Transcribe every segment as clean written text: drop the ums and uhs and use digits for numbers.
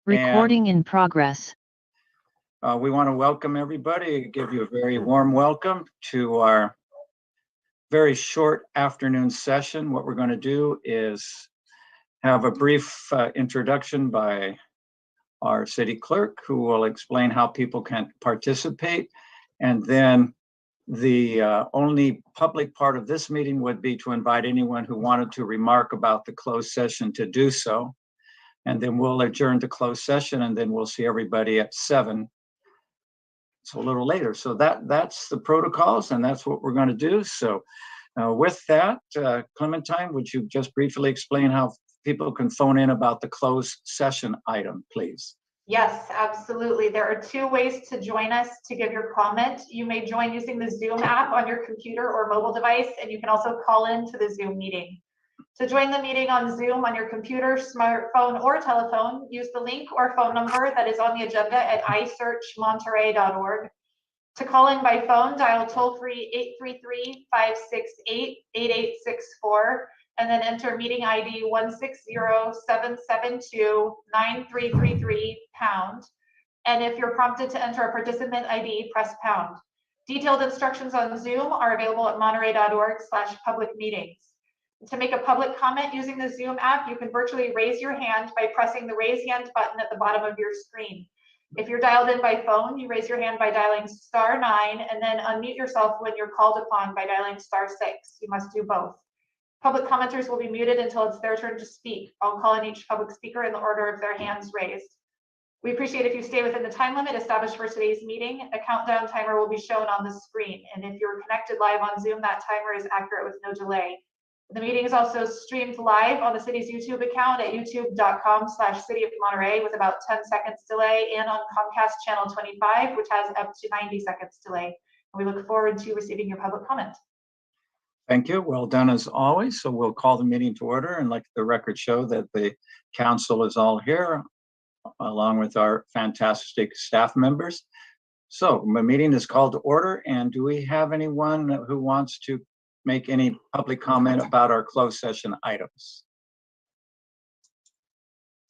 Recording in progress. We want to welcome everybody, give you a very warm welcome to our very short afternoon session. What we're going to do is have a brief introduction by our city clerk, who will explain how people can participate. And then the only public part of this meeting would be to invite anyone who wanted to remark about the closed session to do so. And then we'll adjourn to closed session, and then we'll see everybody at 7. So a little later. So that's the protocols, and that's what we're going to do. So with that, Clementine, would you just briefly explain how people can phone in about the closed session item, please? Yes, absolutely. There are 2 ways to join us to give your comment. You may join using the Zoom app on your computer or mobile device, and you can also call in to the Zoom meeting. To join the meeting on Zoom on your computer, smartphone, or telephone, use the link or phone number that is on the agenda at isearchmonterey.org. To call in by phone, dial toll-free 833-568-8864, and then enter meeting ID 160-772-9333 #. And if you're prompted to enter a participant ID, press #. Detailed instructions on Zoom are available at monterey.org/public-meetings. To make a public comment using the Zoom app, you can virtually raise your hand by pressing the raise hand button at the bottom of your screen. If you're dialed in by phone, you raise your hand by dialing *9 and then unmute yourself when you're called upon by dialing *6. You must do both. Public commenters will be muted until it's their turn to speak. I'll call on each public speaker in the order of their hands raised. We appreciate if you stay within the time limit established for today's meeting. A countdown timer will be shown on the screen, and if you're connected live on Zoom, that timer is accurate with no delay. The meeting is also streamed live on the city's YouTube account at youtube.com/City of Monterey with about 10 seconds delay, and on Comcast channel 25, which has up to 90 seconds delay. And we look forward to receiving your public comment. Thank you. Well done as always. So we'll call the meeting to order and let the record show that the council is all here, along with our fantastic staff members. So the meeting is called to order. And do we have anyone who wants to make any public comment about our closed session items?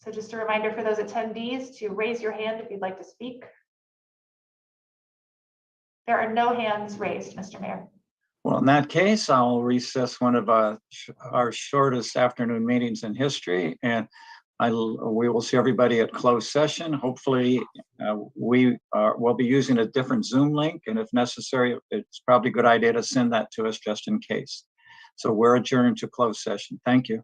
So just a reminder for those attendees to raise your hand if you'd like to speak. There are no hands raised, Mr. Mayor. Well, in that case, I'll recess one of our shortest afternoon meetings in history, and we will see everybody at closed session. Hopefully, we'll be using a different Zoom link, and if necessary, it's probably a good idea to send that to us just in case. So we're adjourned to closed session. Thank you.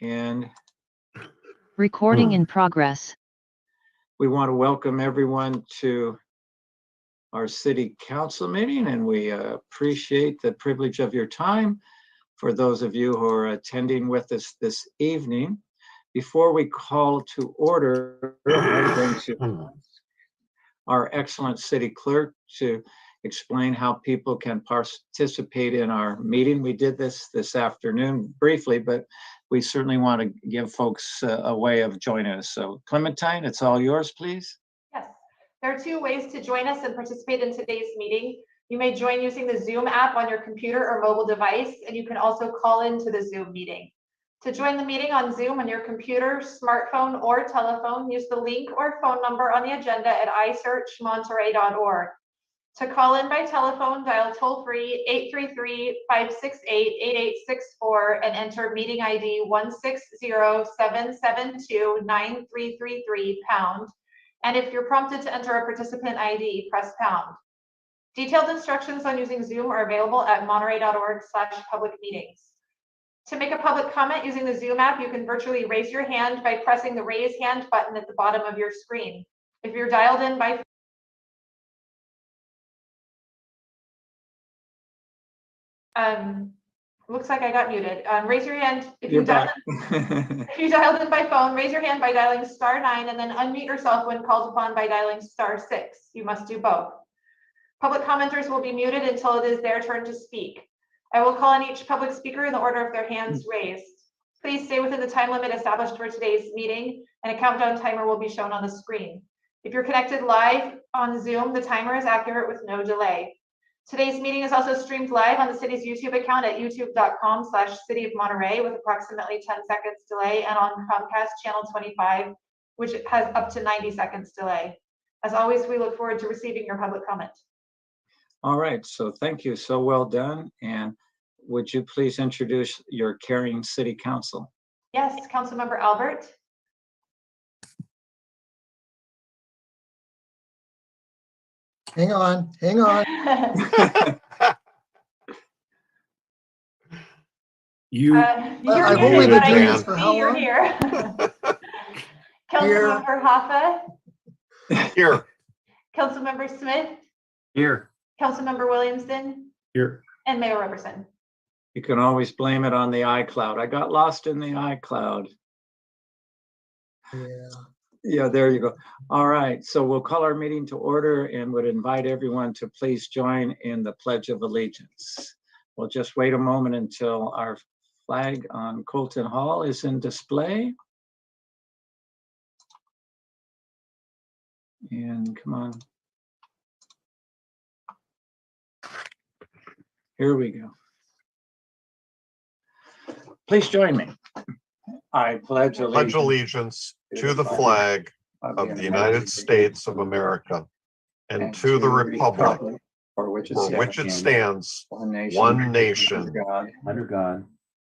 And Recording in progress. we want to welcome everyone to our city council meeting, and we appreciate the privilege of your time for those of you who are attending with us this evening. Before we call to order, I'm going to ask our excellent city clerk to explain how people can participate in our meeting. We did this afternoon briefly, but we certainly want to give folks a way of joining us. So Clementine, it's all yours, please. Yes, there are two ways to join us and participate in today's meeting. You may join using the Zoom app on your computer or mobile device, and you can also call into the Zoom meeting. To join the meeting on Zoom on your computer, smartphone, or telephone, use the link or phone number on the agenda at isearchmonterey.org. To call in by telephone, dial toll-free 833-568-8864 and enter meeting ID 160-772-9333 #. And if you're prompted to enter a participant ID, press #. Detailed instructions on using Zoom are available at monterey.org/public-meetings. To make a public comment using the Zoom app, you can virtually raise your hand by pressing the raise hand button at the bottom of your screen. If you're dialed in by looks like I got muted. Raise your hand if you dialed in by phone. Raise your hand by dialing *9 and then unmute yourself when called upon by dialing *6. You must do both. Public commenters will be muted until it is their turn to speak. I will call on each public speaker in the order of their hands raised. Please stay within the time limit established for today's meeting, and a countdown timer will be shown on the screen. If you're connected live on Zoom, the timer is accurate with no delay. Today's meeting is also streamed live on the city's YouTube account at youtube.com/City of Monterey with approximately 10 seconds delay, and on Comcast channel 25, which has up to 90 seconds delay. As always, we look forward to receiving your public comment. All right, so thank you, so well done. And would you please introduce your carrying city council? Yes, Councilmember Albert. Hang on. You're I've here, only but been I doing can this for see how you're long? here. Councilmember Hoffa, Here. Councilmember Smith, Here. Councilmember Williamson, Here. and Mayor Roberson. You can always blame it on the iCloud. I got lost in the iCloud. Yeah, there you go. All right, so we'll call our meeting to order and would invite everyone to please join in the Pledge of Allegiance. We'll just wait a moment until our flag on Colton Hall is in display. And come on. Here we go. Please join me. I pledge Allegiance to the flag of the United States of America and to the republic for which it stands, one nation, under God,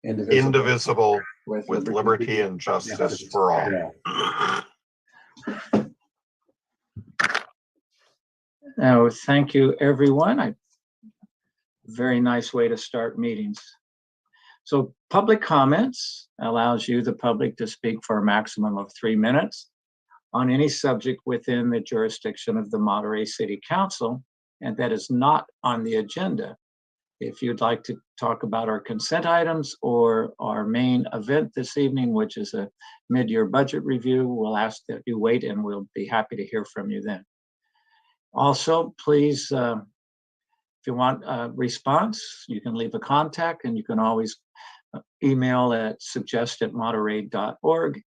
indivisible, with liberty and justice for all. Now, thank you, everyone. Very nice way to start meetings. So public comments allows you, the public, to speak for a maximum of 3 minutes on any subject within the jurisdiction of the Monterey City Council, and that is not on the agenda. If you'd like to talk about our consent items or our main event this evening, which is a mid-year budget review, we'll ask that you wait and we'll be happy to hear from you then. Also, please, if you want a response, you can leave a contact, and you can always email at suggest@monterey.org,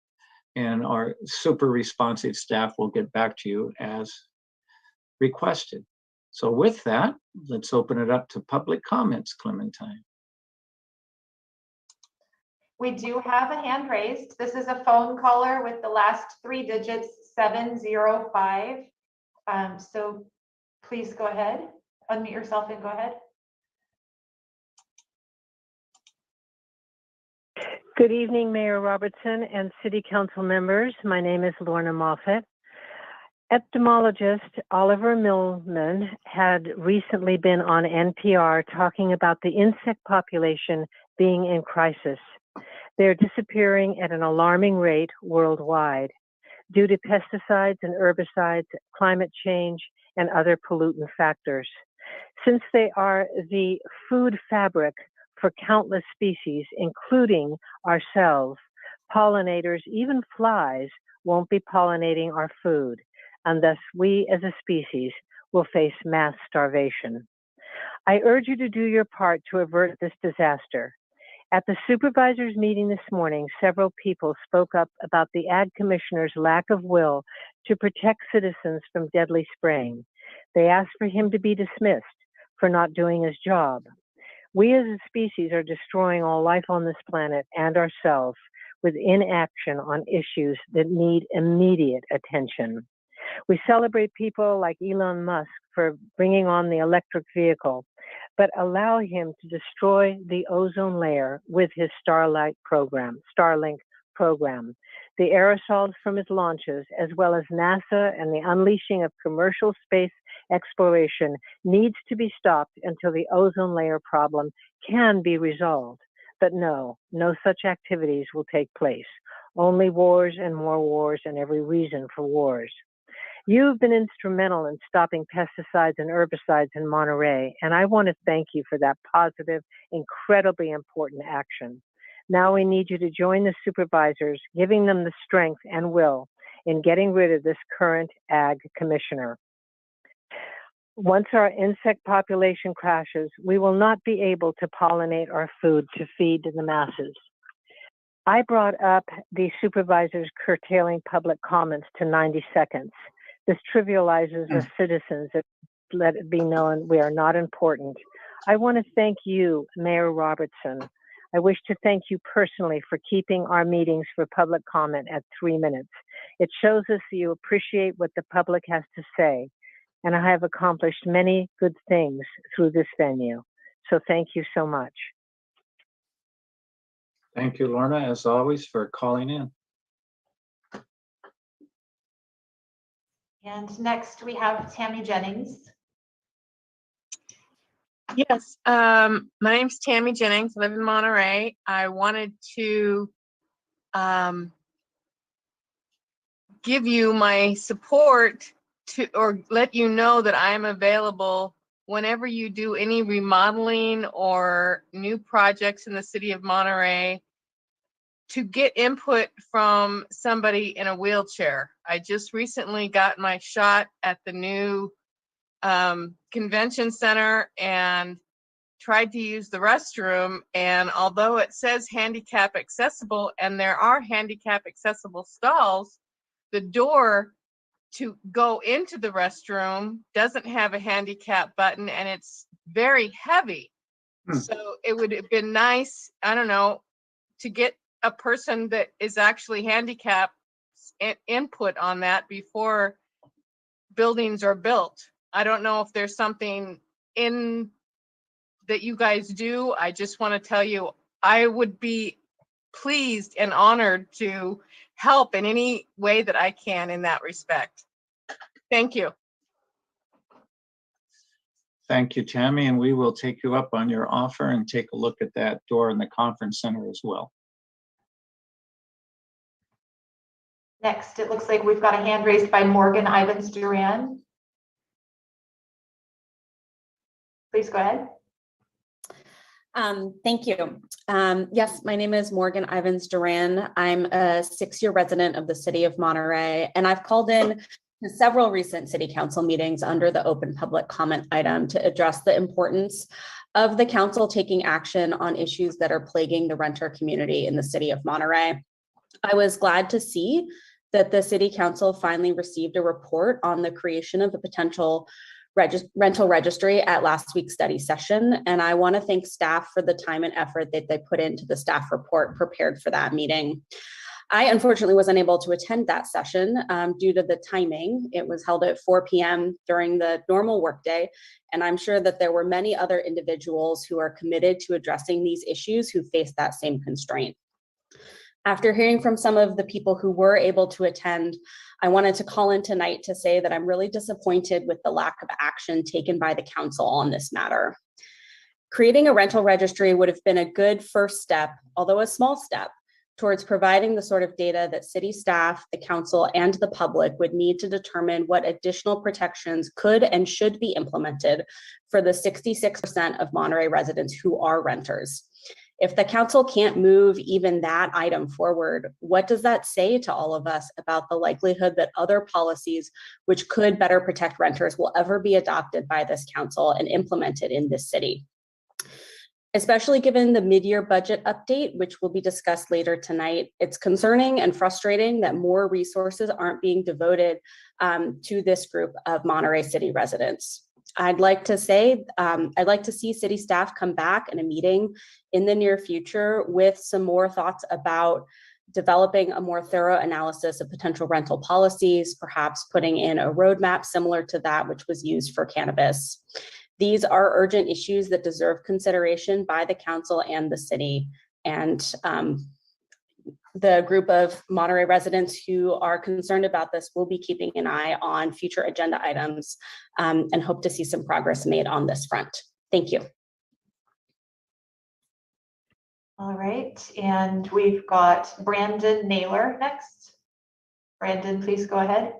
and our super responsive staff will get back to you as requested. So with that, let's open it up to public comments, Clementine. We do have a hand raised. This is a phone caller with the last 3 digits 705. So please go ahead, unmute yourself and go ahead. Good evening, Mayor Robertson and City Council members. My name is Lorna Moffett. Epidemiologist Oliver Millman had recently been on NPR talking about the insect population being in crisis. They are disappearing at an alarming rate worldwide due to pesticides and herbicides, climate change, and other pollutant factors. Since they are the food fabric for countless species, including ourselves, pollinators, even flies, won't be pollinating our food, and thus we as a species will face mass starvation. I urge you to do your part to avert this disaster. At the supervisors' meeting this morning, several people spoke up about the Ag Commissioner's lack of will to protect citizens from deadly spraying. They asked for him to be dismissed for not doing his job. We as a species are destroying all life on this planet and ourselves with inaction on issues that need immediate attention. We celebrate people like Elon Musk for bringing on the electric vehicle, but allow him to destroy the ozone layer with his Starlink program. The aerosols from his launches, as well as NASA and the unleashing of commercial space exploration, needs to be stopped until the ozone layer problem can be resolved. But no such activities will take place. Only wars and more wars and every reason for wars. You've been instrumental in stopping pesticides and herbicides in Monterey, and I want to thank you for that positive, incredibly important action. Now we need you to join the supervisors, giving them the strength and will in getting rid of this current Ag Commissioner. Once our insect population crashes, we will not be able to pollinate our food to feed the masses. I brought up the supervisors curtailing public comments to 90 seconds. This trivializes us citizens that let it be known we are not important. I want to thank you, Mayor Robertson. I wish to thank you personally for keeping our meetings for public comment at 3 minutes. It shows us that you appreciate what the public has to say, and I have accomplished many good things through this venue. So thank you so much. Thank you, Lorna, as always, for calling in. And next we have Tammy Jennings. Yes, my name's Tammy Jennings, I live in Monterey. I wanted to give you my support or let you know that I am available whenever you do any remodeling or new projects in the city of Monterey to get input from somebody in a wheelchair. I just recently got my shot at the new convention center and tried to use the restroom, and although it says handicap accessible and there are handicap accessible stalls, the door to go into the restroom doesn't have a handicap button and it's very heavy. So it would have been nice, I don't know, to get a person that is actually handicapped input on that before buildings are built. I don't know if there's something in that you guys do. I just want to tell you, I would be pleased and honored to help in any way that I can in that respect. Thank you. Thank you, Tammy, and we will take you up on your offer and take a look at that door in the conference center as well. Next, it looks like we've got a hand raised by Morgan Ivins Duran. Please go ahead. Thank you. Yes, my name is Morgan Ivins Duran. I'm a 6-year resident of the city of Monterey, and I've called in to several recent city council meetings under the open public comment item to address the importance of the council taking action on issues that are plaguing the renter community in the city of Monterey. I was glad to see that the city council finally received a report on the creation of a potential rental registry at last week's study session. And I want to thank staff for the time and effort that they put into the staff report prepared for that meeting. I unfortunately was unable to attend that session due to the timing. It was held at 4 p.m. during the normal workday, and I'm sure that there were many other individuals who are committed to addressing these issues who face that same constraint. After hearing from some of the people who were able to attend, I wanted to call in tonight to say that I'm really disappointed with the lack of action taken by the council on this matter. Creating a rental registry would have been a good first step, although a small step, towards providing the sort of data that city staff, the council, and the public would need to determine what additional protections could and should be implemented for the 66% of Monterey residents who are renters. If the council can't move even that item forward, what does that say to all of us about the likelihood that other policies which could better protect renters will ever be adopted by this council and implemented in this city? Especially given the mid-year budget update, which will be discussed later tonight, it's concerning and frustrating that more resources aren't being devoted to this group of Monterey City residents. I'd like to see city staff come back in a meeting in the near future with some more thoughts about developing a more thorough analysis of potential rental policies, perhaps putting in a roadmap similar to that which was used for cannabis. These are urgent issues that deserve consideration by the council and the city. And the group of Monterey residents who are concerned about this will be keeping an eye on future agenda items and hope to see some progress made on this front. Thank you. All right, and we've got Brandon Naylor next. Brandon, please go ahead.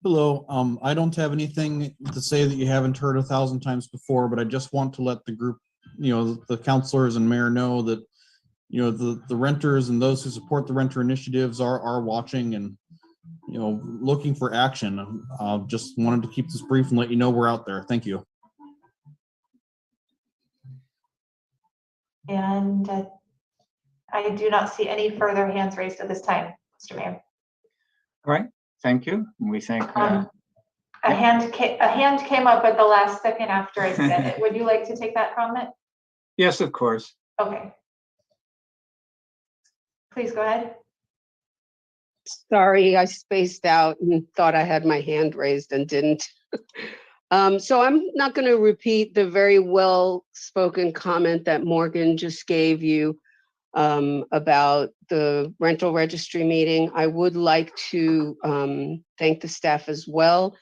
Hello. I don't have anything to say that you haven't heard 1,000 times before, but I just want to let the group, the councilors and mayor know that, the renters and those who support the renter initiatives are watching and, looking for action. Just wanted to keep this brief and let you know we're out there. Thank you. And I do not see any further hands raised at this time, Mr. Mayor. All right, thank you. We thank. A hand came up at the last second after I said it. Would you like to take that comment? Yes, of course. Okay. Please go ahead. Sorry, I spaced out and thought I had my hand raised and didn't. So I'm not going to repeat the very well-spoken comment that Morgan just gave you about the rental registry meeting. I would like to thank the staff as well,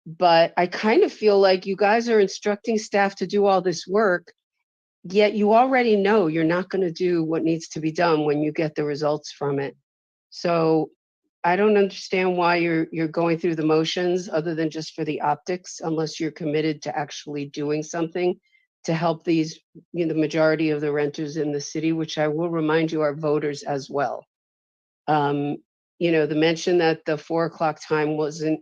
but I kind of feel like you guys are instructing staff to do all this work, yet you already know you're not going to do what needs to be done when you get the results from it. So I don't understand why you're going through the motions other than just for the optics, unless you're committed to actually doing something to help these, the majority of the renters in the city, which I will remind you are voters as well. The mention that the 4 o'clock time wasn't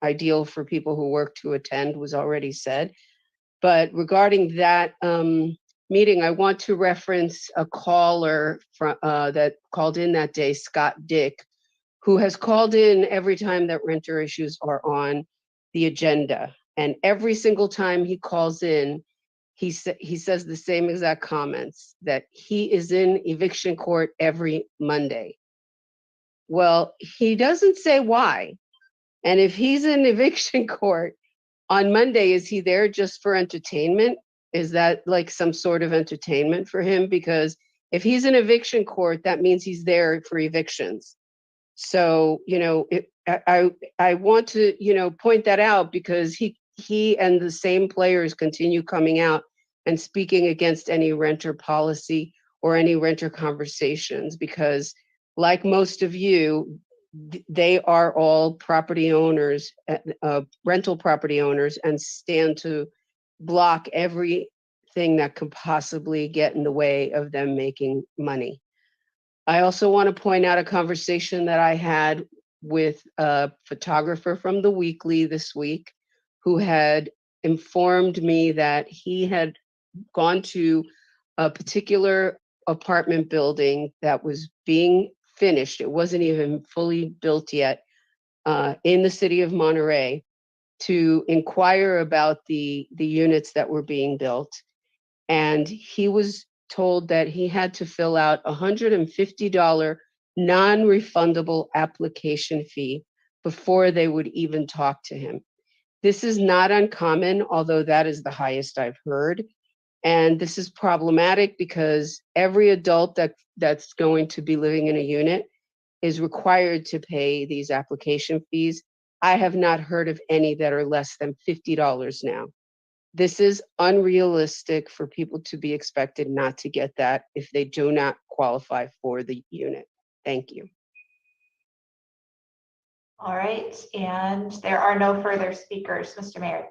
ideal for people who work to attend was already said. But regarding that meeting, I want to reference a caller that called in that day, Scott Dick, who has called in every time that renter issues are on the agenda. And every single time he calls in, he says the same exact comments, that he is in eviction court every Monday. Well, he doesn't say why. And if he's in eviction court on Monday, is he there just for entertainment? Is that like some sort of entertainment for him? Because if he's in eviction court, that means he's there for evictions. So, I want to, point that out because he and the same players continue coming out and speaking against any renter policy or any renter conversations, because like most of you, they are all property owners, rental property owners, and stand to block everything that could possibly get in the way of them making money. I also want to point out a conversation that I had with a photographer from the Weekly this week, who had informed me that he had gone to a particular apartment building that was being finished. It wasn't even fully built yet in the city of Monterey, to inquire about the units that were being built. And he was told that he had to fill out $150 non-refundable application fee before they would even talk to him. This is not uncommon, although that is the highest I've heard. And this is problematic because every adult that's going to be living in a unit is required to pay these application fees. I have not heard of any that are less than $50 now. This is unrealistic for people to be expected not to get that if they do not qualify for the unit. Thank you. All right, and there are no further speakers, Mr. Mayor.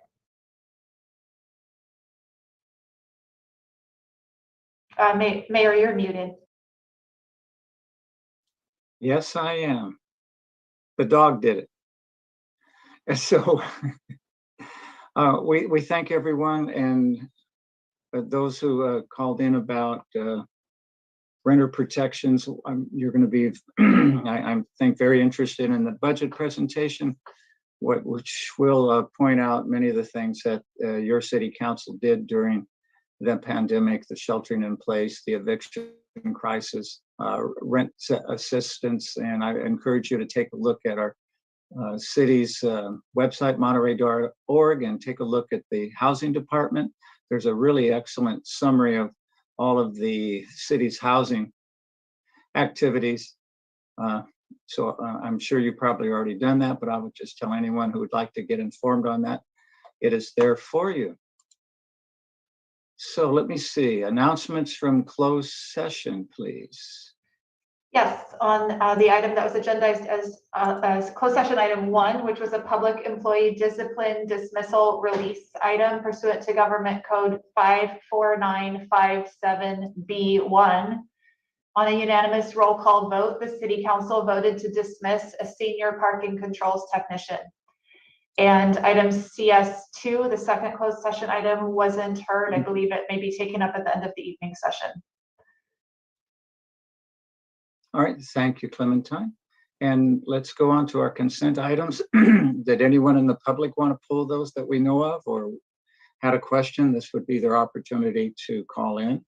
Mayor, you're muted. Yes, I am. The dog did it. And so we thank everyone and those who called in about renter protections. You're going to be, I think, very interested in the budget presentation, which will point out many of the things that your city council did during the pandemic, the sheltering in place, the eviction crisis, rent assistance. And I encourage you to take a look at our city's website, monterey.org, and take a look at the housing department. There's a really excellent summary of all of the city's housing activities. So I'm sure you've probably already done that, but I would just tell anyone who would like to get informed on that, it is there for you. So let me see, announcements from closed session, please. Yes, on the item that was agendized as closed session item 1, which was a public employee discipline dismissal release item pursuant to government code 54957B1. On a unanimous roll call vote, the city council voted to dismiss a senior parking controls technician. And item CS2, the second closed session item, wasn't heard. I believe it may be taken up at the end of the evening session. All right, thank you, Clementine. And let's go on to our consent items. Did anyone in the public want to pull those that we know of or had a question? This would be their opportunity to call in.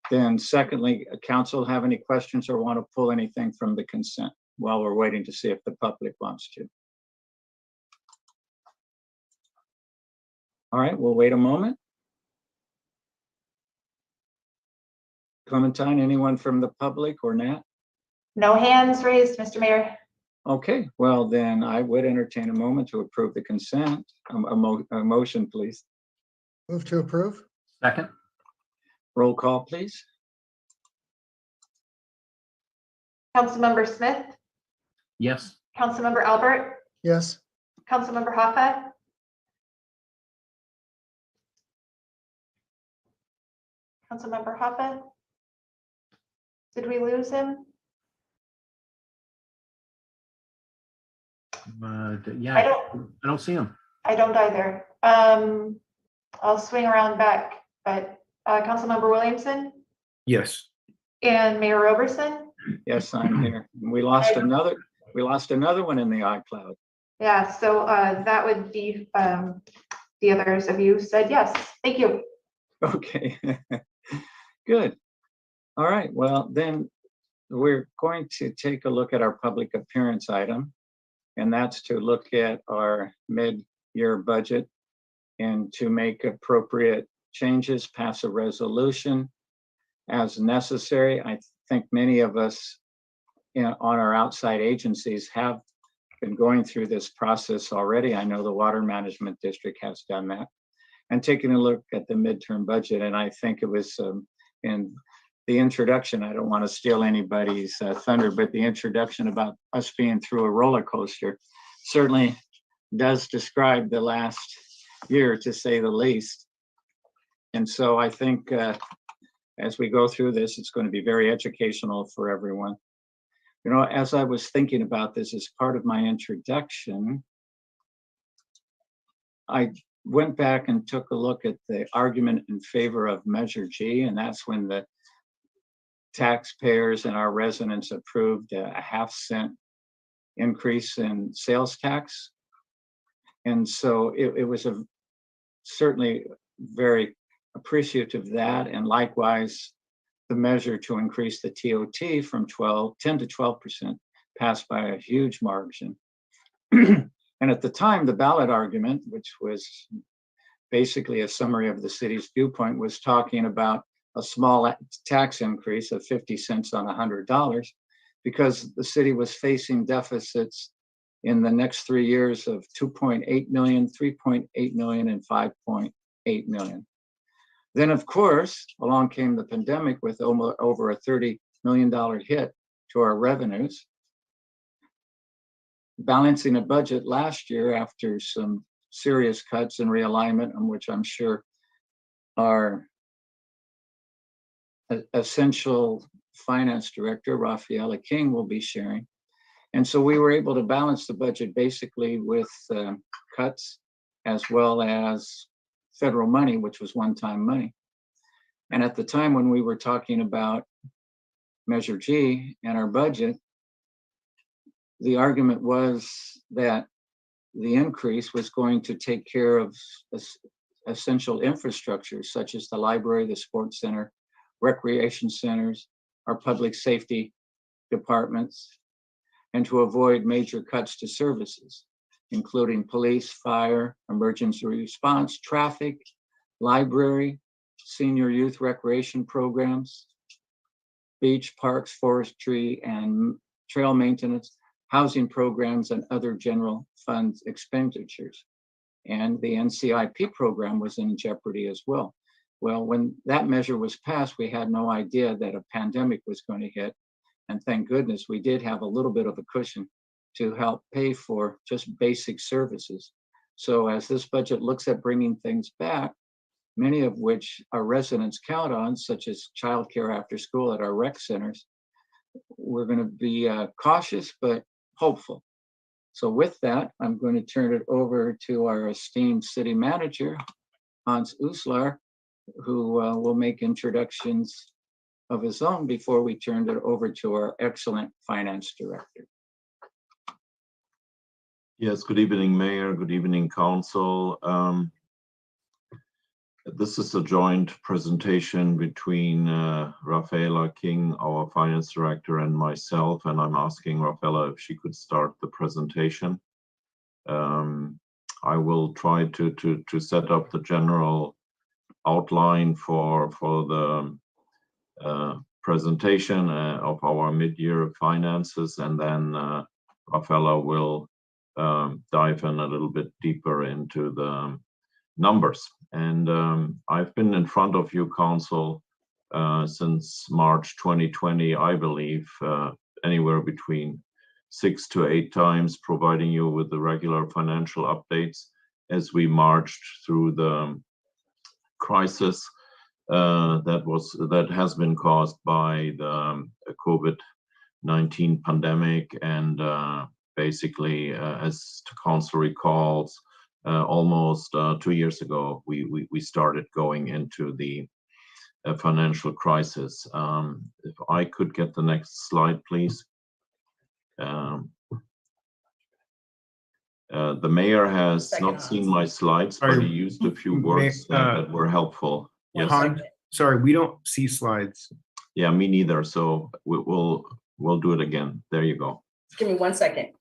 Then secondly, council have any questions or want to pull anything from the consent while we're waiting to see if the public wants to? All right, we'll wait a moment. Clementine, anyone from the public or Nat? No hands raised, Mr. Mayor. Okay, well then I would entertain a moment to approve the consent. A motion, please. Move to approve. Second. Roll call, please. Councilmember Smith, Yes. Councilmember Albert, Yes. Councilmember Hoffa, Councilmember Hoffa. Did we lose him? Yeah, I don't see him. I don't either. I'll swing around back, but Councilmember Williamson Yes. and Mayor Roberson. Yes, I'm here. We lost another one in the iCloud. Yeah, so that would be the others of you said yes. Thank you. Okay, good. All right, well, then we're going to take a look at our public appearance item, and that's to look at our mid-year budget and to make appropriate changes, pass a resolution as necessary. I think many of us on our outside agencies have been going through this process already. I know the Water Management District has done that. And taking a look at the midterm budget, and I think it was in the introduction, I don't want to steal anybody's thunder, but the introduction about us being through a roller coaster certainly does describe the last year, to say the least. And so I think as we go through this, it's going to be very educational for everyone. You know, as I was thinking about this as part of my introduction, I went back and took a look at the argument in favor of Measure G, and that's when the taxpayers and our residents approved a 0.5-cent increase in sales tax. And so it was certainly very appreciative of that, and likewise the measure to increase the TOT from 10 to 12% passed by a huge margin. And at the time, the ballot argument, which was basically a summary of the city's viewpoint, was talking about a small tax increase of 50 cents on $100 because the city was facing deficits in the next 3 years of 2.8 million, 3.8 million, and 5.8 8 million. Then, of course, along came the pandemic with over a $30 million hit to our revenues. Balancing a budget last year after some serious cuts and realignment, on which I'm sure our essential finance director, Rafaela King, will be sharing. And so we were able to balance the budget basically with cuts as well as federal money, which was one-time money. And at the time when we were talking about Measure G and our budget, the argument was that the increase was going to take care of essential infrastructure such as the library, the sports center, recreation centers, our public safety departments, and to avoid major cuts to services, including police, fire, emergency response, traffic, library, senior youth recreation programs, beach, parks, forestry, and trail maintenance, housing programs, and other general fund expenditures. And the NCIP program was in jeopardy as well. Well, when that measure was passed, we had no idea that a pandemic was going to hit. And thank goodness we did have a little bit of a cushion to help pay for just basic services. So as this budget looks at bringing things back, many of which our residents count on, such as childcare after school at our rec centers, we're going to be cautious but hopeful. So with that, I'm going to turn it over to our esteemed city manager, Hans Uslar, who will make introductions of his own before we turn it over to our excellent finance director. Yes, good evening, Mayor. Good evening, Council. This is a joint presentation between Rafaela King, our finance director, and myself, and I'm asking Rafaela if she could start the presentation. I will try to set up the general outline for the presentation of our mid-year finances, and then Rafaela will dive in a little bit deeper into the numbers. And I've been in front of you, Council, since March 2020, I believe, anywhere between 6 to 8 times, providing you with the regular financial updates as we marched through the crisis that has been caused by the COVID-19 pandemic. And basically, as the Council recalls, almost 2 years ago, we started going into the financial crisis. If I could get the next slide, please. The mayor has not seen my slides, but he used a few words that were helpful. Yes. Sorry, we don't see slides. Yeah, me neither. So we'll do it again. There you go. Give me 1 second.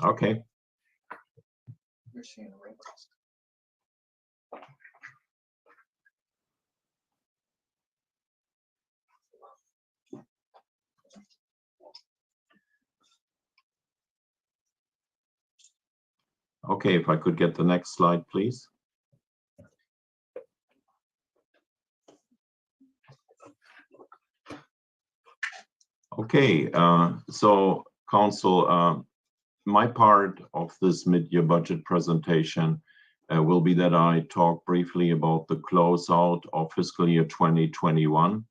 Okay. Okay, if I could get the next slide, please. Okay, so Council, my part of this mid-year budget presentation will be that I talk briefly about the closeout of fiscal year 2021.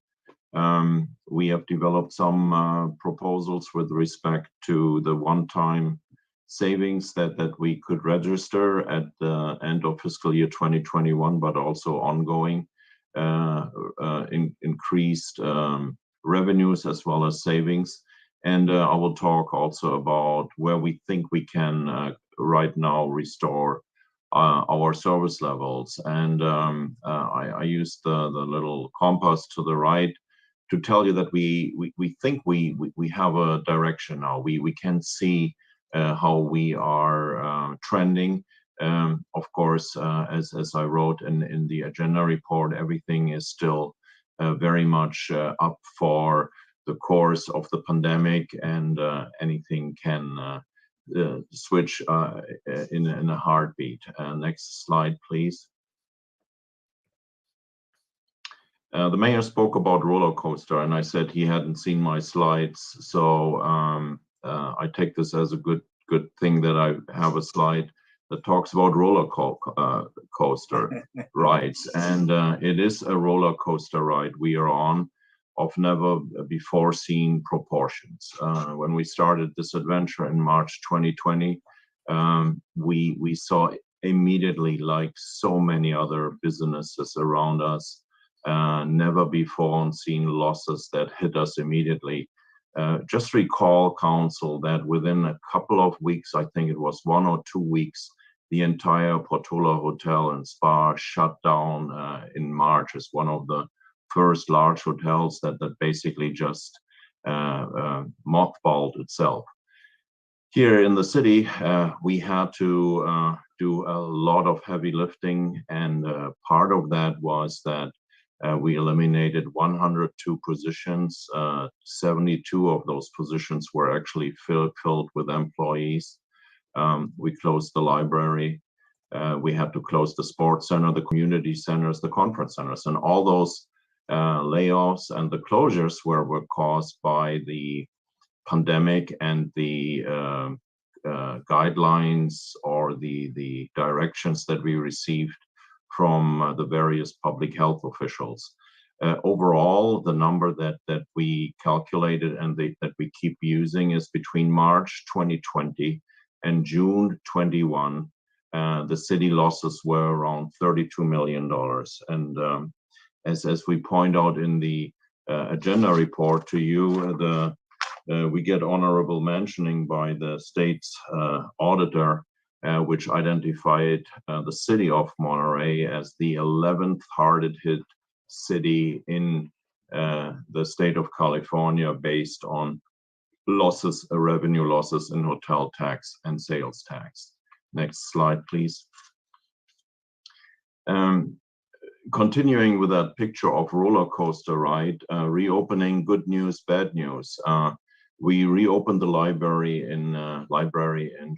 We have developed some proposals with respect to the one-time savings that we could register at the end of fiscal year 2021, but also ongoing increased revenues as well as savings. And I will talk also about where we think we can right now restore our service levels. And I used the little compass to the right to tell you that we think we have a direction now. We can see how we are trending. Of course, as I wrote in the agenda report, everything is still very much up for the course of the pandemic, and anything can switch in a heartbeat. Next slide, please. The mayor spoke about roller coaster, and I said he hadn't seen my slides, so I take this as a good thing that I have a slide that talks about roller coaster rides, and it is a roller coaster ride we are on of never before seen proportions. When we started this adventure in March 2020, we saw immediately, like so many other businesses around us, never before seen losses that hit us immediately. Just recall, council, that within a couple of weeks, I think it was 1 or 2 weeks, the entire Portola Hotel and Spa shut down in March as one of the first large hotels that basically just mothballed itself. Here in the city, we had to do a lot of heavy lifting, and part of that was that we eliminated 102 positions. 72 of those positions were actually filled with employees. We closed the library. We had to close the sports center, the community centers, the conference centers, and all those layoffs and the closures were caused by the pandemic and the guidelines or the directions that we received from the various public health officials. Overall, the number that we calculated and that we keep using is between March 2020 and June 21. The city losses were around $32 million. And as we point out in the agenda report to you, we get honorable mentioning by the state's auditor, which identified the city of Monterey as the 11th hardest hit city in the state of California based on losses, revenue losses in hotel tax and sales tax. Next slide, please. Continuing with that picture of roller coaster ride, reopening, good news, bad news. We reopened the library in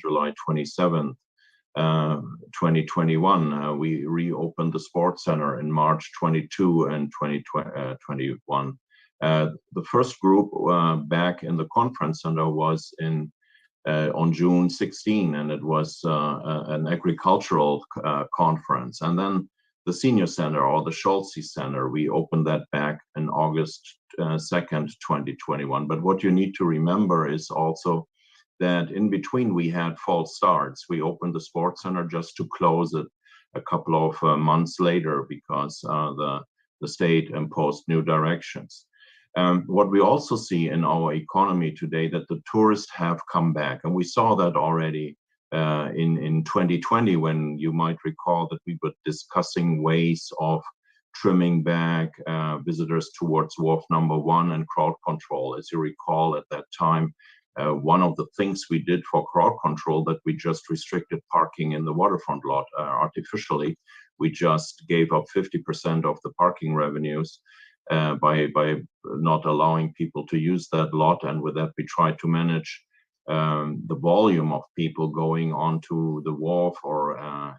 July 27th, 2021. We reopened the sports center in March 22 and 2021. The first group back in the conference center was on June 16, and it was an agricultural conference. And then the senior center, or the Schulze Center, we opened that back in August 2nd, 2021. But what you need to remember is also that in between we had false starts. We opened the sports center just to close it a couple of months later because the state imposed new directions. What we also see in our economy today, that the tourists have come back, and we saw that already in 2020, when you might recall that we were discussing ways of trimming back visitors towards Wharf Number 1 and crowd control. As you recall, at that time, one of the things we did for crowd control, that we just restricted parking in the waterfront lot artificially. We just gave up 50% of the parking revenues by not allowing people to use that lot, and with that we tried to manage the volume of people going onto the wharf or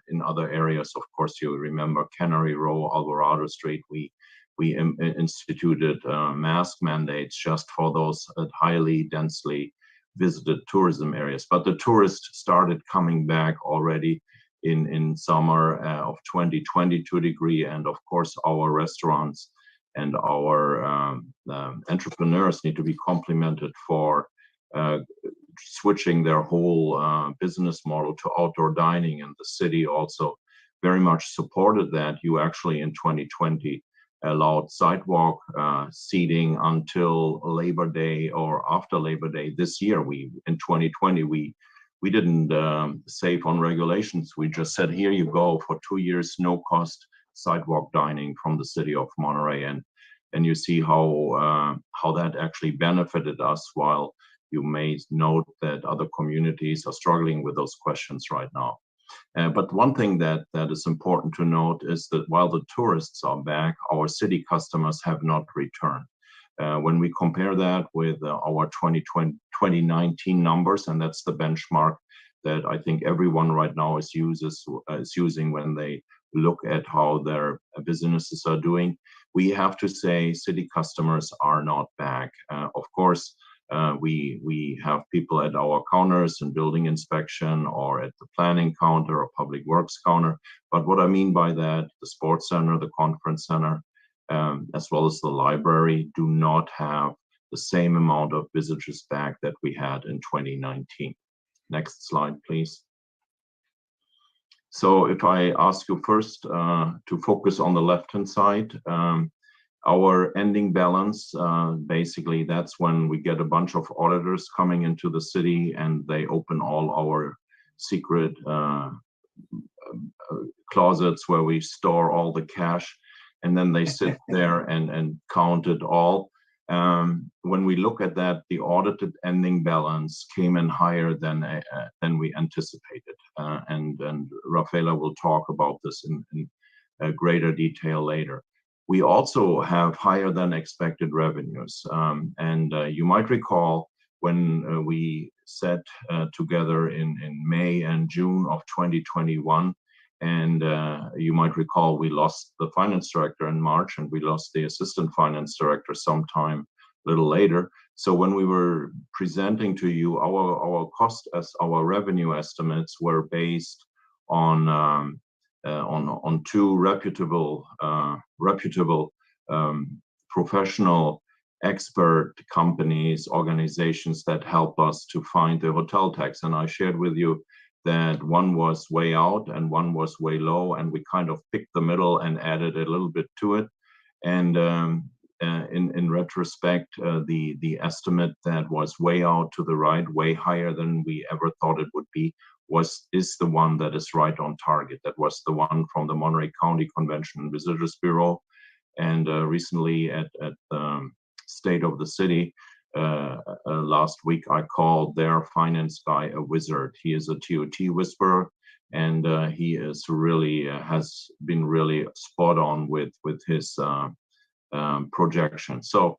in other areas. Of course, you remember Cannery Row, Alvarado Street. We instituted mask mandates just for those highly densely visited tourism areas. But the tourists started coming back already in summer of 2020 to a degree, and of course our restaurants and our entrepreneurs need to be complimented for switching their whole business model to outdoor dining, and the city also very much supported that. You actually in 2020 allowed sidewalk seating until Labor Day or after Labor Day. This year, in 2020, we didn't save on regulations. We just said, here you go for 2 years, no cost sidewalk dining from the city of Monterey, and you see how that actually benefited us, while you may note that other communities are struggling with those questions right now. But one thing that is important to note is that while the tourists are back, our city customers have not returned. When we compare that with our 2019 numbers, and that's the benchmark that I think everyone right now is using when they look at how their businesses are doing. We have to say city customers are not back. Of course, we have people at our counters and building inspection or at the planning counter or public works counter. But what I mean by that, the sports center, the conference center, as well as the library do not have the same amount of visitors back that we had in 2019. Next slide, please. So if I ask you first to focus on the left-hand side, our ending balance, basically that's when we get a bunch of auditors coming into the city and they open all our secret closets where we store all the cash, and then they sit there and count it all. When we look at that, the audited ending balance came in higher than we anticipated. And Rafaela will talk about this in greater detail later. We also have higher than expected revenues. You might recall when we sat together in May and June of 2021, and you might recall we lost the finance director in March and we lost the assistant finance director sometime a little later. So when we were presenting to you, our revenue estimates were based on two reputable professional expert companies, organizations that help us to find the hotel tax. And I shared with you that one was way out and one was way low, and we kind of picked the middle and added a little bit to it. And in retrospect, the estimate that was way out to the right, way higher than we ever thought it would be, is the one that is right on target. That was the one from the Monterey County Convention and Visitors Bureau. And recently at the State of the City, last week, I called their finance guy a wizard. He is a TOT whisperer, and he is really has been really spot on with his projection. So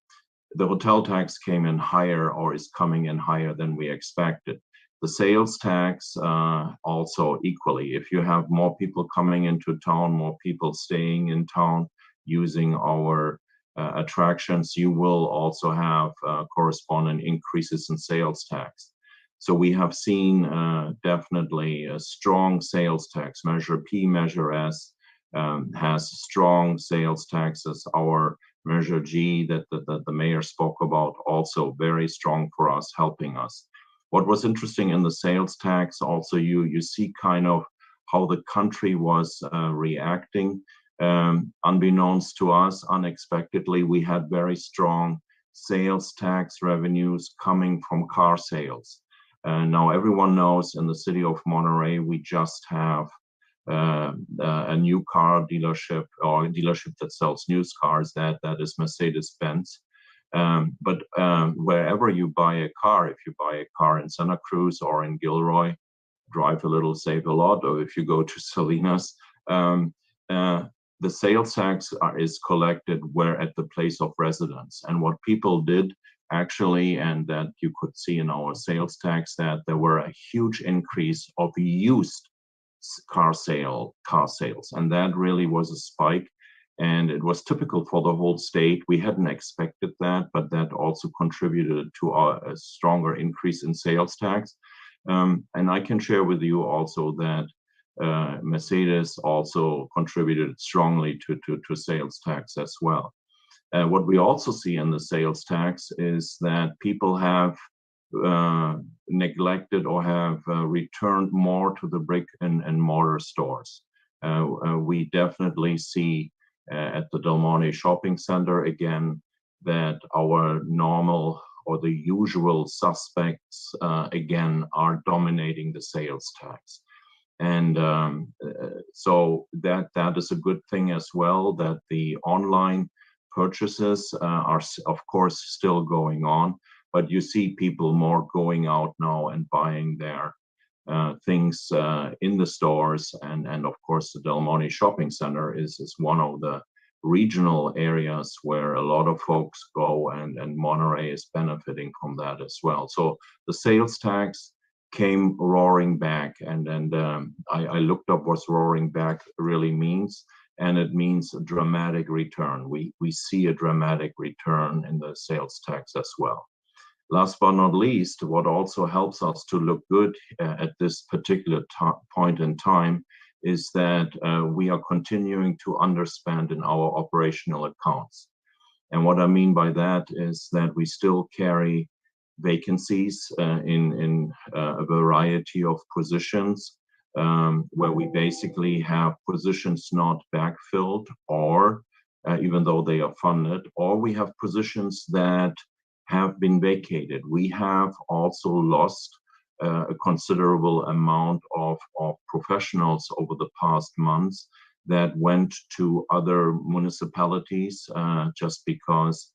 the hotel tax came in higher, or is coming in higher than we expected. The sales tax also equally. If you have more people coming into town, more people staying in town, using our attractions, you will also have corresponding increases in sales tax. So we have seen definitely a strong sales tax. Measure P, Measure S has strong sales taxes. Our Measure G that the mayor spoke about, also very strong for us, helping us. What was interesting in the sales tax, also you see kind of how the country was reacting. Unbeknownst to us, unexpectedly, we had very strong sales tax revenues coming from car sales. Now everyone knows in the city of Monterey, we just have a new car dealership, or a dealership that sells new cars, that is Mercedes-Benz. But wherever you buy a car, if you buy a car in Santa Cruz or in Gilroy, drive a little, save a lot, or if you go to Salinas, the sales tax is collected where at the place of residence. And what people did actually, and that you could see in our sales tax, that there were a huge increase of used car sales, and that really was a spike. And it was typical for the whole state. We hadn't expected that, but that also contributed to a stronger increase in sales tax. And I can share with you also that Mercedes also contributed strongly to sales tax as well. What we also see in the sales tax is that people have neglected or have returned more to the brick and mortar stores. We definitely see at the Del Monte Shopping Center again that our normal or the usual suspects again are dominating the sales tax. And so that is a good thing as well, that the online purchases are of course still going on, but you see people more going out now and buying their things in the stores. And of course the Del Monte Shopping Center is one of the regional areas where a lot of folks go, and Monterey is benefiting from that as well. So the sales tax came roaring back. And I looked up what roaring back really means, and it means a dramatic return. We see a dramatic return in the sales tax as well. Last but not least, what also helps us to look good at this particular point in time is that we are continuing to underspend in our operational accounts. And what I mean by that is that we still carry vacancies in a variety of positions, where we basically have positions not backfilled, or even though they are funded, or we have positions that have been vacated. We have also lost a considerable amount of professionals over the past months that went to other municipalities just because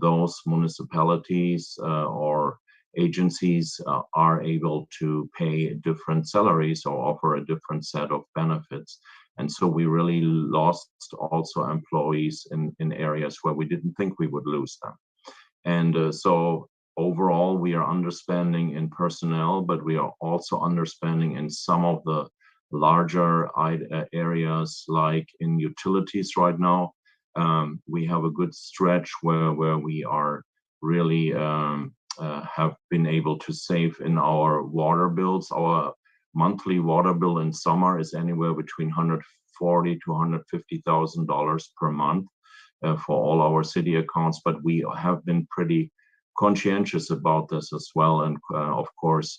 those municipalities or agencies are able to pay different salaries or offer a different set of benefits. And so we really lost also employees in areas where we didn't think we would lose them. And so overall, we are underspending in personnel, but we are also underspending in some of the larger areas, like in utilities right now. We have a good stretch where we are really have been able to save in our water bills. Our monthly water bill in summer is anywhere between $140,000 to $150,000 per month for all our city accounts, but we have been pretty conscientious about this as well. And of course,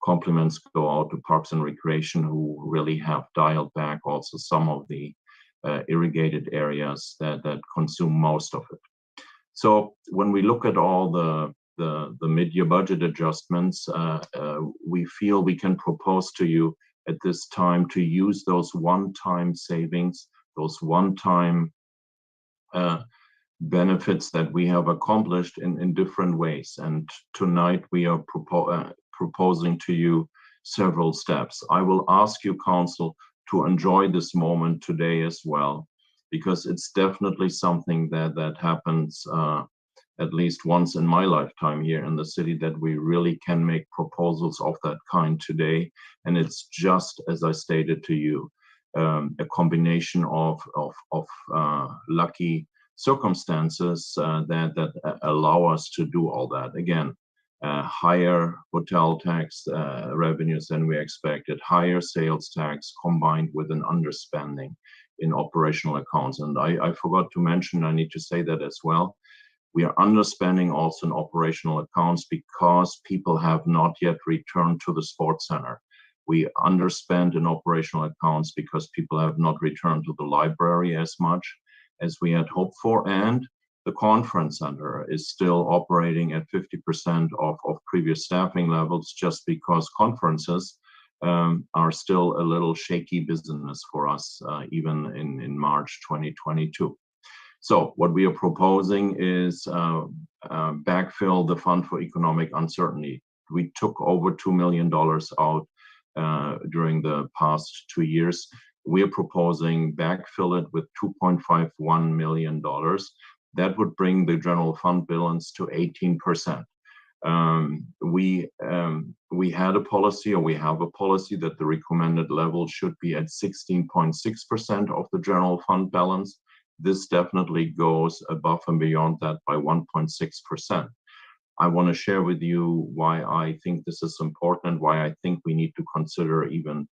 compliments go out to Parks and Recreation, who really have dialed back also some of the irrigated areas that consume most of it. So when we look at all the mid-year budget adjustments, we feel we can propose to you at this time to use those one-time savings, those one-time benefits that we have accomplished in different ways. And tonight we are proposing to you several steps. I will ask you, Council, to enjoy this moment today as well, because it's definitely something that happens at least once in my lifetime here in the city, that we really can make proposals of that kind today. And it's just, as I stated to you, a combination of lucky circumstances that allow us to do all that. Again, higher hotel tax revenues than we expected, higher sales tax combined with an underspending in operational accounts. And I forgot to mention, I need to say that as well, we are underspending also in operational accounts because people have not yet returned to the sports center. We underspend in operational accounts because people have not returned to the library as much as we had hoped for. And the conference center is still operating at 50% of previous staffing levels, just because conferences are still a little shaky business for us, even in March 2022. So what we are proposing is backfill the Fund for Economic Uncertainty. We took over $2 million out during the past 2 years. We are proposing backfill it with $2.51 million. That would bring the general fund balance to 18%. We had a policy, or we have a policy, that the recommended level should be at 16.6% of the general fund balance. This definitely goes above and beyond that by 1.6%. I want to share with you why I think this is important, why I think we need to consider even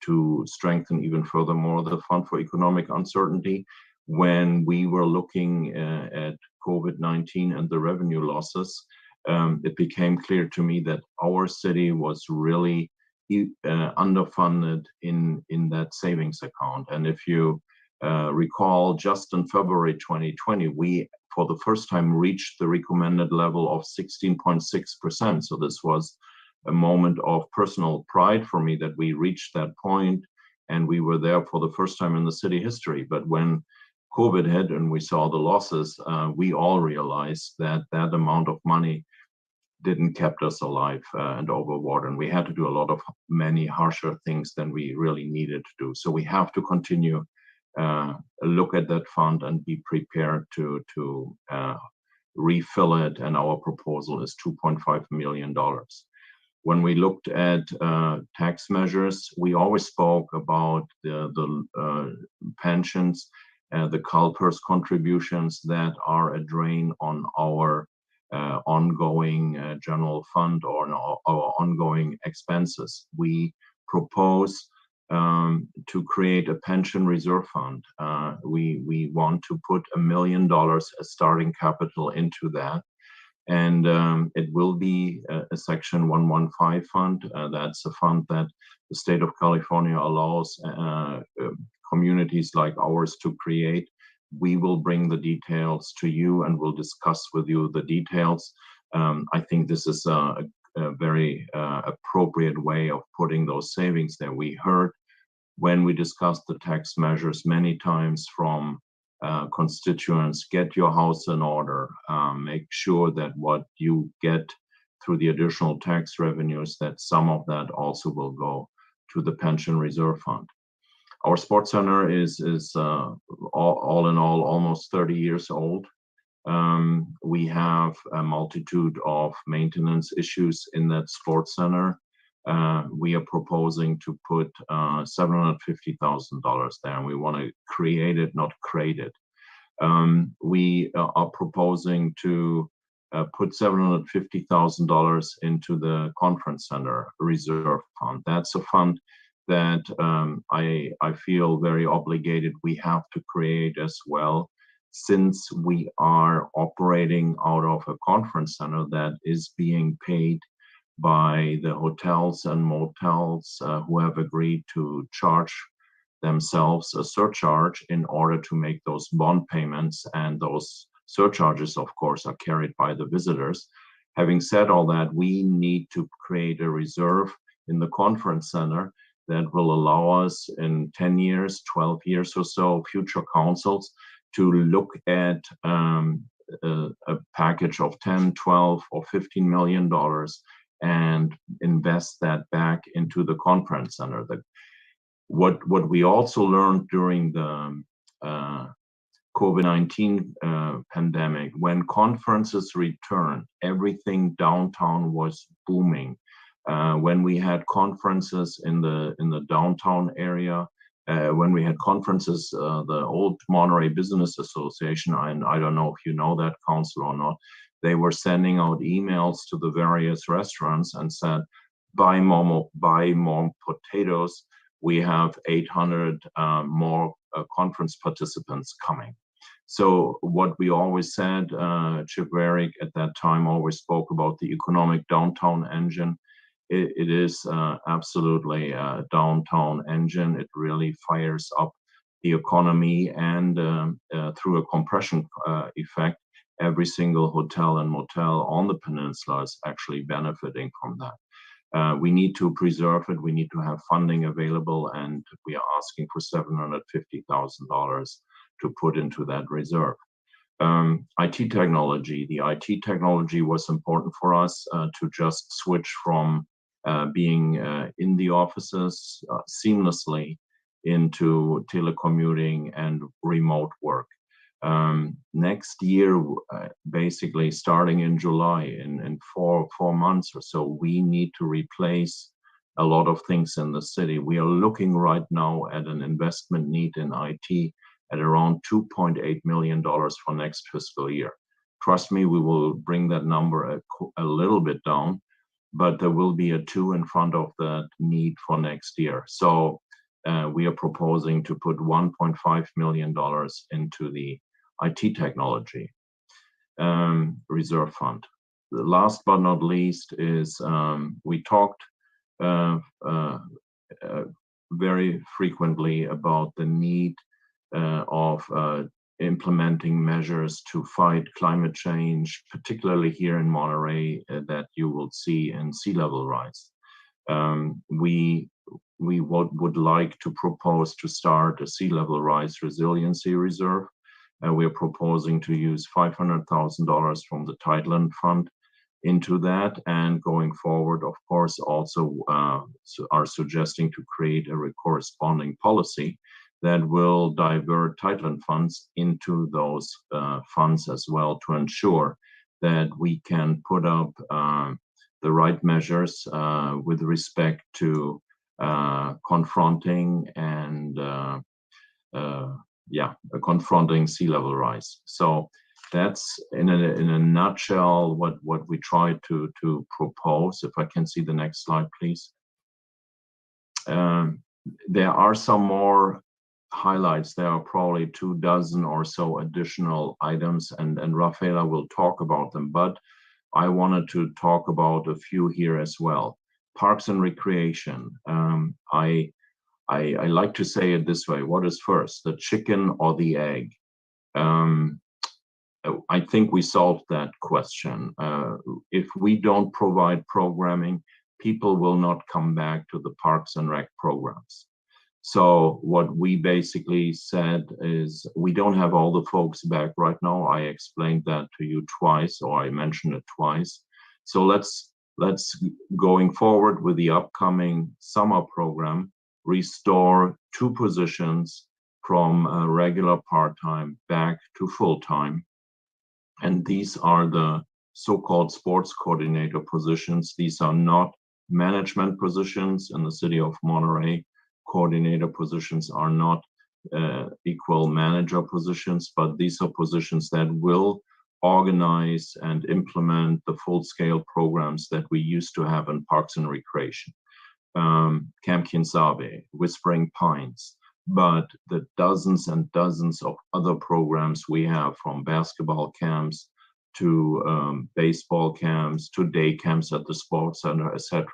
to strengthen even furthermore the Fund for Economic Uncertainty. When we were looking at COVID-19 and the revenue losses, it became clear to me that our city was really underfunded in that savings account. And if you recall, just in February 2020, we, for the first time, reached the recommended level of 16.6%. So this was a moment of personal pride for me that we reached that point, and we were there for the first time in the city history. But when COVID hit and we saw the losses, we all realized that that amount of money didn't kept us alive and over water, and we had to do a lot of many harsher things than we really needed to do. So we have to continue look at that fund and be prepared to refill it, and our proposal is $2.5 million. when we looked at tax measures, we always spoke about the pensions, the CalPERS contributions that are a drain on our ongoing general fund or our ongoing expenses. We propose to create a pension reserve fund. We want to put $1 million as starting capital into that. And it will be a Section 115 fund. That's a fund that the state of California allows communities like ours to create. We will bring the details to you and we'll discuss with you the details. I think this is a very appropriate way of putting those savings there. We heard when we discussed the tax measures many times from constituents, get your house in order, make sure that what you get through the additional tax revenues, that some of that also will go to the pension reserve fund. Our sports center is all in all almost 30 years old. We have a multitude of maintenance issues in that sports center. We are proposing to put $750,000 there, and we want to create it, not create it. We are proposing to put $750,000 into the conference center reserve fund. That's a fund that I feel very obligated we have to create as well, since we are operating out of a conference center that is being paid by the hotels and motels who have agreed to charge themselves a surcharge in order to make those bond payments, and those surcharges, of course, are carried by the visitors. Having said all that, we need to create a reserve in the conference center that will allow us in 10 years, 12 years or so, future councils to look at a package of 10, 12, or $15 million and invest that back into the conference center. What we also learned during the COVID-19 pandemic, when conferences returned, everything downtown was booming. When we had conferences in the downtown area, when we had conferences, the old Monterey Business Association, and I don't know if you know that council or not, they were sending out emails to the various restaurants and said, buy more potatoes. We have 800 more conference participants coming. So what we always said, Chip Varick at that time always spoke about the economic downtown engine. It is absolutely a downtown engine. It really fires up the economy, and through a compression effect, every single hotel and motel on the peninsula is actually benefiting from that. We need to preserve it. We need to have funding available, and we are asking for $750,000 to put into that reserve. IT technology. The IT technology was important for us to just switch from being in the offices seamlessly into telecommuting and remote work. Next year, basically starting in July, in four months or so, we need to replace a lot of things in the city. We are looking right now at an investment need in IT at around $2.8 million for next fiscal year. Trust me, we will bring that number a little bit down, but there will be a 2 in front of that need for next year. So we are proposing to put $1.5 million into the IT technology reserve fund. The last but not least is we talked very frequently about the need of implementing measures to fight climate change, particularly here in Monterey, that you will see in sea level rise. We would like to propose to start a sea level rise resiliency reserve. We are proposing to use $500,000 from the Tideland Fund into that, and going forward, of course, also are suggesting to create a corresponding policy that will divert Tideland funds into those funds as well, to ensure that we can put up the right measures with respect to confronting and confronting sea level rise. So that's in a nutshell what we try to propose. If I can see the next slide, please. There are some more highlights. There are probably 24 or so additional items, and Rafaela will talk about them, but I wanted to talk about a few here as well. Parks and recreation. I like to say it this way: what is first, the chicken or the egg? I think we solved that question. If we don't provide programming, people will not come back to the Parks and Rec programs. So what we basically said is we don't have all the folks back right now. I explained that to you twice, or I mentioned it twice. So let's going forward with the upcoming summer program, restore 2 positions from regular part-time back to full-time. And these are the so-called sports coordinator positions. These are not management positions in the city of Monterey. Coordinator positions are not equal manager positions, but these are positions that will organize and implement the full-scale programs that we used to have in Parks and Recreation. Camp Kinsabe, Whispering Pines, but the dozens and dozens of other programs we have, from basketball camps to baseball camps to day camps at the sports center, etc.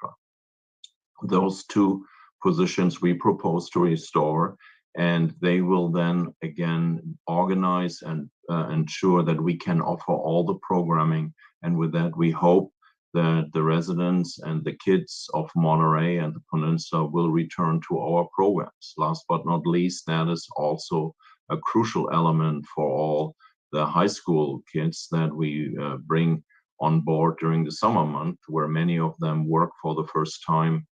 Those 2 positions we propose to restore, and they will then again organize and ensure that we can offer all the programming. And with that, we hope that the residents and the kids of Monterey and the Peninsula will return to our programs. Last but not least, that is also a crucial element for all the high school kids that we bring on board during the summer month, where many of them work for the first time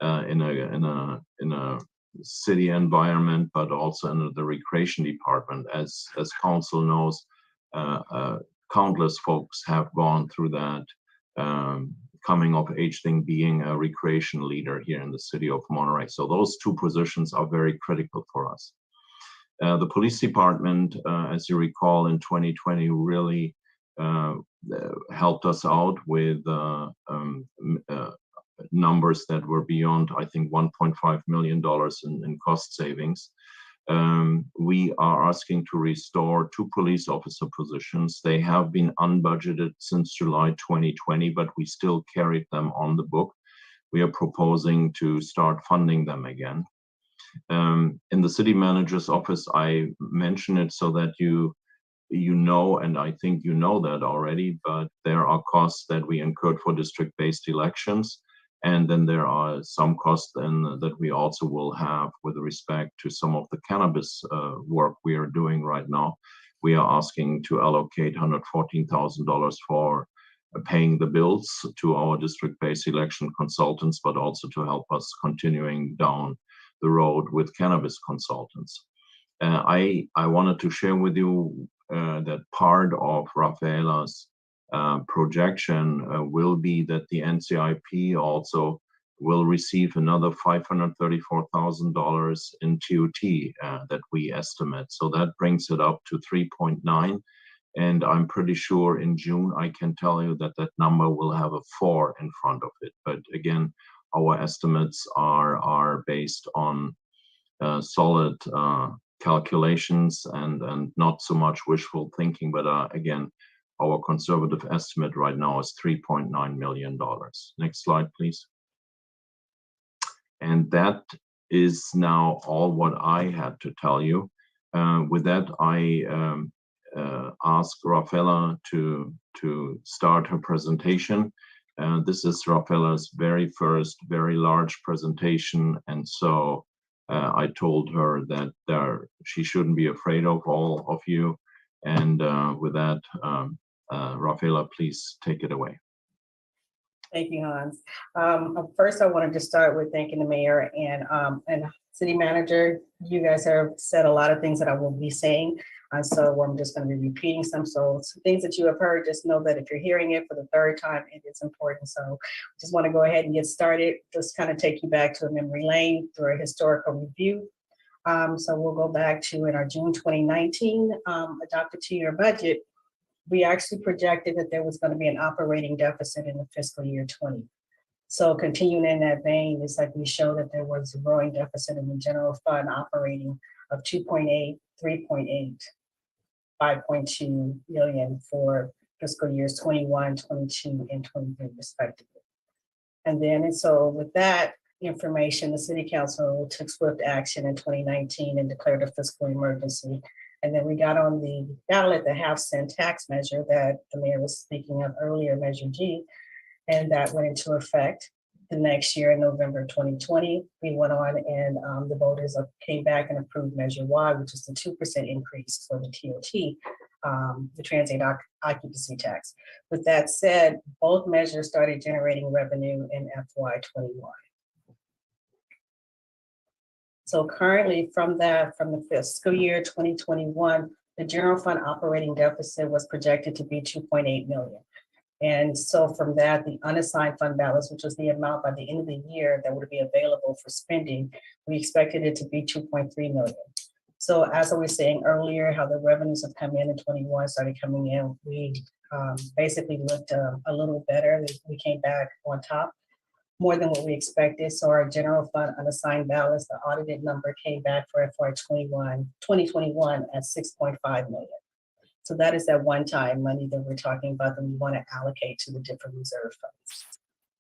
in a city environment, but also in the recreation department. As council knows, countless folks have gone through that coming of age thing, being a recreation leader here in the city of Monterey. So those 2 positions are very critical for us. The police department, as you recall, in 2020 really helped us out with numbers that were beyond, I think, $1.5 million in cost savings. We are asking to restore 2 police officer positions. They have been unbudgeted since July 2020, but we still carried them on the book. We are proposing to start funding them again. In the city manager's office, I mention it so that you know, and I think you know that already, but there are costs that we incurred for district-based elections. And then there are some costs that we also will have with respect to some of the cannabis work we are doing right now. We are asking to allocate $114,000 for paying the bills to our district-based election consultants, but also to help us continuing down the road with cannabis consultants. I wanted to share with you that part of Rafaela's projection will be that the NCIP also will receive another $534,000 in TOT that we estimate. So that brings it up to 3.9. And I'm pretty sure in June, I can tell you that that number will have a 4 in front of it. But again, our estimates are based on solid calculations and not so much wishful thinking, but again, our conservative estimate right now is $3.9 million. Next slide, please. And that is now all what I had to tell you. With that, I ask Rafaela to start her presentation. This is Rafaela's very first, very large presentation. And so I told her that she shouldn't be afraid of all of you. And with that, Rafaela, please take it away. Thank you, Hans. First, I wanted to start with thanking the mayor and city manager. You guys have said a lot of things that I will be saying. And so I'm just going to be repeating some things that you have heard. Just know that if you're hearing it for the third time, it is important. So just want to go ahead and get started. Just kind of take you back to a memory lane through a historical review. So we'll go back to in our June 2019 adopted 2-year budget. We actually projected that there was going to be an operating deficit in the fiscal year 20. So continuing in that vein, it's like we showed that there was a growing deficit in the general fund operating of 2.8, 3.8, 5.2 million for fiscal years 21, 22, and 23 respectively. And then, and so with that information, the City Council took swift action in 2019 and declared a fiscal emergency. And then we got on the ballot the half-cent tax measure that the mayor was speaking of earlier, Measure G, and that went into effect the next year in November 2020. We went on and the voters came back and approved Measure Y, which is the 2% increase for the TOT, the transient occupancy tax. With that said, both measures started generating revenue in FY21. So currently from the fiscal year 2021, the general fund operating deficit was projected to be 2.8 million. And so from that, the unassigned fund balance, which was the amount by the end of the year that would be available for spending, we expected it to be 2.3 million. So as I was saying earlier, how the revenues have come in 21 started coming in, we basically looked a little better. We came back on top more than what we expected. So our general fund unassigned balance, the audited number came back for FY21, 2021 at 6.5 million. So that is that one-time money that we're talking about that we want to allocate to the different reserve funds.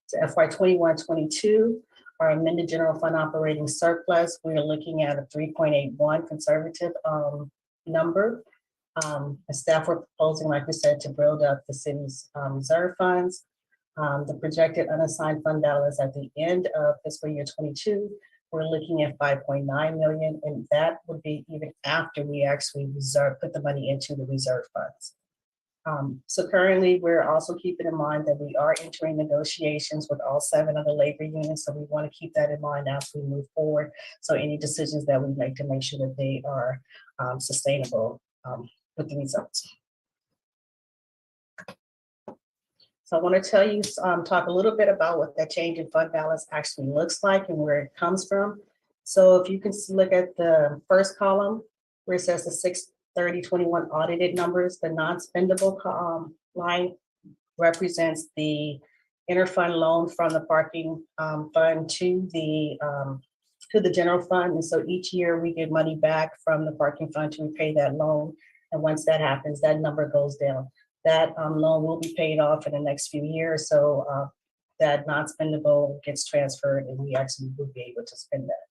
So FY21-22, our amended general fund operating surplus, we're looking at a 3.81 conservative number. The staff were proposing, like we said, to build up the city's reserve funds. The projected unassigned fund balance at the end of fiscal year 22, we're looking at 5.9 million, and that would be even after we actually put the money into the reserve funds. So currently, we're also keeping in mind that we are entering negotiations with all 7 of the labor unions, so we want to keep that in mind as we move forward. So any decisions that we make to make sure that they are sustainable with the results. So I want to tell you, talk a little bit about what that change in fund balance actually looks like and where it comes from. So if you can look at the first column where it says the 6/30/21 audited numbers, the non-spendable line represents the interfund loan from the parking fund to the general fund. And so each year we get money back from the parking fund to repay that loan. And once that happens, that number goes down. That loan will be paid off in the next few years. So that non-spendable gets transferred and we actually will be able to spend that.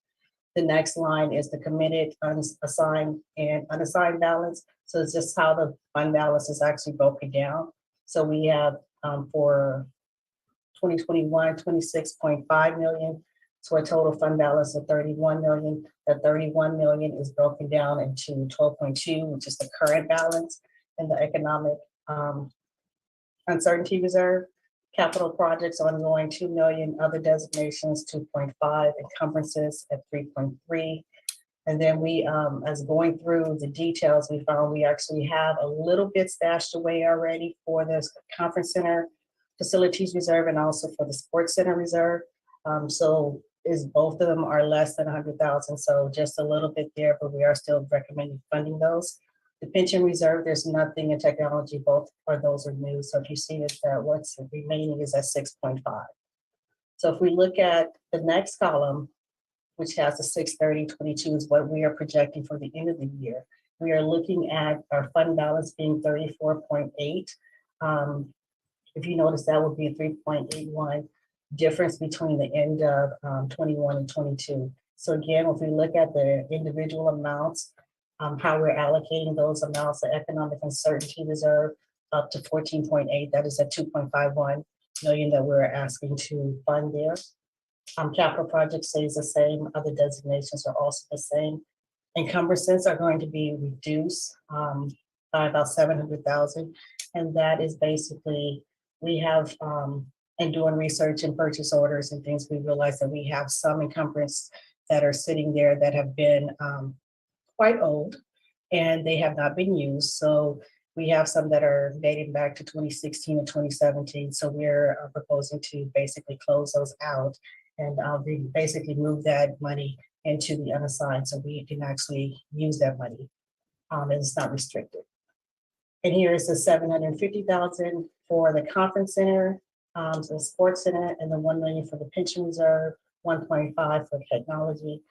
The next line is the committed, unassigned, and unassigned balance. So it's just how the fund balance is actually broken down. So we have for 2021, 26.5 million to a total fund balance of 31 million. That 31 million is broken down into 12.2, which is the current balance, and the economic uncertainty reserve. Capital projects ongoing 2 million, other designations 2.5, encumbrances at 3.3. And then we, as going through the details, we found we actually have a little bit stashed away already for this conference center facilities reserve and also for the sports center reserve. So both of them are less than 100,000, so just a little bit there, but we are still recommending funding those. The pension reserve, there's nothing in technology, both of those are new. So if you see that what's remaining is at 6.5. So if we look at the next column, which has the 6/30/22 is what we are projecting for the end of the year. We are looking at our fund balance being 34.8. If you notice, that would be a 3.81 difference between the end of 21 and 22. So again, if we look at the individual amounts, how we're allocating those amounts, the economic uncertainty reserve up to 14.8, that is at 2.51 million that we're asking to fund there. Capital projects stays the same, other designations are also the same. Encumbrances are going to be reduced by about 700,000. And that is basically, we have, in doing research and purchase orders and things, we realized that we have some encumbrance that are sitting there that have been quite old. and they have not been used. So we have some that are dating back to 2016 and 2017. So we're proposing to basically close those out and basically move that money into the unassigned so we can actually use that money. And it's not restricted. And here is the 750,000 for the conference center, the sports center, and the 1 million for the pension reserve, 1.5 for technology.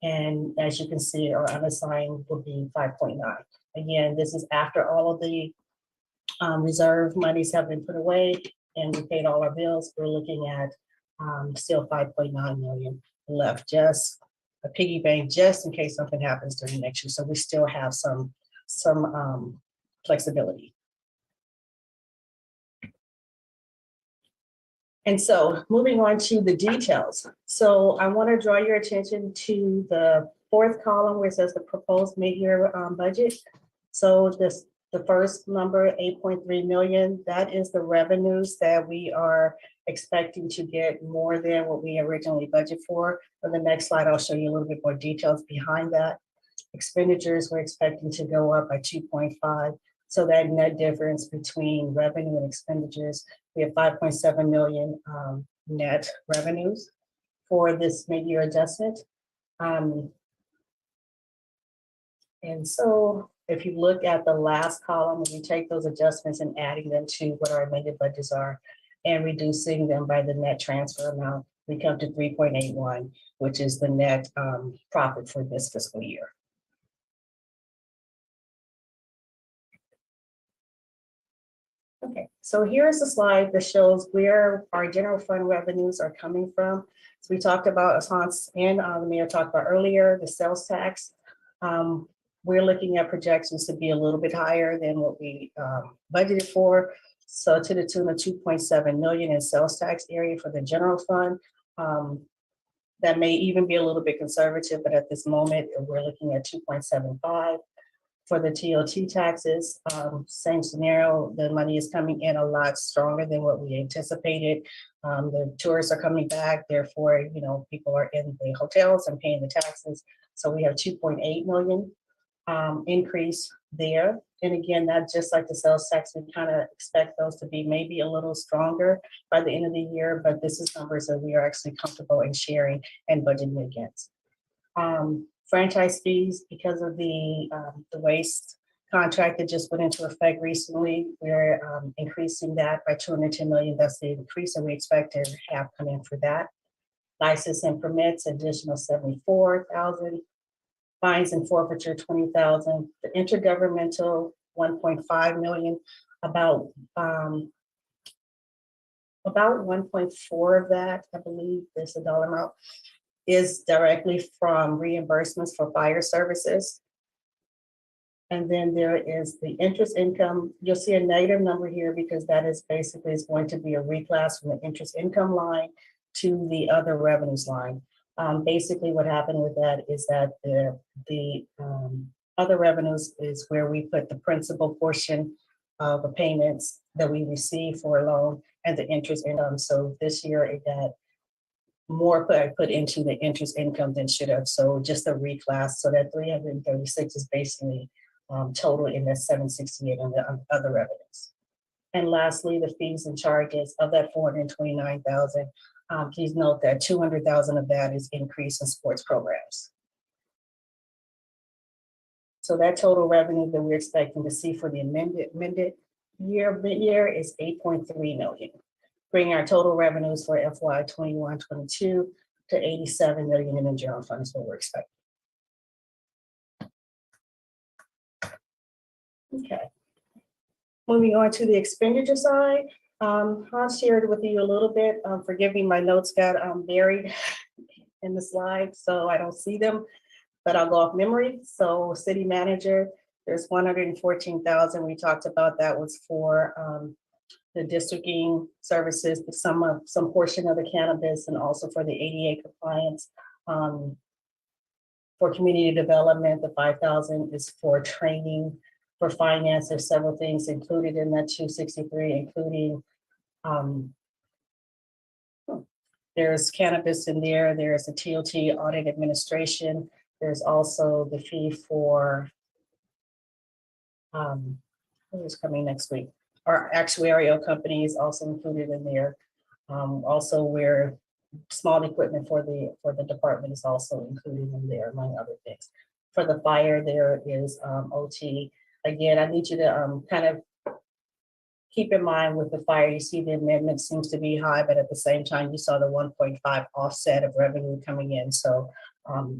And as you can see, our unassigned will be 5.9. Again, this is after all of the reserve monies have been put away and we paid all our bills. We're looking at still 5.9 million left, just a piggy bank, just in case something happens during next year. So we still have some flexibility. And so moving on to the details. So I want to draw your attention to the fourth column where it says the proposed mid-year budget. So the first number, 8.3 million, that is the revenues that we are expecting to get more than what we originally budgeted for. On the next slide, I'll show you a little bit more details behind that. Expenditures, we're expecting to go up by 2.5. So that net difference between revenue and expenditures, we have 5.7 million net revenues for this mid-year adjustment. And so if you look at the last column, when you take those adjustments and adding them to what our amended budgets are and reducing them by the net transfer amount, we come to 3.81, which is the net profit for this fiscal year. Okay, so here's a slide that shows where our general fund revenues are coming from. So we talked about, as Hans and the mayor talked about earlier, the sales tax. We're looking at projections to be a little bit higher than what we budgeted for. So to the tune of 2.7 million in sales tax area for the general fund. That may even be a little bit conservative, but at this moment, we're looking at 2.75. For the TOT taxes, same scenario, the money is coming in a lot stronger than what we anticipated. The tourists are coming back, therefore, you know, people are in the hotels and paying the taxes. So we have 2.8 million increase there. And again, that's just like the sales tax, we kind of expect those to be maybe a little stronger by the end of the year, but this is numbers that we are actually comfortable in sharing and budgeting against. Franchise fees, because of the waste contract that just went into effect recently, we're increasing that by 210 million. That's the increase that we expect to have come in for that. License and permits, additional 74,000. Fines and forfeiture, 20,000. The intergovernmental, 1.5 million. About 1.4 of that, I believe, there's a dollar amount, is directly from reimbursements for fire services. And then there is the interest income. You'll see a negative number here because that is basically is going to be a reclass from the interest income line to the other revenues line. Basically what happened with that is that the other revenues is where we put the principal portion of the payments that we receive for a loan and the interest income. So this year it got more put into the interest income than should have. So just a reclass. So that 336 is basically total in that 768 on the other revenues. And lastly, the fees and charges of that 429,000. Please note that 200,000 of that is increase in sports programs. So that total revenue that we're expecting to see for the amended mid-year is 8.3 million. Bringing our total revenues for FY 21-22 to 87 million in the general fund is what we're expecting. Okay. Moving on to the expenditure side, Hans shared with you a little bit. Forgive me, my notes got buried in the slide, so I don't see them, but I'll go off memory. So city manager, there's 114,000. We talked about that was for the districting services, some portion of the cannabis, and also for the ADA compliance. For community development, the 5,000 is for training. For finance, there's several things included in that 263, including there's cannabis in there, there's a TOT audit administration, there's also the fee for Who is coming next week? Our actuarial company is also included in there. Also, where small equipment for the department is also included in there, among other things. For the fire, there is OT. Again, I need you to kind of keep in mind with the fire, you see the amendment seems to be high, but at the same time, you saw the 1.5 offset of revenue coming in. So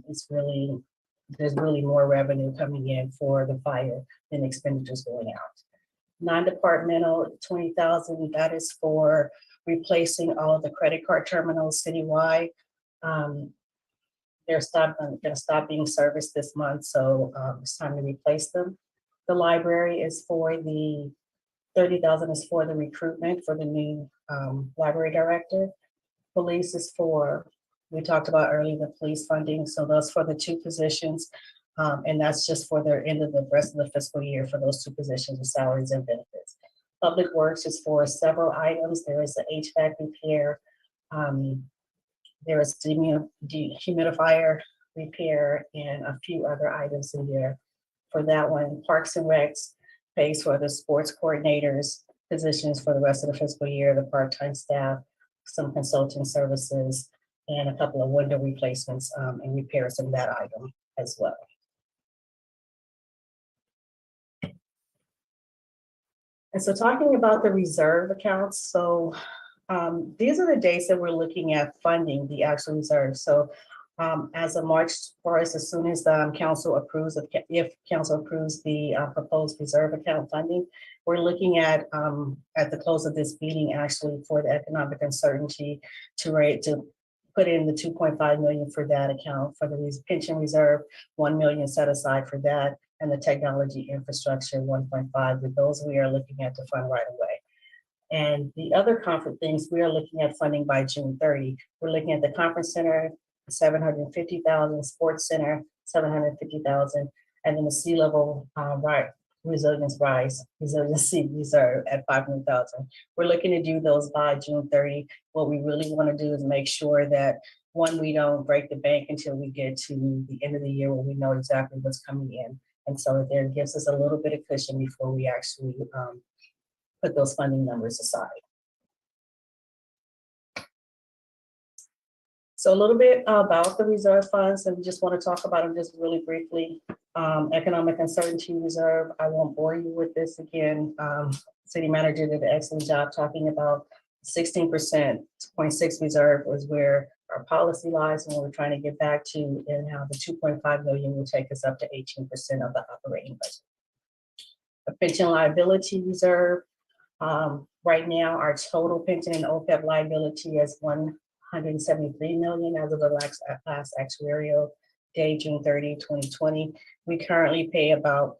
there's really more revenue coming in for the fire than expenditures going out. Non-departmental, 20,000, that is for replacing all of the credit card terminals citywide. They're gonna stop being serviced this month, so it's time to replace them. The library is for the 30,000 is for the recruitment for the new library director. Police is for, we talked about earlier, the police funding, so that's for the 2 positions. And that's just for the end of the rest of the fiscal year for those 2 positions with salaries and benefits. Public Works is for several items. There is the HVAC repair. There is dehumidifier repair and a few other items in there. For that one, Parks and Recs pays for the sports coordinators positions for the rest of the fiscal year, the part-time staff, some consulting services, and a couple of window replacements and repairs in that item as well. And so talking about the reserve accounts, so these are the dates that we're looking at funding the actual reserve. So as of March 1st, as soon as the council approves, if council approves the proposed reserve account funding, we're looking at the close of this meeting actually for the economic uncertainty to put in the 2.5 million for that account for the pension reserve, 1 million set aside for that, and the technology infrastructure 1.5. With those, we are looking at to fund right away. And the other conference things we are looking at funding by June 30. We're looking at the conference center, 750,000, sports center, 750,000, and then the C-level resiliency reserve at 500,000. We're looking to do those by June 30. What we really want to do is make sure that, one, we don't break the bank until we get to the end of the year when we know exactly what's coming in. And so there gives us a little bit of cushion before we actually put those funding numbers aside. So a little bit about the reserve funds, and we just want to talk about them just really briefly. Economic uncertainty reserve, I won't bore you with this again. City manager did an excellent job talking about 16%, 0.6 reserve was where our policy lies and what we're trying to get back to, and how the 2.5 million will take us up to 18% of the operating budget. A pension liability reserve, right now our total pension and OPEB liability is 173 million as of the last actuarial day, June 30, 2020. We currently pay about,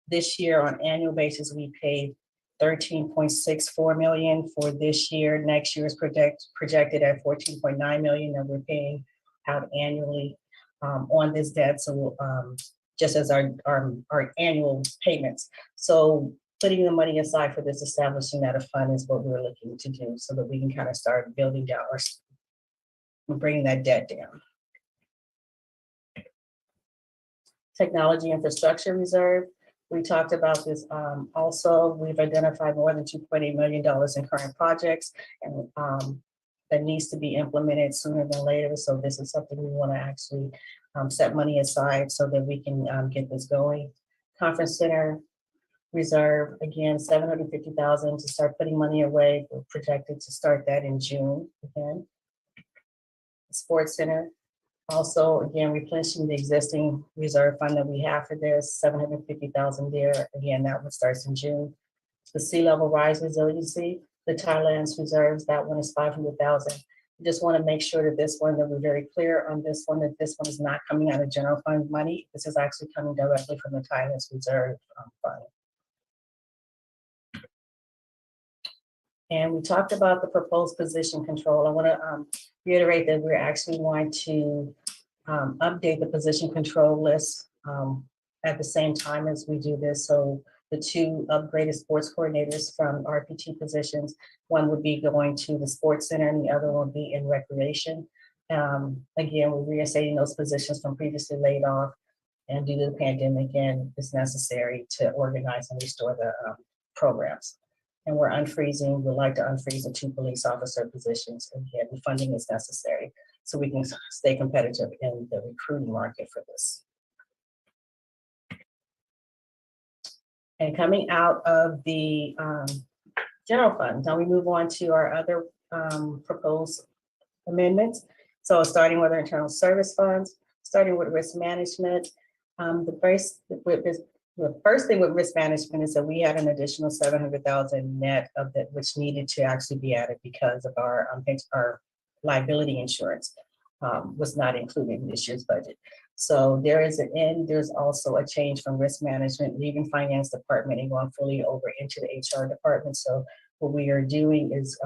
this year on annual basis, we pay 13.64 million for this year. Next year is projected at 14.9 million that we're paying out annually on this debt. So just as our annual payments. So putting the money aside for this, establishing that a fund is what we're looking to do so that we can kind of start building down or bringing that debt down. Technology infrastructure reserve. We talked about this also. We've identified more than $2.8 million in current projects and that needs to be implemented sooner than later. So this is something we want to actually set money aside so that we can get this going. Conference center reserve, again, 750,000 to start putting money away. We're projected to start that in June again. Sports center, also again replenishing the existing reserve fund that we have for this, 750,000 there. Again, that one starts in June. The sea-level rise resiliency, the Thailand's reserves, that one is 500,000. We just want to make sure that this one, that we're very clear on this one, that this one is not coming out of general fund money. This is actually coming directly from the Thailand's reserve fund. And we talked about the proposed position control. I want to reiterate that we're actually going to update the position control list at the same time as we do this. So the 2 upgraded sports coordinators from RPT positions, one would be going to the sports center and the other one would be in recreation. Again, we're reinstating those positions from previously laid off. And due to the pandemic, again, it's necessary to organize and restore the programs. And we're unfreezing, we'd like to unfreeze the 2 police officer positions. Again, the funding is necessary so we can stay competitive in the recruiting market for this. And coming out of the general fund, now we move on to our other proposed amendments. So starting with our internal service funds, starting with risk management. The first thing with risk management is that we had an additional 700,000 net of that, which needed to actually be added because of our liability insurance was not included in this year's budget. So there is an end. There's also a change from risk management, leaving finance department and going fully over into the HR department. So what we are doing is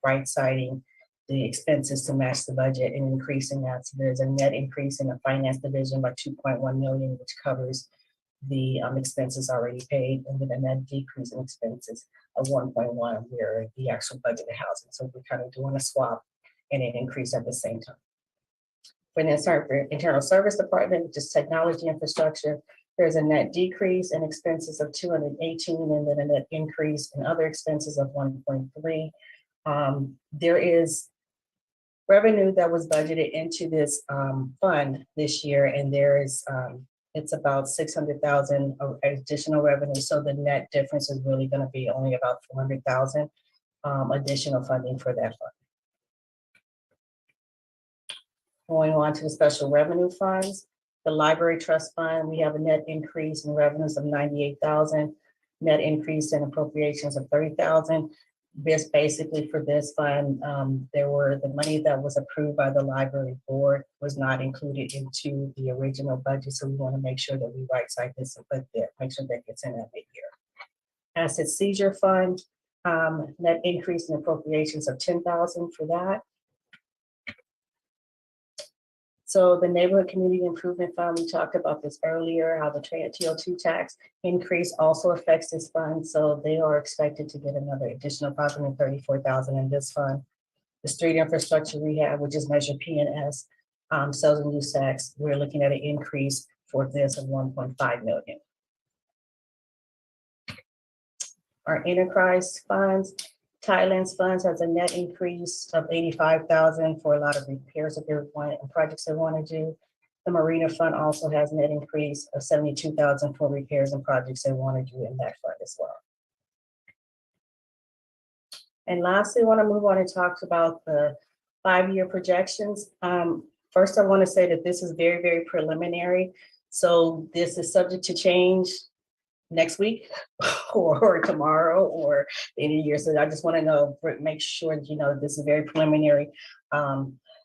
right-siding the expenses to match the budget and increasing that. So there's a net increase in the finance division by 2.1 million, which covers the expenses already paid, and then a net decrease in expenses of 1.1 where the actual budget of housing. So we're kind of doing a swap and an increase at the same time. When they start for internal service department, just technology infrastructure, there's a net decrease in expenses of 218 and then a net increase in other expenses of 1.3. There is revenue that was budgeted into this fund this year, and there is it's about 600,000 of additional revenue. So the net difference is really going to be only about 400,000 additional funding for that fund. Going on to the special revenue funds, the library trust fund, we have a net increase in revenues of 98,000, net increase in appropriations of 30,000. This basically for this fund, the money that was approved by the library board was not included into the original budget. So we want to make sure that we right side this and put that, make sure that gets in that mid-year. Asset seizure fund, net increase in appropriations of 10,000 for that. So the neighborhood community improvement fund, we talked about this earlier, how the TO2 tax increase also affects this fund. So they are expected to get another additional 534,000 in this fund. The street infrastructure rehab, which is measured P&S, sales and use tax, we're looking at an increase for this of 1.5 million. Our enterprise funds, Thailand's funds has a net increase of 85,000 for a lot of repairs that they're wanting and projects they want to do. The Marina Fund also has net increase of 72,000 for repairs and projects they want to do in that fund as well. And lastly, I want to move on and talk about the 5-year projections. First, I want to say that this is very, very preliminary. So this is subject to change next week or tomorrow or the end of the year. So I just want to know, make sure that you know this is very preliminary.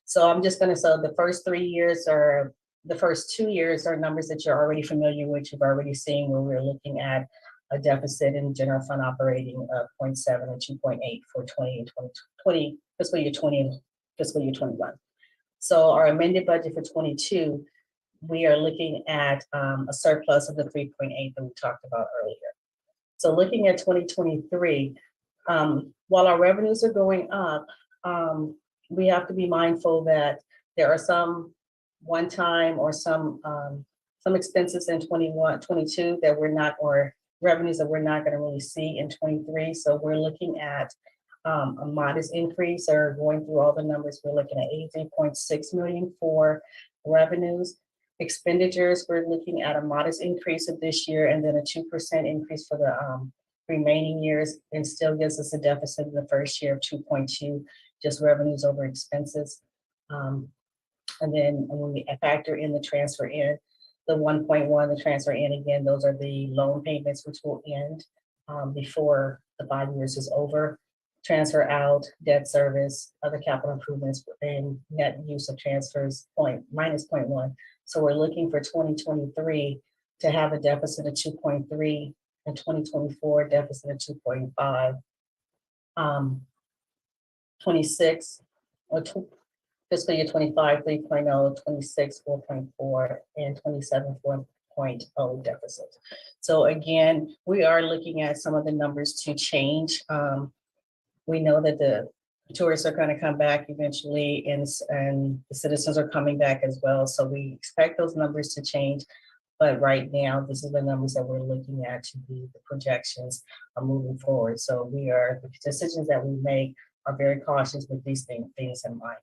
So I'm just going to, so the first 3 years or the first 2 years are numbers that you're already familiar with, you've already seen, where we're looking at a deficit in general fund operating of 0.7 and 2.8 for 20 and 2020, fiscal year 20 and fiscal year 21. So our amended budget for 22, we are looking at a surplus of the 3.8 that we talked about earlier. So looking at 2023, while our revenues are going up, we have to be mindful that there are some one-time or some expenses in 21, 22 that we're not, or revenues that we're not going to really see in 23. So we're looking at a modest increase, or going through all the numbers, we're looking at 83.6 million for revenues. Expenditures, we're looking at a modest increase of this year and then a 2% increase for the remaining years, and still gives us a deficit in the first year of 2.2, just revenues over expenses. And then when we factor in the transfer in, the 1.1, the transfer in, again, those are the loan payments which will end before the 5 years is over. Transfer out, debt service, other capital improvements, and net use of transfers minus 0.1. So we're looking for 2023 to have a deficit of 2.3 and 2024 deficit of 2.5. 26 or fiscal year 25, 3.0, 26, 4.4, and 27, 4.0 deficit. So again, we are looking at some of the numbers to change. We know that the tourists are going to come back eventually, and the citizens are coming back as well. So we expect those numbers to change. But right now, this is the numbers that we're looking at to be the projections moving forward. So the decisions that we make are very cautious with these things in mind.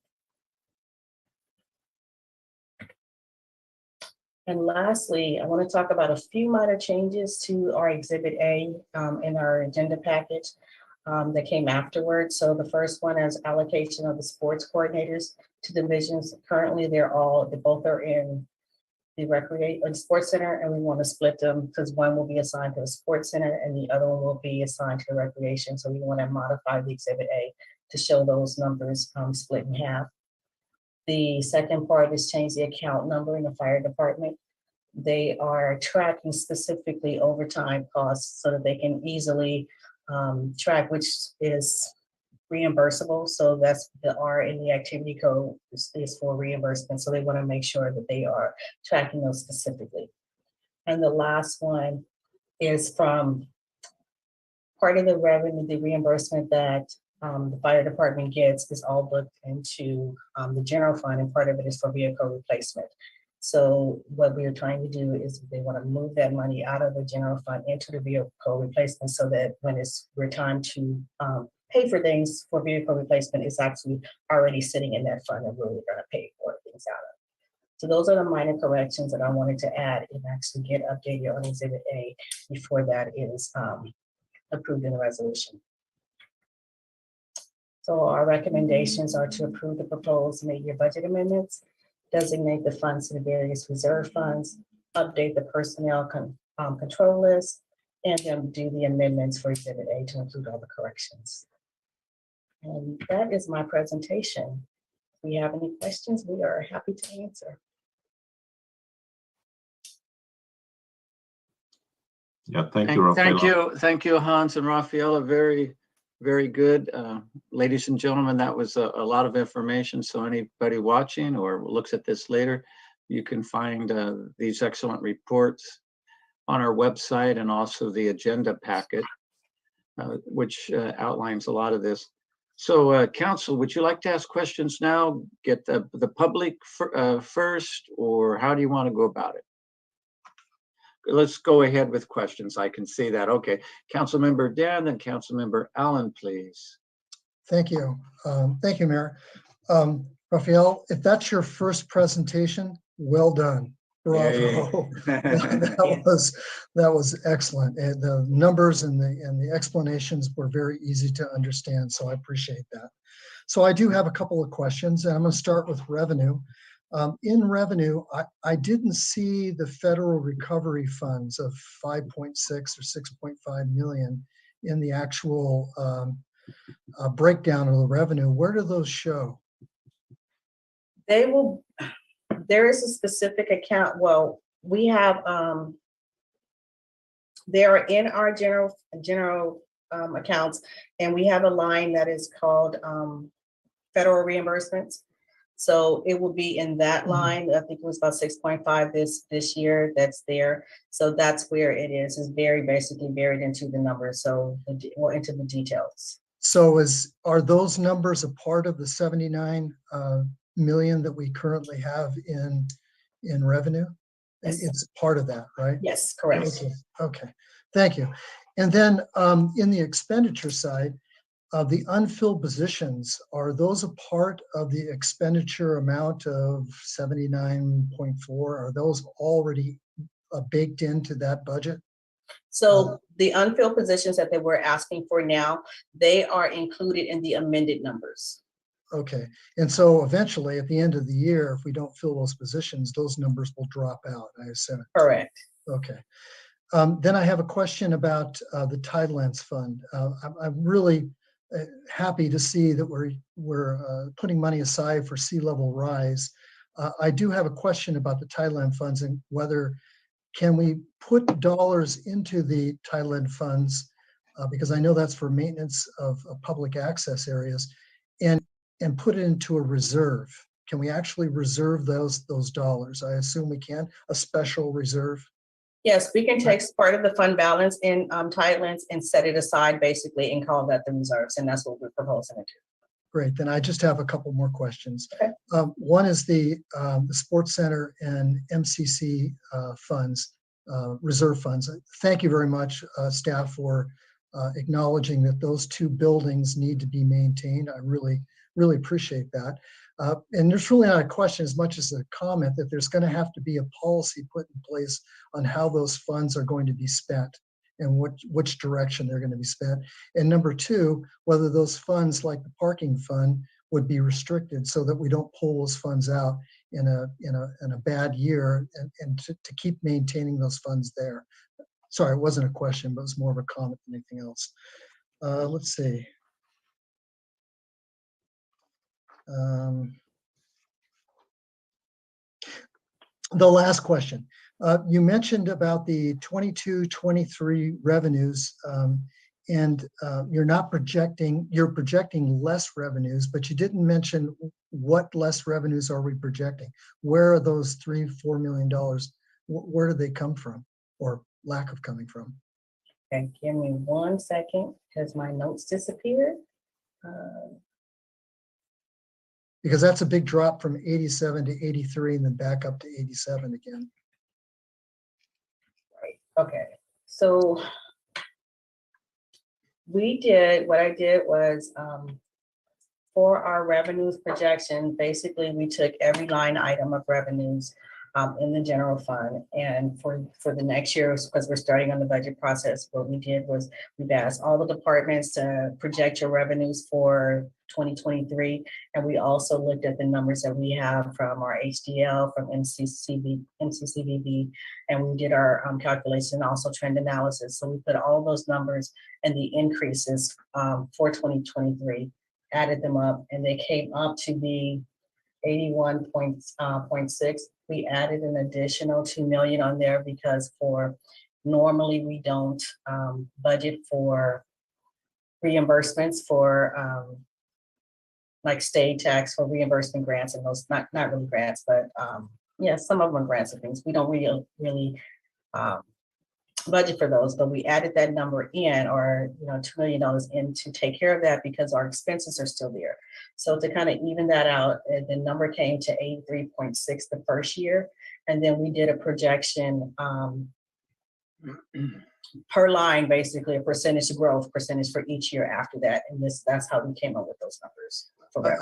And lastly, I want to talk about a few minor changes to our Exhibit A in our agenda package that came afterwards. So the first one is allocation of the sports coordinators to divisions. Currently, they both are in the recreation sports center, and we want to split them because one will be assigned to the sports center and the other one will be assigned to the recreation. So we want to modify the Exhibit A to show those numbers split in half. The second part is change the account number in the fire department. They are tracking specifically overtime costs so that they can easily track which is reimbursable. So that's the R in the activity code is for reimbursement. So they want to make sure that they are tracking those specifically. And the last one is from part of the revenue, the reimbursement that the fire department gets is all booked into the general fund, and part of it is for vehicle replacement. So what we are trying to do is they want to move that money out of the general fund into the vehicle replacement so that when we're time to pay for things for vehicle replacement, it's actually already sitting in that fund and we're going to pay for things out of it. So those are the minor corrections that I wanted to add and actually get updated on Exhibit A before that is approved in the resolution. So our recommendations are to approve the proposed mid-year budget amendments, designate the funds to the various reserve funds, update the personnel control list, and then do the amendments for Exhibit A to include all the corrections. And that is my presentation. If we have any questions, we are happy to answer. Yeah, thank you, Rafaela. Thank you, Hans and Rafaela. Very, very good. Ladies and gentlemen, that was a lot of information. So anybody watching or looks at this later, you can find these excellent reports on our website and also the agenda packet, which outlines a lot of this. So Council, would you like to ask questions now? Get the public first, or how do you want to go about it? Let's go ahead with questions. I can see that. Okay, Councilmember Dan and Councilmember Allen, please. Thank you. Thank you, Mayor. Raphael, if that's your first presentation, well done. Bravo. That was excellent. And the numbers and the explanations were very easy to understand, so I appreciate that. So I do have a couple of questions, and I'm going to start with revenue. In revenue, I didn't see the federal recovery funds of 5.6 or 6.5 million in the actual breakdown of the revenue. Where do those show? There is a specific account. Well, we have, they are in our general accounts, and we have a line that is called federal reimbursements. So it will be in that line. I think it was about 6.5 this year that's there. So that's where it is. It's basically buried into the numbers. So or into the details. So are those numbers a part of the 79 million that we currently have in revenue? Yes. It's part of that, right? Yes, correct. Okay. Thank you. And then in the expenditure side, the unfilled positions, are those a part of the expenditure amount of 79.4? Are those already baked into that budget? So the unfilled positions that they were asking for now, they are included in the amended numbers. Okay. And so eventually at the end of the year, if we don't fill those positions, those numbers will drop out, I assume. Correct. Okay. Then I have a question about the Tidelands Fund. I'm really happy to see that we're putting money aside for sea level rise. I do have a question about the Tideland funds and whether can we put dollars into the Tideland funds because I know that's for maintenance of public access areas and put it into a reserve. Can we actually reserve those dollars? I assume we can, a special reserve. Yes, we can take part of the fund balance in Tidelands and set it aside basically and call that the reserves, and that's what we're proposing to do. Great. Then I just have a couple more questions. Okay. One is the Sports Center and MCC funds, reserve funds. Thank you very much, staff, for acknowledging that those two buildings need to be maintained. I really, really appreciate that. And there's really not a question as much as a comment that there's going to have to be a policy put in place on how those funds are going to be spent and which direction they're going to be spent. And number two, whether those funds like the parking fund would be restricted so that we don't pull those funds out in a bad year and to keep maintaining those funds there. Sorry, it wasn't a question, but it was more of a comment than anything else. Let's see. The last question. You mentioned about the 22-23 revenues, and you're projecting less revenues, but you didn't mention what less revenues are we projecting. Where are those $3-4 million? Where do they come from, or lack of coming from? Okay, give me 1 second because my notes disappeared. Because that's a big drop from 87 to 83 and then back up to 87 again. Right, okay. So what I did was for our revenues projection, basically we took every line item of revenues in the general fund. And for the next year, because we're starting on the budget process, what we did was we've asked all the departments to project your revenues for 2023. And we also looked at the numbers that we have from our HDL, from MCCVB, and we did our calculation, also trend analysis. So we put all those numbers and the increases for 2023, added them up, and they came up to be 81.6. We added an additional 2 million on there because normally we don't budget for reimbursements for like state tax for reimbursement grants and those, not really grants, but yeah, some of them are grants and things. We don't really budget for those, but we added that number in, or $2 million in, to take care of that because our expenses are still there. So to kind of even that out, the number came to 83.6 the first year, and then we did a projection per line, basically a percentage growth percentage for each year after that, and that's how we came up with those numbers.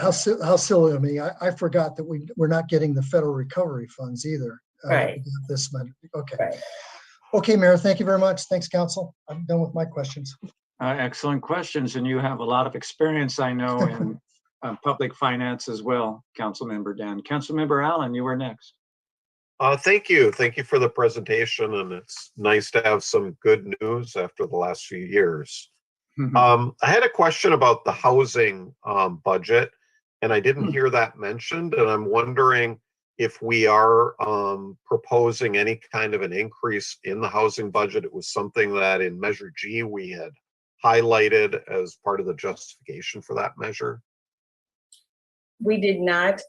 How silly of me! I forgot that we're not getting the federal recovery funds either. Right. This month. Okay. Right. Okay, Mayor. Thank you very much. Thanks, Council. I'm done with my questions. Excellent questions, and you have a lot of experience, I know, in public finance as well, Councilmember Dan. Councilmember Allen, you were next. Thank you. Thank you for the presentation, and it's nice to have some good news after the last few years. I had a question about the housing budget, and I didn't hear that mentioned, and I'm wondering if we are proposing any kind of an increase in the housing budget. It was something that in Measure G we had highlighted as part of the justification for that measure. We did not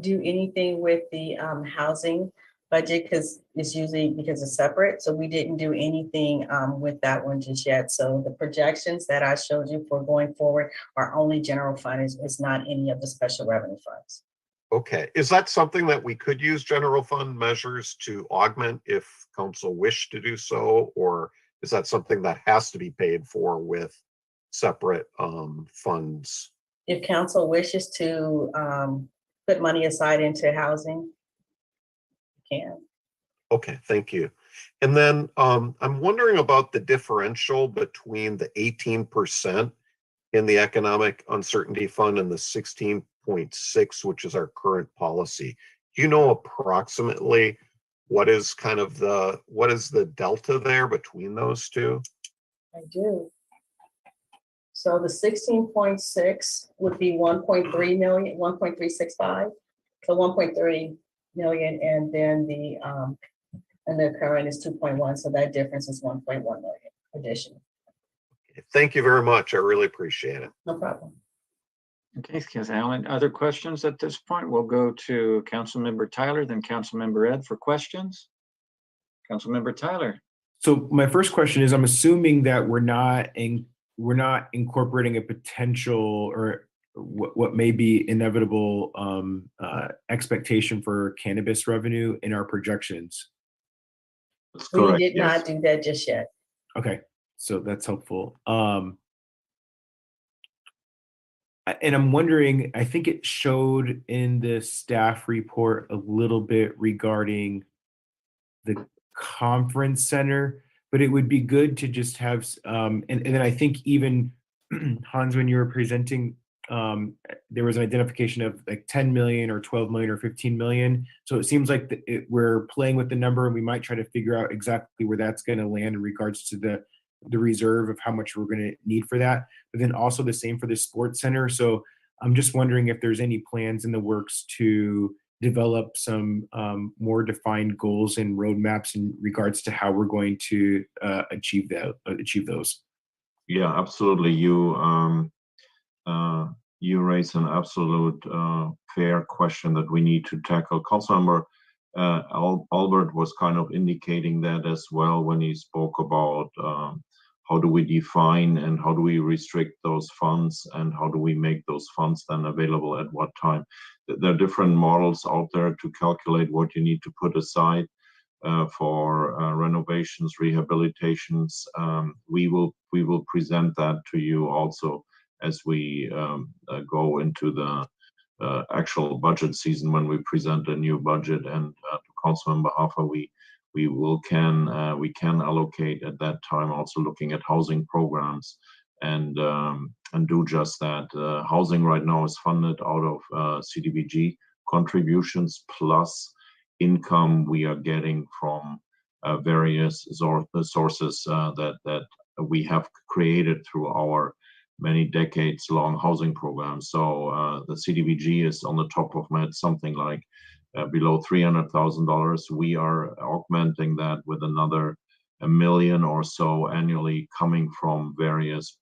do anything with the housing budget because it's separate. So we didn't do anything with that one just yet. So the projections that I showed you for going forward are only general fund. It's not any of the special revenue funds. Okay, is that something that we could use general fund measures to augment if council wished to do so, or is that something that has to be paid for with separate funds? If council wishes to put money aside into housing, you can. Okay, thank you. And then I'm wondering about the differential between the 18% in the economic uncertainty fund and the 16.6, which is our current policy. Do you know approximately what is the delta there between those two? I do. So the 16.6 would be 1.3 million, 1.365. So 1.3 million, and then the current is 2.1. So that difference is 1.1 million additional. Okay, thank you very much. I really appreciate it. No problem. Okay, Alan, other questions at this point? We'll go to Councilmember Tyler, then Councilmember Ed for questions. Councilmember Tyler. So my first question is, I'm assuming that we're we're not incorporating a potential or what may be inevitable expectation for cannabis revenue in our projections. That's We correct. did Yes. not do that just yet. Okay, so that's helpful. And I'm wondering, I think it showed in the staff report a little bit regarding the conference center, but it would be good to just have, and then I think even Hans, when you were presenting, there was an identification of like 10 million or 12 million or 15 million. So it seems like we're playing with the number, and we might try to figure out exactly where that's going to land in regards to the reserve of how much we're going to need for that. But then also the same for the sports center. So I'm just wondering if there's any plans in the works to develop some more defined goals and roadmaps in regards to how we're going to achieve those. Yeah, absolutely. You raise an absolute fair question that we need to tackle. Councilmember Albert was kind of indicating that as well when he spoke about how do we define and how do we restrict those funds, and how do we make those funds then available at what time. There are different models out there to calculate what you need to put aside for renovations, rehabilitations. We will present that to you also as we go into the actual budget season, when we present a new budget. And to Councilmember Hoffa, we can allocate at that time, also looking at housing programs and do just that. Housing right now is funded out of CDBG contributions plus income we are getting from various sources that we have created through our many decades long housing programs. So the CDBG is on the top of my head something like below $300,000. We are augmenting that with another $1 million or so annually coming from various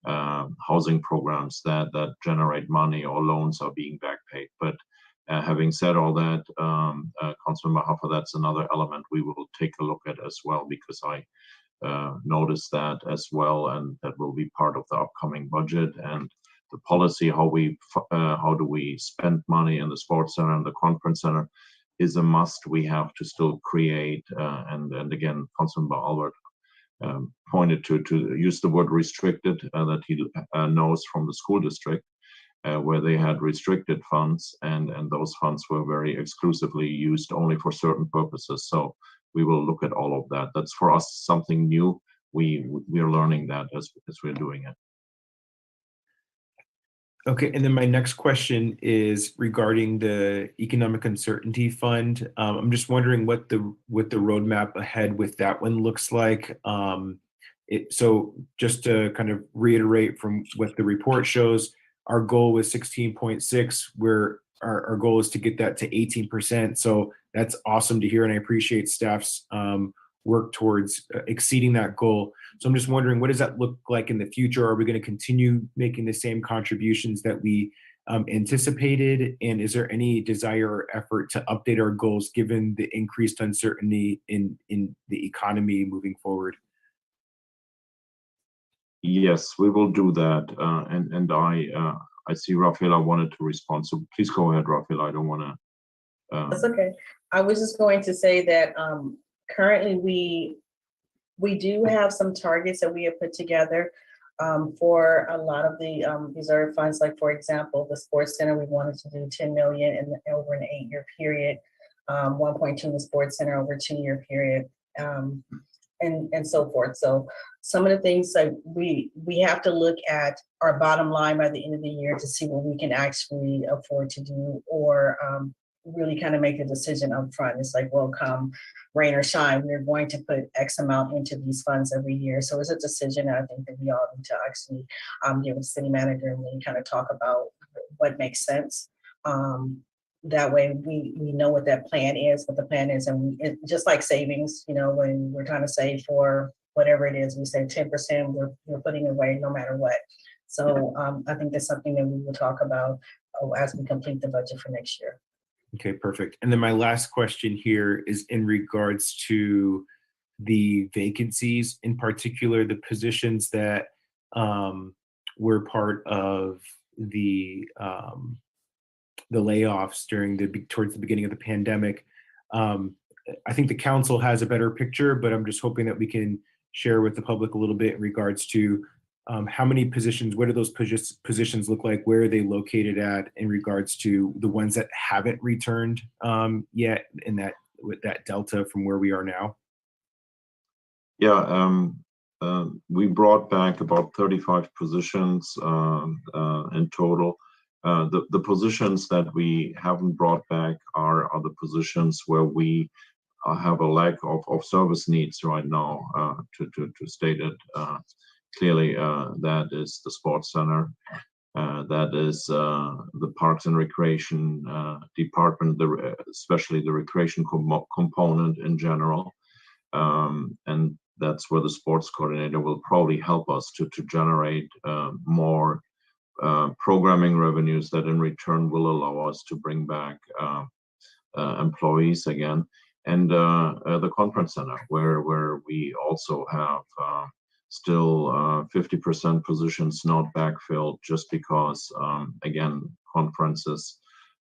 housing programs that generate money, or loans are being back paid. But having said all that, Councilmember Hoffa, that's another element we will take a look at as well, because I noticed that as well, and that will be part of the upcoming budget. And the policy, how do we spend money in the sports center and the conference center, is a must. We have to still create, and again, Councilmember Albert pointed to use the word restricted, that he knows from the school district, where they had restricted funds, and those funds were very exclusively used only for certain purposes. So we will look at all of that. That's for us something new. We are learning that as we're doing it. Okay, and then my next question is regarding the Economic Uncertainty Fund. I'm just wondering what the roadmap ahead with that one looks like. So just to kind of reiterate from what the report shows, our goal was 16.6, where our goal is to get that to 18%. So that's awesome to hear, and I appreciate staff's work towards exceeding that goal. So I'm just wondering, what does that look like in the future? Are we going to continue making the same contributions that we anticipated? And is there any desire or effort to update our goals given the increased uncertainty in the economy moving forward? Yes, we will do that. And I see Rafaela wanted to respond. So please go ahead, Rafaela. I don't want to. That's okay. I was just going to say that currently we do have some targets that we have put together for a lot of the reserve funds. Like, for example, the sports center, we wanted to do 10 million over an 8-year period, 1.2 in the sports center over a 2-year period, and so forth. So some of the things that we have to look at our bottom line by the end of the year to see what we can actually afford to do, or really kind of make a decision up front. It's like, well, come rain or shine, we're going to put X amount into these funds every year. So it's a decision I think that we all need to actually give the city manager and really kind of talk about what makes sense. That way we know what that plan is, what the plan is. And just like savings, you know, when we're trying to save for whatever it is, we say 10%, we're putting away no matter what. So I think that's something that we will talk about as we complete the budget for next year. Okay, perfect. And then my last question here is in regards to the vacancies, in particular, the positions that were part of the layoffs towards the beginning of the pandemic. I think the council has a better picture, but I'm just hoping that we can share with the public a little bit in regards to how many positions, what do those positions look like, where are they located at in regards to the ones that haven't returned yet, and with that delta from where we are now? Yeah, we brought back about 35 positions in total. The positions that we haven't brought back are the positions where we have a lack of service needs right now. To state it clearly, that is the sports center, that is the Parks and Recreation department, especially the recreation component in general, and that's where the sports coordinator will probably help us to generate more programming revenues that in return will allow us to bring back employees again. And the conference center, where we also have still 50% positions not backfilled, just because, again, conferences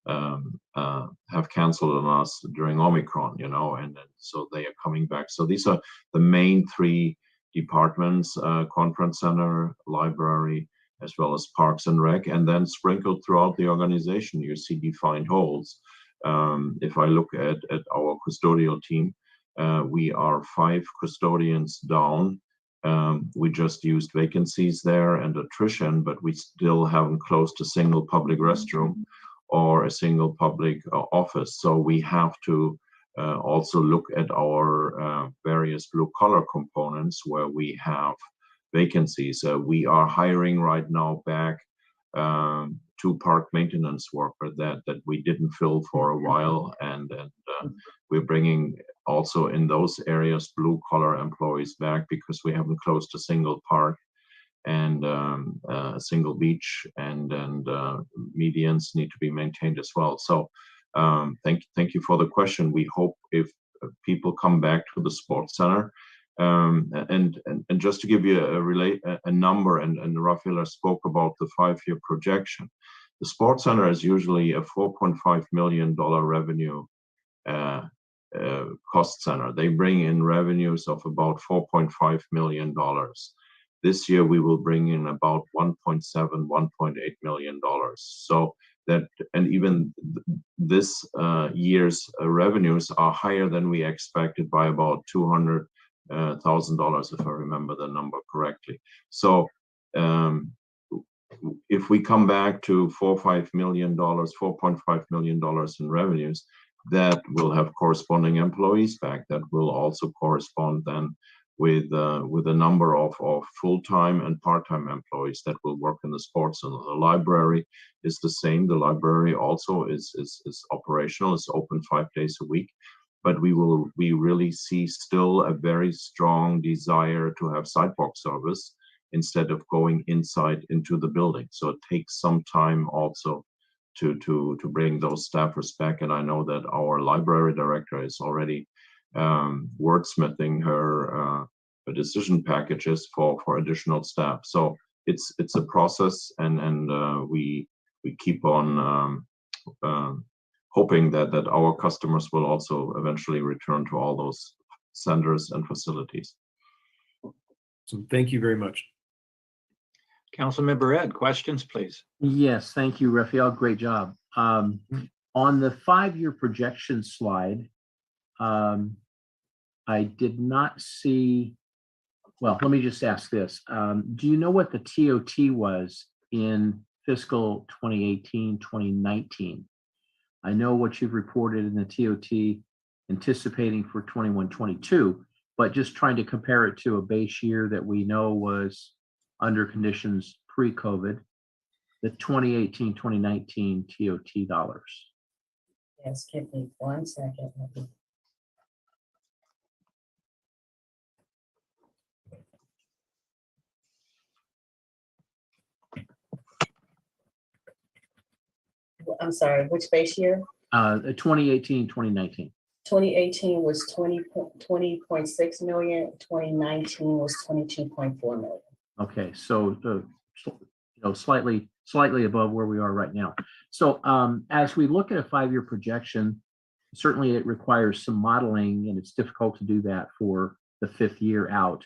have canceled on us during Omicron, and so they are coming back. So these are the main three departments: conference center, library, as well as Parks and Rec, and then sprinkled throughout the organization, you see defined holes. If I look at our custodial team, we are 5 custodians down. We just used vacancies there and attrition, but we still haven't closed a single public restroom or a single public office. So we have to also look at our various blue-collar components where we have vacancies. We are hiring right now back 2 park maintenance workers that we didn't fill for a while, and we're bringing also in those areas blue-collar employees back because we haven't closed a single park and a single beach, and medians need to be maintained as well. So thank you for the question. We hope if people come back to the sports center, and just to give you a number, and Rafaela spoke about the 5-year projection. The sports center is usually a $4.5 million revenue cost center. They bring in revenues of about $4.5 million. This year we will bring in about $1.7, $1.8 million. So that, and even this year's revenues are higher than we expected by about $200,000, if I remember the number correctly. So if we come back to $4.5 million in revenues, that will have corresponding employees back. That will also correspond then with a number of full-time and part-time employees that will work in the sports center. The library is the same. The library also is operational. It's open 5 days a week. But we really see still a very strong desire to have sidewalk service instead of going inside into the building. So it takes some time also to bring those staffers back. And I know that our library director is already wordsmithing her decision packages for additional staff. So it's a process, and we keep on hoping that our customers will also eventually return to all those centers and facilities. So thank you very much. Councilmember Ed, questions, please. Yes, thank you, Raphael. Great job. On the 5-year projection slide, I did not see, well, let me just ask this. Do you know what the TOT was in fiscal 2018, 2019? I know what you've reported in the TOT anticipating for 21, 22, but just trying to compare it to a base year that we know was under conditions pre-COVID, the 2018, 2019 TOT dollars. Yes, give me 1 second. I'm sorry, which base year? 2018, 2019. 2018 was 20.6 million, 2019 was 22.4 million. Okay, so slightly above where we are right now. So as we look at a 5-year projection, certainly it requires some modeling, and it's difficult to do that for the 5th year out.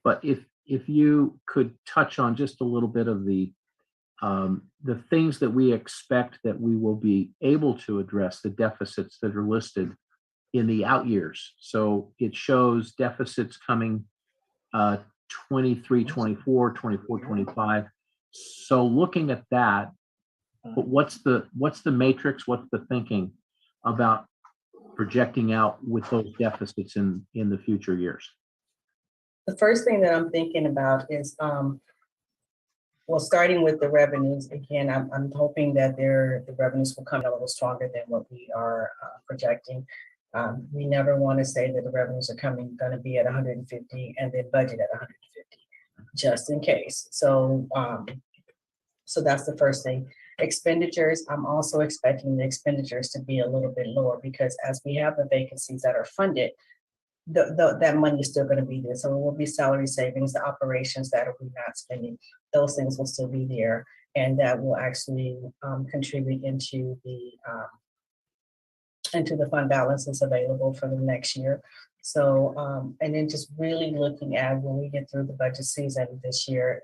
But if you could touch on just a little bit of the things that we expect that we will be able to address, the deficits that are listed in the out years. So it shows deficits coming 23, 24, 24, 25. So looking at that, what's the matrix, what's the thinking about projecting out with those deficits in the future years? The first thing that I'm thinking about is, well, starting with the revenues, again, I'm hoping that the revenues will come a little stronger than what we are projecting. We never want to say that the revenues are going to be at 150 and then budget at 150, just in case. So, so that's the first thing. Expenditures, I'm also expecting the expenditures to be a little bit lower, because as we have the vacancies that are funded, that money is still going to be there. So it will be salary savings, the operations that we're not spending, those things will still be there. And that will actually contribute into the fund balances available for the next year. So, and then just really looking at when we get through the budget season this year,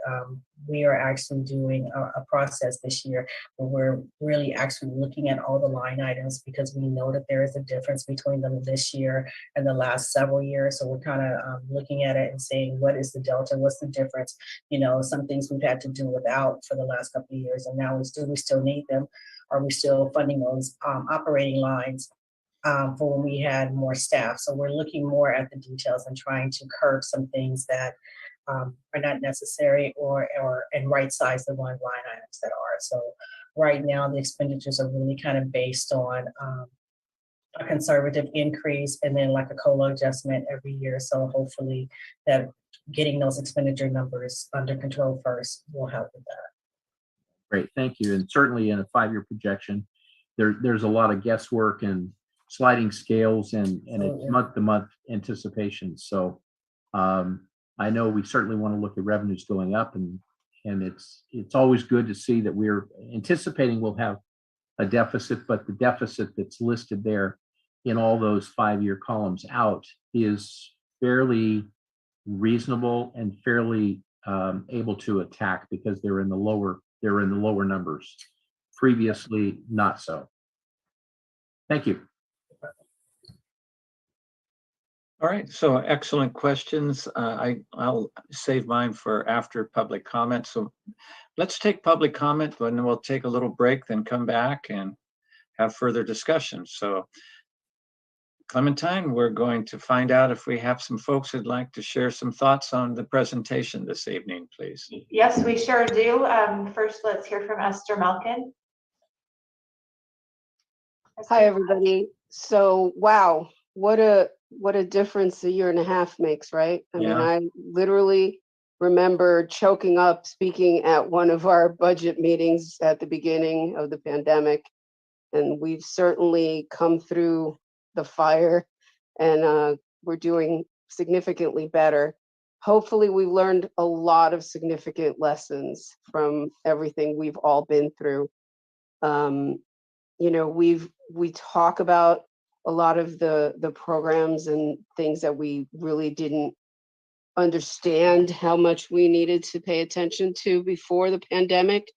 we are actually doing a process this year where we're really actually looking at all the line items, because we know that there is a difference between them this year and the last several years. So we're kind of looking at it and saying, what is the delta? What's the difference? You know, some things we've had to do without for the last couple of years, and now we still need them. Are we still funding those operating lines for when we had more staff? So we're looking more at the details and trying to curb some things that are not necessary, and right size the line items that are. So right now the expenditures are really kind of based on a conservative increase and then like a COLA adjustment every year. So hopefully that getting those expenditure numbers under control first will help with that. Great, thank you. And certainly in a 5-year projection, there's a lot of guesswork and sliding scales, and it's month-to-month anticipation. So I know we certainly want to look at revenues going up, and it's always good to see that we're anticipating we'll have a deficit, but the deficit that's listed there in all those 5-year columns out is fairly reasonable and fairly able to attack, because they're in the lower numbers. Previously, not so. Thank you. All right, so excellent questions. I'll save mine for after public comment. So let's take public comment, and then we'll take a little break, then come back and have further discussion. So Clementine, we're going to find out if we have some folks who'd like to share some thoughts on the presentation this evening, please. Yes, we sure do. First, let's hear from Esther Malkin. Hi, everybody. So, wow, what a difference a year and a half makes, right? I mean, I literally remember choking up speaking at one of our budget meetings at the beginning of the pandemic, and we've certainly come through the fire, and we're doing significantly better. Hopefully, we've learned a lot of significant lessons from everything we've all been through. You know, we talk about a lot of the programs and things that we really didn't understand how much we needed to pay attention to before the pandemic.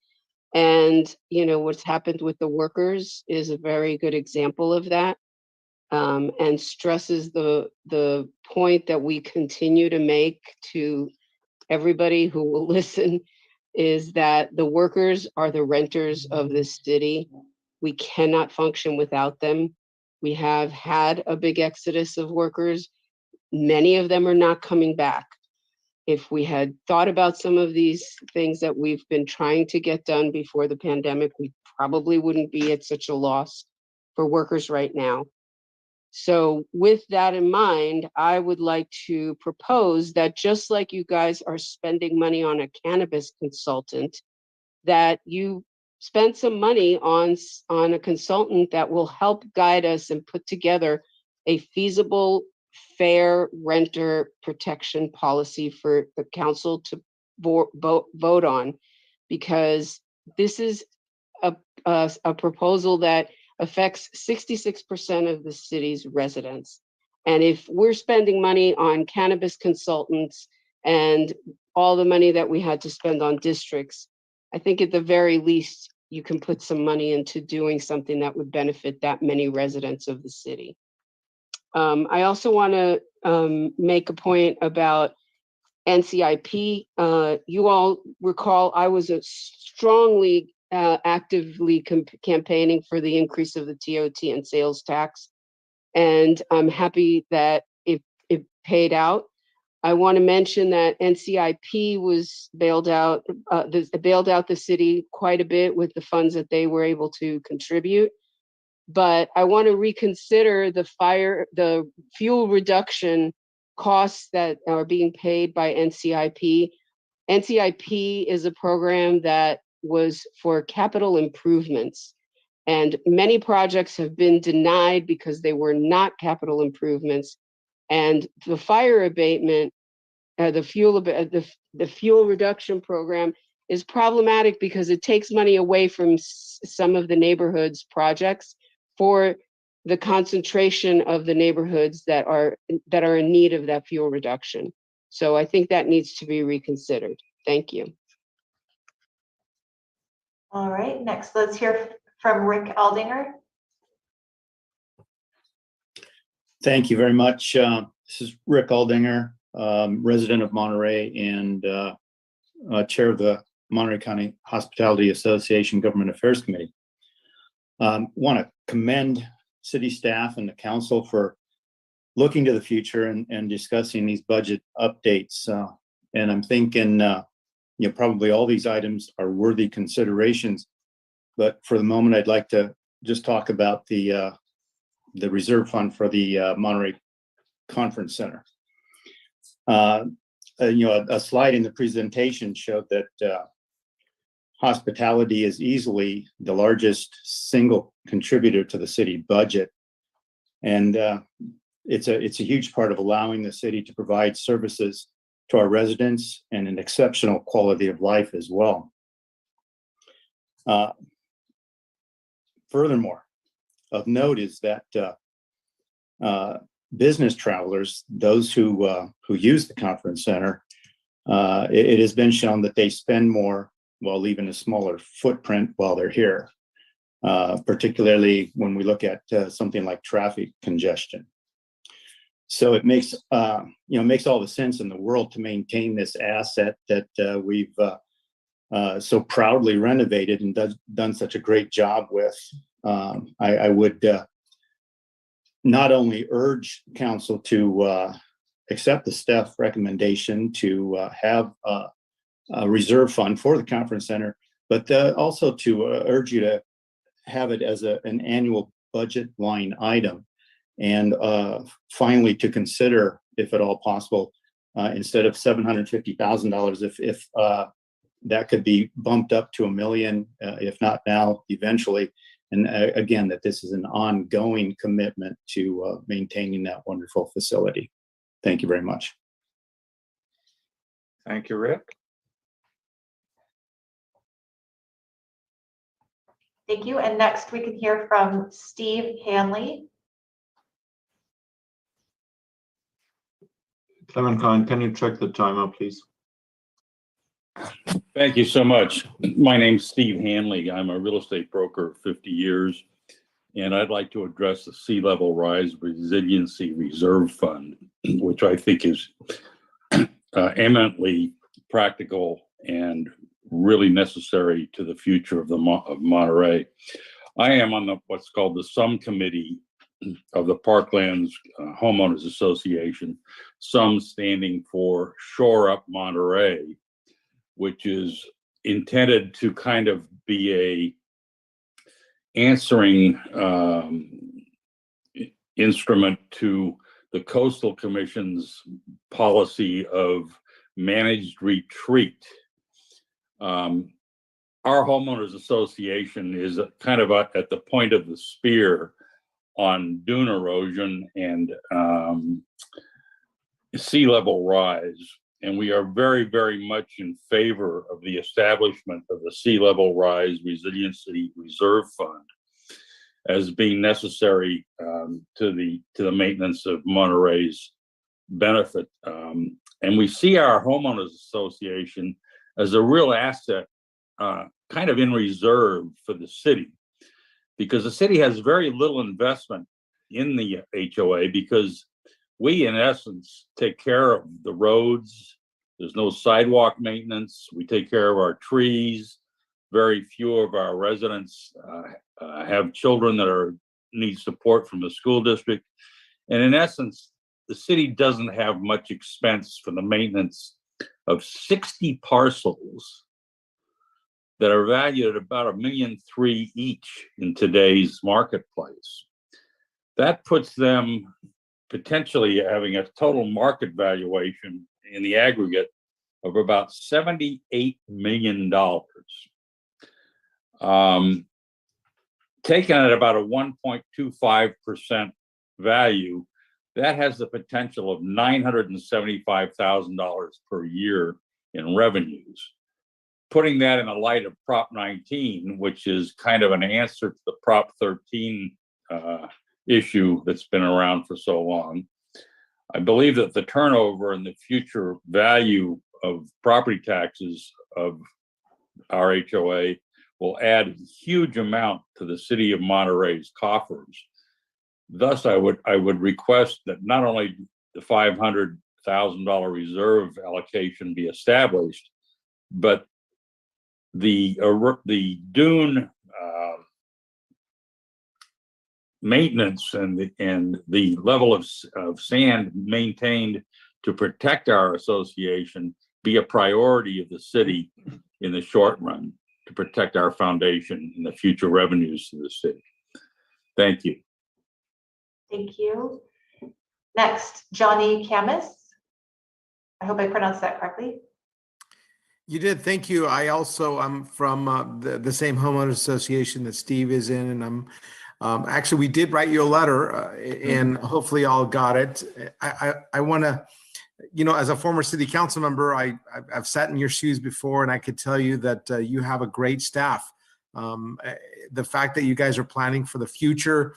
And, you know, what's happened with the workers is a very good example of that, and stresses the point that we continue to make to everybody who will listen, is that the workers are the renters of this city. We cannot function without them. We have had a big exodus of workers. Many of them are not coming back. If we had thought about some of these things that we've been trying to get done before the pandemic, we probably wouldn't be at such a loss for workers right now. So with that in mind, I would like to propose that just like you guys are spending money on a cannabis consultant, that you spend some money on a consultant that will help guide us and put together a feasible, fair renter protection policy for the council vote on, because this is a proposal that affects 66% of the city's residents. And if we're spending money on cannabis consultants and all the money that we had to spend on districts, I think at the very least, you can put some money into doing something that would benefit that many residents of the city. I also want to make a point about NCIP. You all recall I was strongly actively campaigning for the increase of the TOT and sales tax, and I'm happy that it paid out. I want to mention that NCIP was bailed out the city quite a bit with the funds that they were able to contribute. But I want to reconsider the fuel reduction costs that are being paid by NCIP. NCIP is a program that was for capital improvements, and many projects have been denied because they were not capital improvements. And the fire abatement, the fuel reduction program is problematic because it takes money away from some of the neighborhoods projects for the concentration of the neighborhoods that are in need of that fuel reduction. So I think that needs to be reconsidered. Thank you. All right, next let's hear from Rick Aldinger. Thank you very much. This is Rick Aldinger, resident of Monterey and chair of the Monterey County Hospitality Association Government Affairs Committee. Want to commend city staff and the council for looking to the future and discussing these budget updates. And I'm thinking, probably all these items are worthy considerations. But for the moment, I'd like to just talk about the reserve fund for the Monterey Conference Center. A slide in the presentation showed that hospitality is easily the largest single contributor to the city budget. And it's a huge part of allowing the city to provide services to our residents and an exceptional quality of life as well. Furthermore, of note is that business travelers, those who use the conference center, it has been shown that they spend more while leaving a smaller footprint while they're here, particularly when we look at something like traffic congestion. So it makes makes all the sense in the world to maintain this asset that we've so proudly renovated and done such a great job with. I would not only urge council to accept the staff recommendation to have a reserve fund for the conference center, but also to urge you to have it as an annual budget line item. And finally, to consider, if at all possible, instead of $750,000, if that could be bumped up to $1 million, if not now, eventually. And again, that this is an ongoing commitment to maintaining that wonderful facility. Thank you very much. Thank you, Rick. Thank you. And next we can hear from Steve Hanley. Clementine, can you check the timer, please? Thank you so much. My name's Steve Hanley. I'm a real estate broker of 50 years, and I'd like to address the Sea Level Rise Resiliency Reserve Fund, which I think is eminently practical and really necessary to the future of Monterey. I am on what's called the SUM committee of the Parklands Homeowners Association, SUM standing for Shore Up Monterey, which is intended to kind of be a answering instrument to the Coastal Commission's policy of managed retreat. Our homeowners association is kind of at the point of the spear on dune erosion and sea level rise. and we are very, very much in favor of the establishment of the Sea Level Rise Resiliency Reserve Fund as being necessary to the maintenance of Monterey's benefit. And we see our homeowners association as a real asset, kind of in reserve for the city, because the city has very little investment in the HOA because we, in essence, take care of the roads. There's no sidewalk maintenance. We take care of our trees. Very few of our residents have children that need support from the school district. And in essence, the city doesn't have much expense for the maintenance of 60 parcels that are valued at about $1.3 million each in today's marketplace. That puts them potentially having a total market valuation in the aggregate of about $78 million. Taken at about a 1.25% value, that has the potential of $975,000 per year in revenues. Putting that in the light of Prop 19, which is kind of an answer to the Prop 13 issue that's been around for so long, I believe that the turnover and the future value of property taxes of our HOA will add a huge amount to the city of Monterey's coffers. Thus, I would request that not only the $500,000 reserve allocation be established, but the dune maintenance and the level of sand maintained to protect our association be a priority of the city in the short run to protect our foundation and the future revenues to the city. Thank you. Thank you. Next, Johnny Camus. I hope I pronounced that correctly. You did. Thank you. I'm from the same homeowners association that Steve is in, and I'm actually, we did write you a letter, and hopefully y'all got it. I want to, as a former city council member, I've sat in your shoes before, and I could tell you that you have a great staff. The fact that you guys are planning for the future,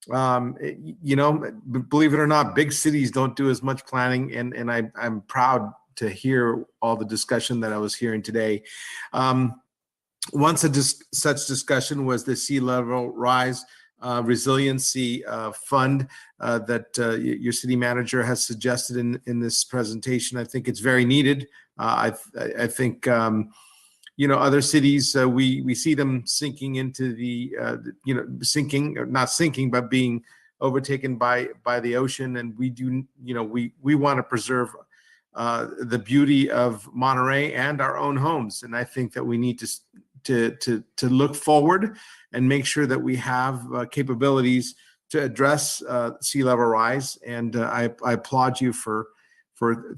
believe it or not, big cities don't do as much planning, and I'm proud to hear all the discussion that I was hearing today. Once such discussion was the Sea Level Rise Resiliency Fund that your city manager has suggested in this presentation. I think it's very needed. I think other cities, we see them sinking into the not sinking, but being overtaken by the ocean, and we do we want to preserve the beauty of Monterey and our own homes, and I think that we need to look forward and make sure that we have capabilities to address sea level rise. And I applaud you for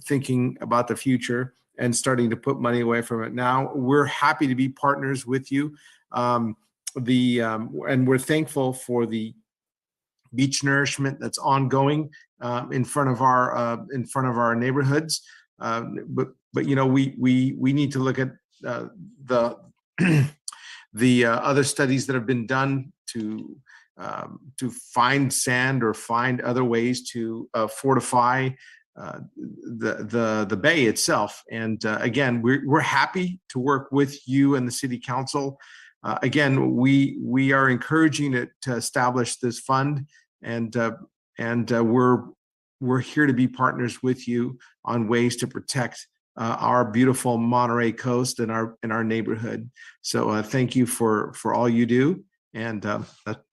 thinking about the future and starting to put money away from it now. We're happy to be partners with you. And we're thankful for the beach nourishment that's ongoing in front of our neighborhoods. But we need to look at the other studies that have been done to find sand or find other ways to fortify the bay itself. And again, we're happy to work with you and the city council. Again, we are encouraging it to establish this fund, and we're here to be partners with you on ways to protect our beautiful Monterey coast and our neighborhood. So thank you for all you do, and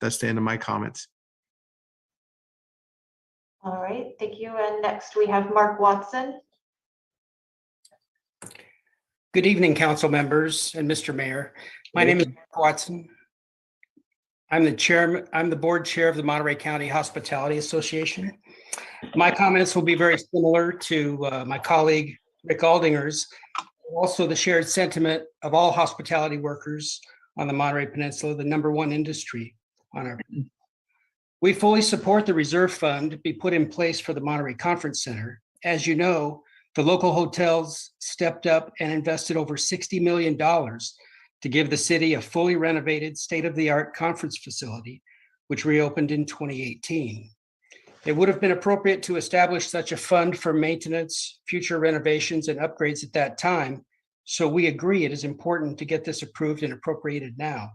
that's the end of my comments. All right, thank you. And next we have Mark Watson. Good evening, council members and Mr. Mayor. My name is Mark Watson. I'm the board chair of the Monterey County Hospitality Association. My comments will be very similar to my colleague Rick Aldinger's, also the shared sentiment of all hospitality workers on the Monterey Peninsula, the #1 industry on our. We fully support the reserve fund be put in place for the Monterey Conference Center. As you know, The local hotels stepped up and invested over $60 million to give the city a fully renovated state-of-the-art conference facility, which reopened in 2018. It would have been appropriate to establish such a fund for maintenance, future renovations, and upgrades at that time. So we agree it is important to get this approved and appropriated now.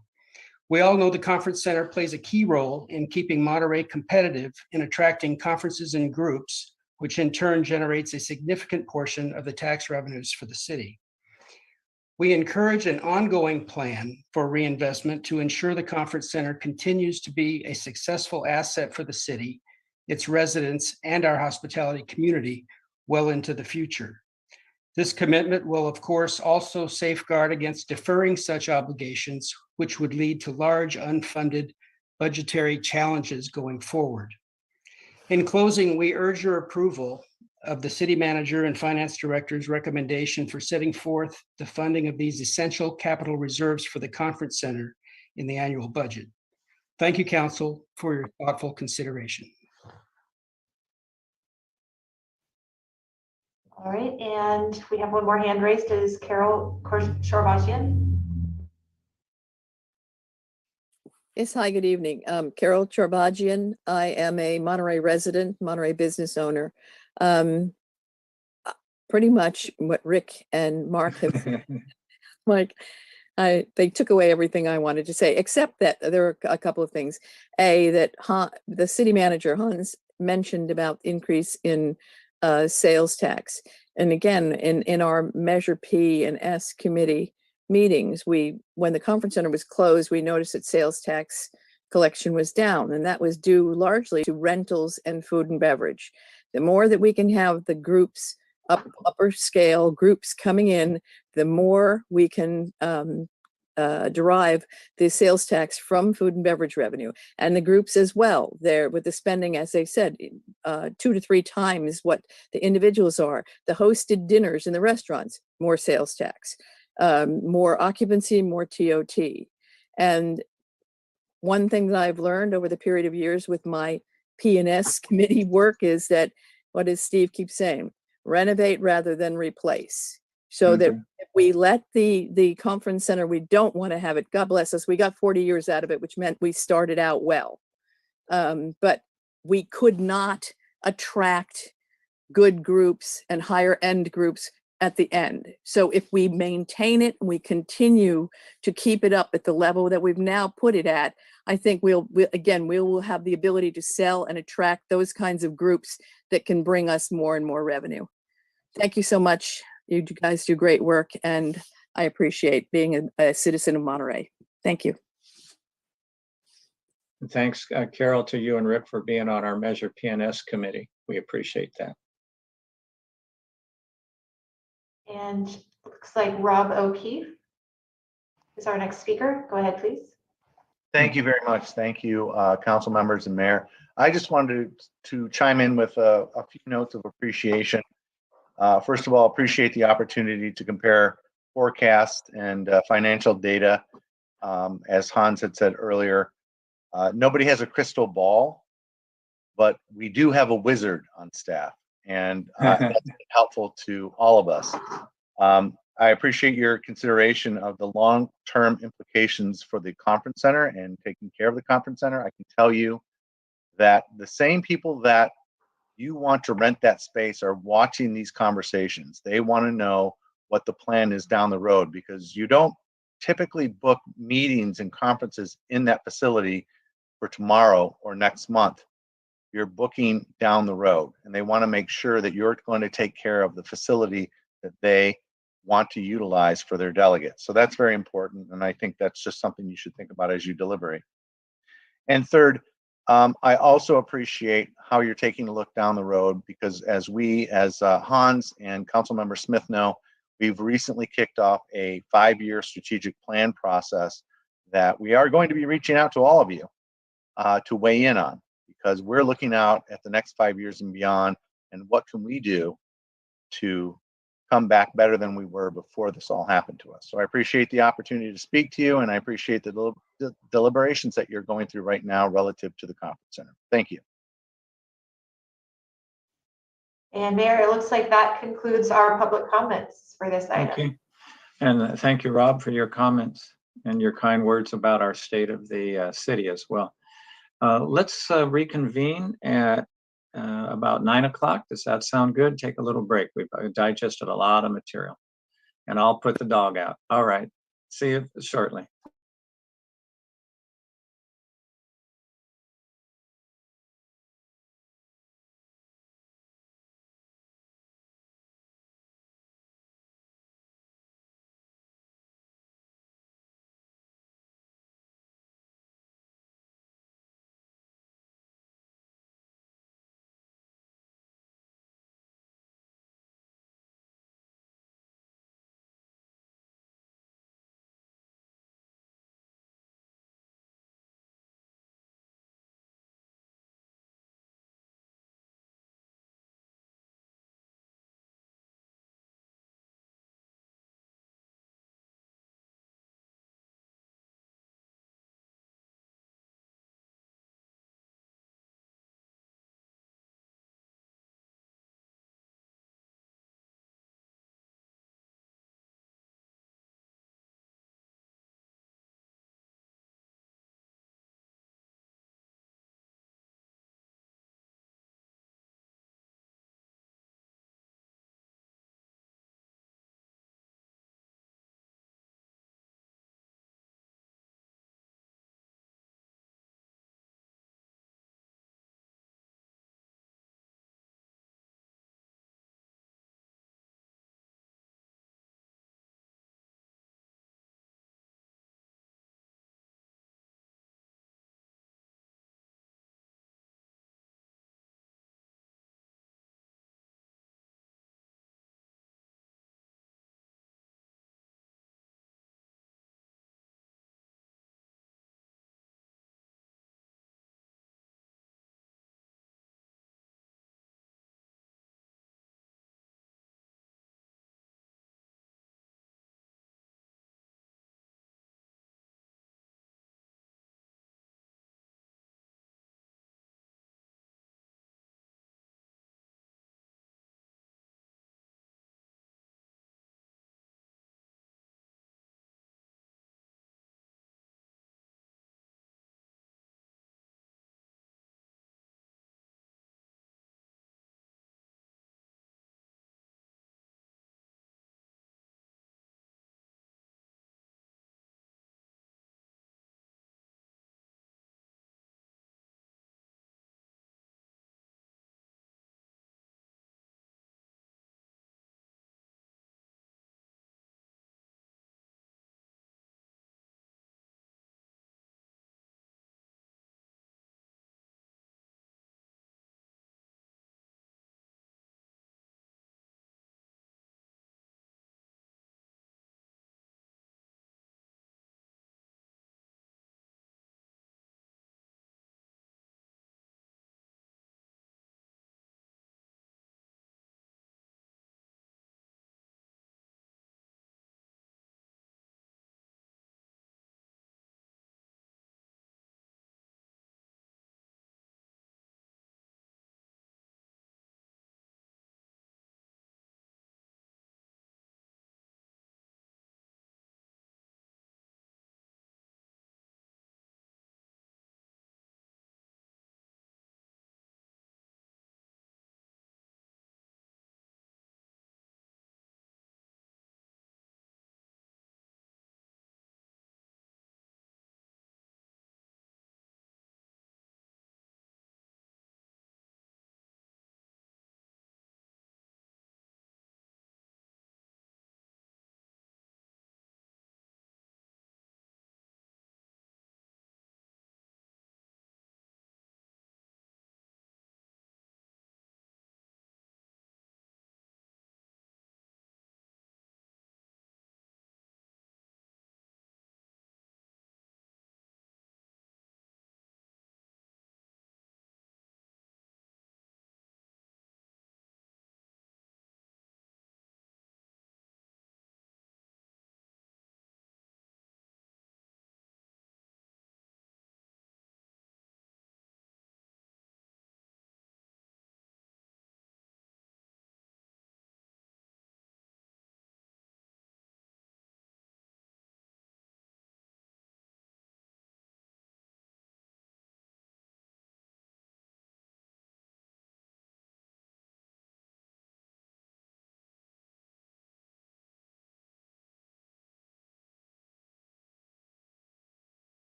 We all know the conference center plays a key role in keeping Monterey competitive in attracting conferences and groups, which in turn generates a significant portion of the tax revenues for the city. We encourage an ongoing plan for reinvestment to ensure the conference center continues to be a successful asset for the city, its residents, and our hospitality community well into the future. This commitment will, of course, also safeguard against deferring such obligations, which would lead to large unfunded budgetary challenges going forward. In closing, we urge your approval of the city manager and finance director's recommendation for setting forth the funding of these essential capital reserves for the conference center in the annual budget. Thank you, council, for your thoughtful consideration. All right, and we have one more hand raised. Is Carol Shorbajian? Yes, hi, good evening. Carol Chorbajian. I am a Monterey resident, Monterey business owner. Pretty much what Rick and Mark have, they took away everything I wanted to say, except that there are a couple of things. That the city manager, Hans, mentioned about increase in sales tax. And again, in our Measure P and S committee meetings, when the conference center was closed, we noticed that sales tax collection was down, and that was due largely to rentals and food and beverage. The more that we can have the groups, upper scale groups coming in, the more we can derive the sales tax from food and beverage revenue, and the groups as well. There with the spending, as they said, 2 to 3 times what the individuals are. The hosted dinners in the restaurants, more sales tax. More occupancy, more TOT. And one thing that I've learned over the period of years with my P&S committee work is that, what does Steve keep saying? Renovate rather than replace. So that if we let the conference center, we don't want to have it. God bless us. We got 40 years out of it, which meant we started out well. But we could not attract good groups and higher end groups at the end. So if we maintain it and we continue to keep it up at the level that we've now put it at, I think we will have the ability to sell and attract those kinds of groups that can bring us more and more revenue. Thank you so much. You guys do great work, and I appreciate being a citizen of Monterey. Thank you. Thanks, Carol, to you and Rick for being on our Measure P&S committee. We appreciate that. And looks like Rob O'Keefe is our next speaker. Go ahead, please. Thank you very much. Thank you, council members and mayor. I just wanted to chime in with a few notes of appreciation. First of all, appreciate the opportunity to compare forecast and financial data. As Hans had said earlier, nobody has a crystal ball, but we do have a wizard on staff, and that's helpful to all of us. I appreciate your consideration of the long-term implications for the conference center and taking care of the conference center. I can tell you that the same people that you want to rent that space are watching these conversations. They want to know what the plan is down the road, because you don't typically book meetings and conferences in that facility for tomorrow or next month. You're booking down the road, and they want to make sure that you're going to take care of the facility that they want to utilize for their delegates. So that's very important, and I think that's just something you should think about as you deliberate. And third, I also appreciate how you're taking a look down the road, because as Hans and Councilmember Smith know, we've recently kicked off a 5-year strategic plan process that we are going to be reaching out to all of you to weigh in on, because we're looking out at the next 5 years and beyond, and what can we do to come back better than we were before this all happened to us. So I appreciate the opportunity to speak to you, and I appreciate the deliberations that you're going through right now relative to the conference center. Thank you. And Mayor, it looks like that concludes our public comments for this Thank item. you. And thank you, Rob, for your comments and your kind words about our state of the city as well. Let's reconvene at about 9 o'clock. Does that sound good? Take a little break. We've digested a lot of material. And I'll put the dog out. All right. See you shortly.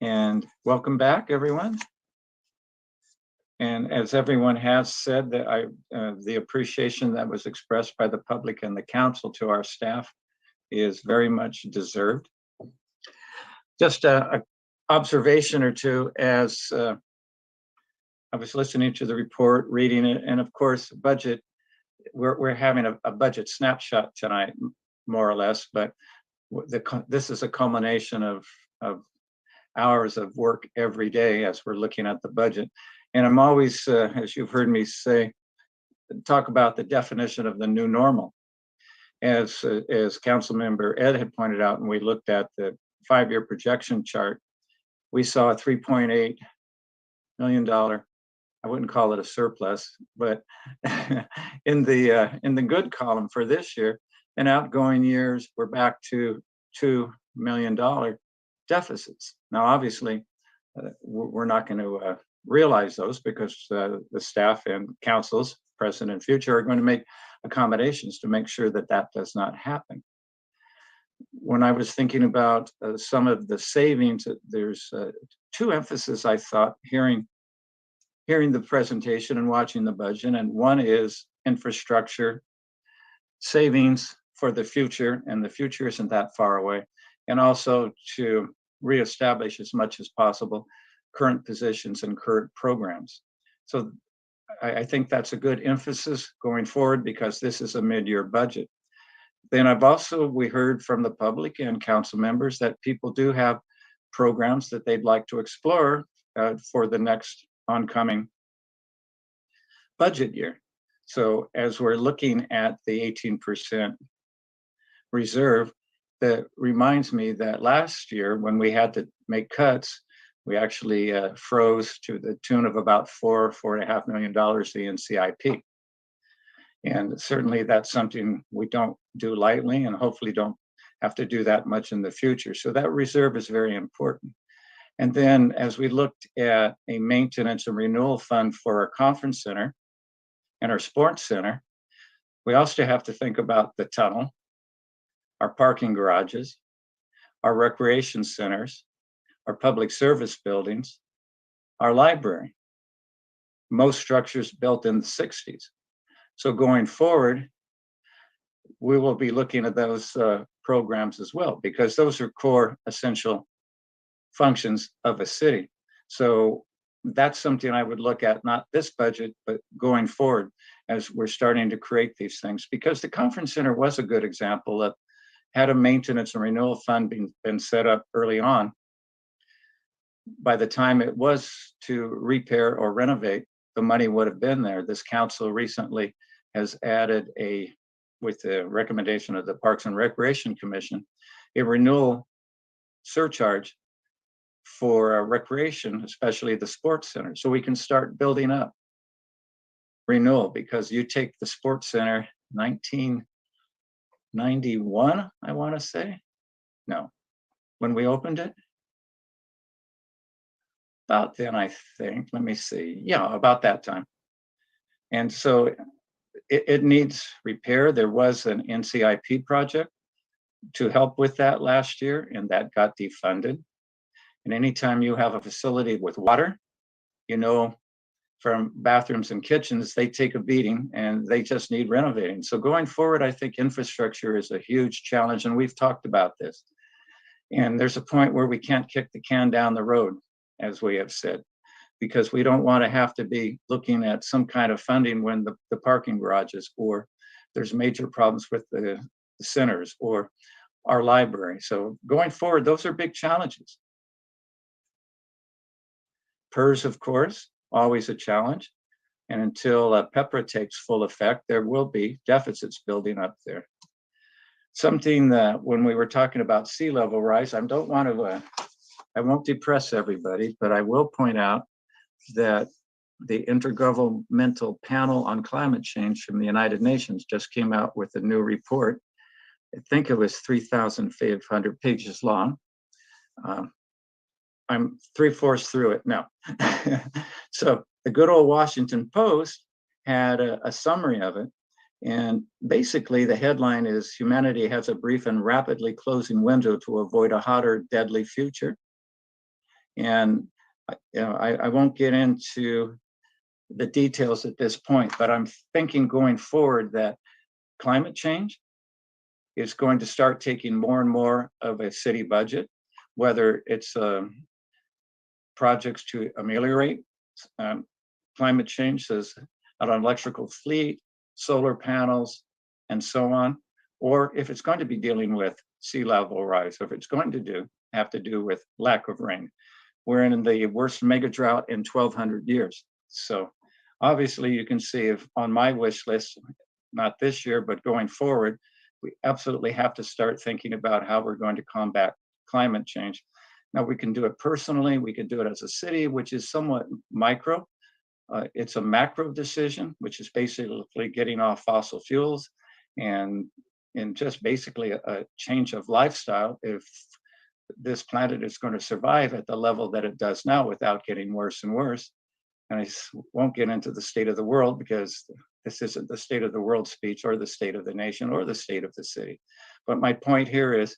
And welcome back, everyone. And as everyone has said, that the appreciation that was expressed by the public and the council to our staff is very much deserved. Just a observation or two as I was listening to the report, reading it, and of course, budget. We're having a budget snapshot tonight, more or less, but this is a culmination of hours of work every day as we're looking at the budget. And I'm always, as you've heard me say, talk about the definition of the new normal. As Council Member Ed had pointed out, and we looked at the 5-year projection chart, we saw a $3.8 million, I wouldn't call it a surplus, but in the good column for this year. In outgoing years, we're back to $2 million deficits. Now, obviously, we're not going to realize those because the staff and councils, present and future, are going to make accommodations to make sure that that does not happen. When I was thinking about some of the savings, there's two emphases I thought hearing the presentation and watching the budget, and one is infrastructure savings for the future, and the future isn't that far away, and also to reestablish as much as possible current positions and current programs. So I think that's a good emphasis going forward because this is a mid-year budget. Then we heard from the public and council members that people do have programs that they'd like to explore for the next oncoming budget year. So as we're looking at the 18% reserve, that reminds me that last year when we had to make cuts, we actually froze to the tune of about $4.5 million the NCIP. And certainly that's something we don't do lightly and hopefully don't have to do that much in the future. So that reserve is very important. And then as we looked at a maintenance and renewal fund for our conference center and our sports center, we also have to think about the tunnel, our parking garages, our recreation centers, our public service buildings, our library. Most structures built in the 60s. So going forward, we will be looking at those programs as well, because those are core essential functions of a city. So that's something I would look at, not this budget, but going forward as we're starting to create these things, because the conference center was a good example of had a maintenance and renewal fund been set up early on. By the time it was to repair or renovate, the money would have been there. This council recently has added with the recommendation of the Parks and Recreation Commission, a renewal surcharge for recreation, especially the sports center. So we can start building up renewal, because you take the sports center, 1991, I want to say, no, when we opened it, about then, I think, let me see. Yeah, about that time. And so it needs repair. There was an NCIP project to help with that last year, and that got defunded. And anytime you have a facility with water, from bathrooms and kitchens, they take a beating and they just need renovating. So going forward, I think infrastructure is a huge challenge, and we've talked about this. And there's a point where we can't kick the can down the road, as we have said, because we don't want to have to be looking at some kind of funding when the parking garages, or there's major problems with the centers or our library. So going forward, those are big challenges. PERS, of course, always a challenge. And until PEPRA takes full effect, there will be deficits building up there. Something that when we were talking about sea level rise, I won't depress everybody, but I will point out that the Intergovernmental Panel on Climate Change from the United Nations just came out with a new report. I think it was 3,500 pages long. I'm 3/4 through it now. So the good old Washington Post had a summary of it. And basically the headline is, humanity has a brief and rapidly closing window to avoid a hotter, deadly future. And I won't get into the details at this point, but I'm thinking going forward that climate change is going to start taking more and more of a city budget, whether it's projects to ameliorate climate change, says an electrical fleet, solar panels, and so on, or if it's going to be dealing with sea level rise, if it's going to have to do with lack of rain. We're in the worst mega drought in 1,200 years. So obviously you can see if on my wish list, not this year, but going forward, we absolutely have to start thinking about how we're going to combat climate change. Now we can do it personally, we can do it as a city, which is somewhat micro. It's a macro decision, which is basically getting off fossil fuels and just basically a change of lifestyle if this planet is going to survive at the level that it does now without getting worse and worse. And I won't get into the state of the world because this isn't the state of the world speech or the state of the nation or the state of the city. But my point here is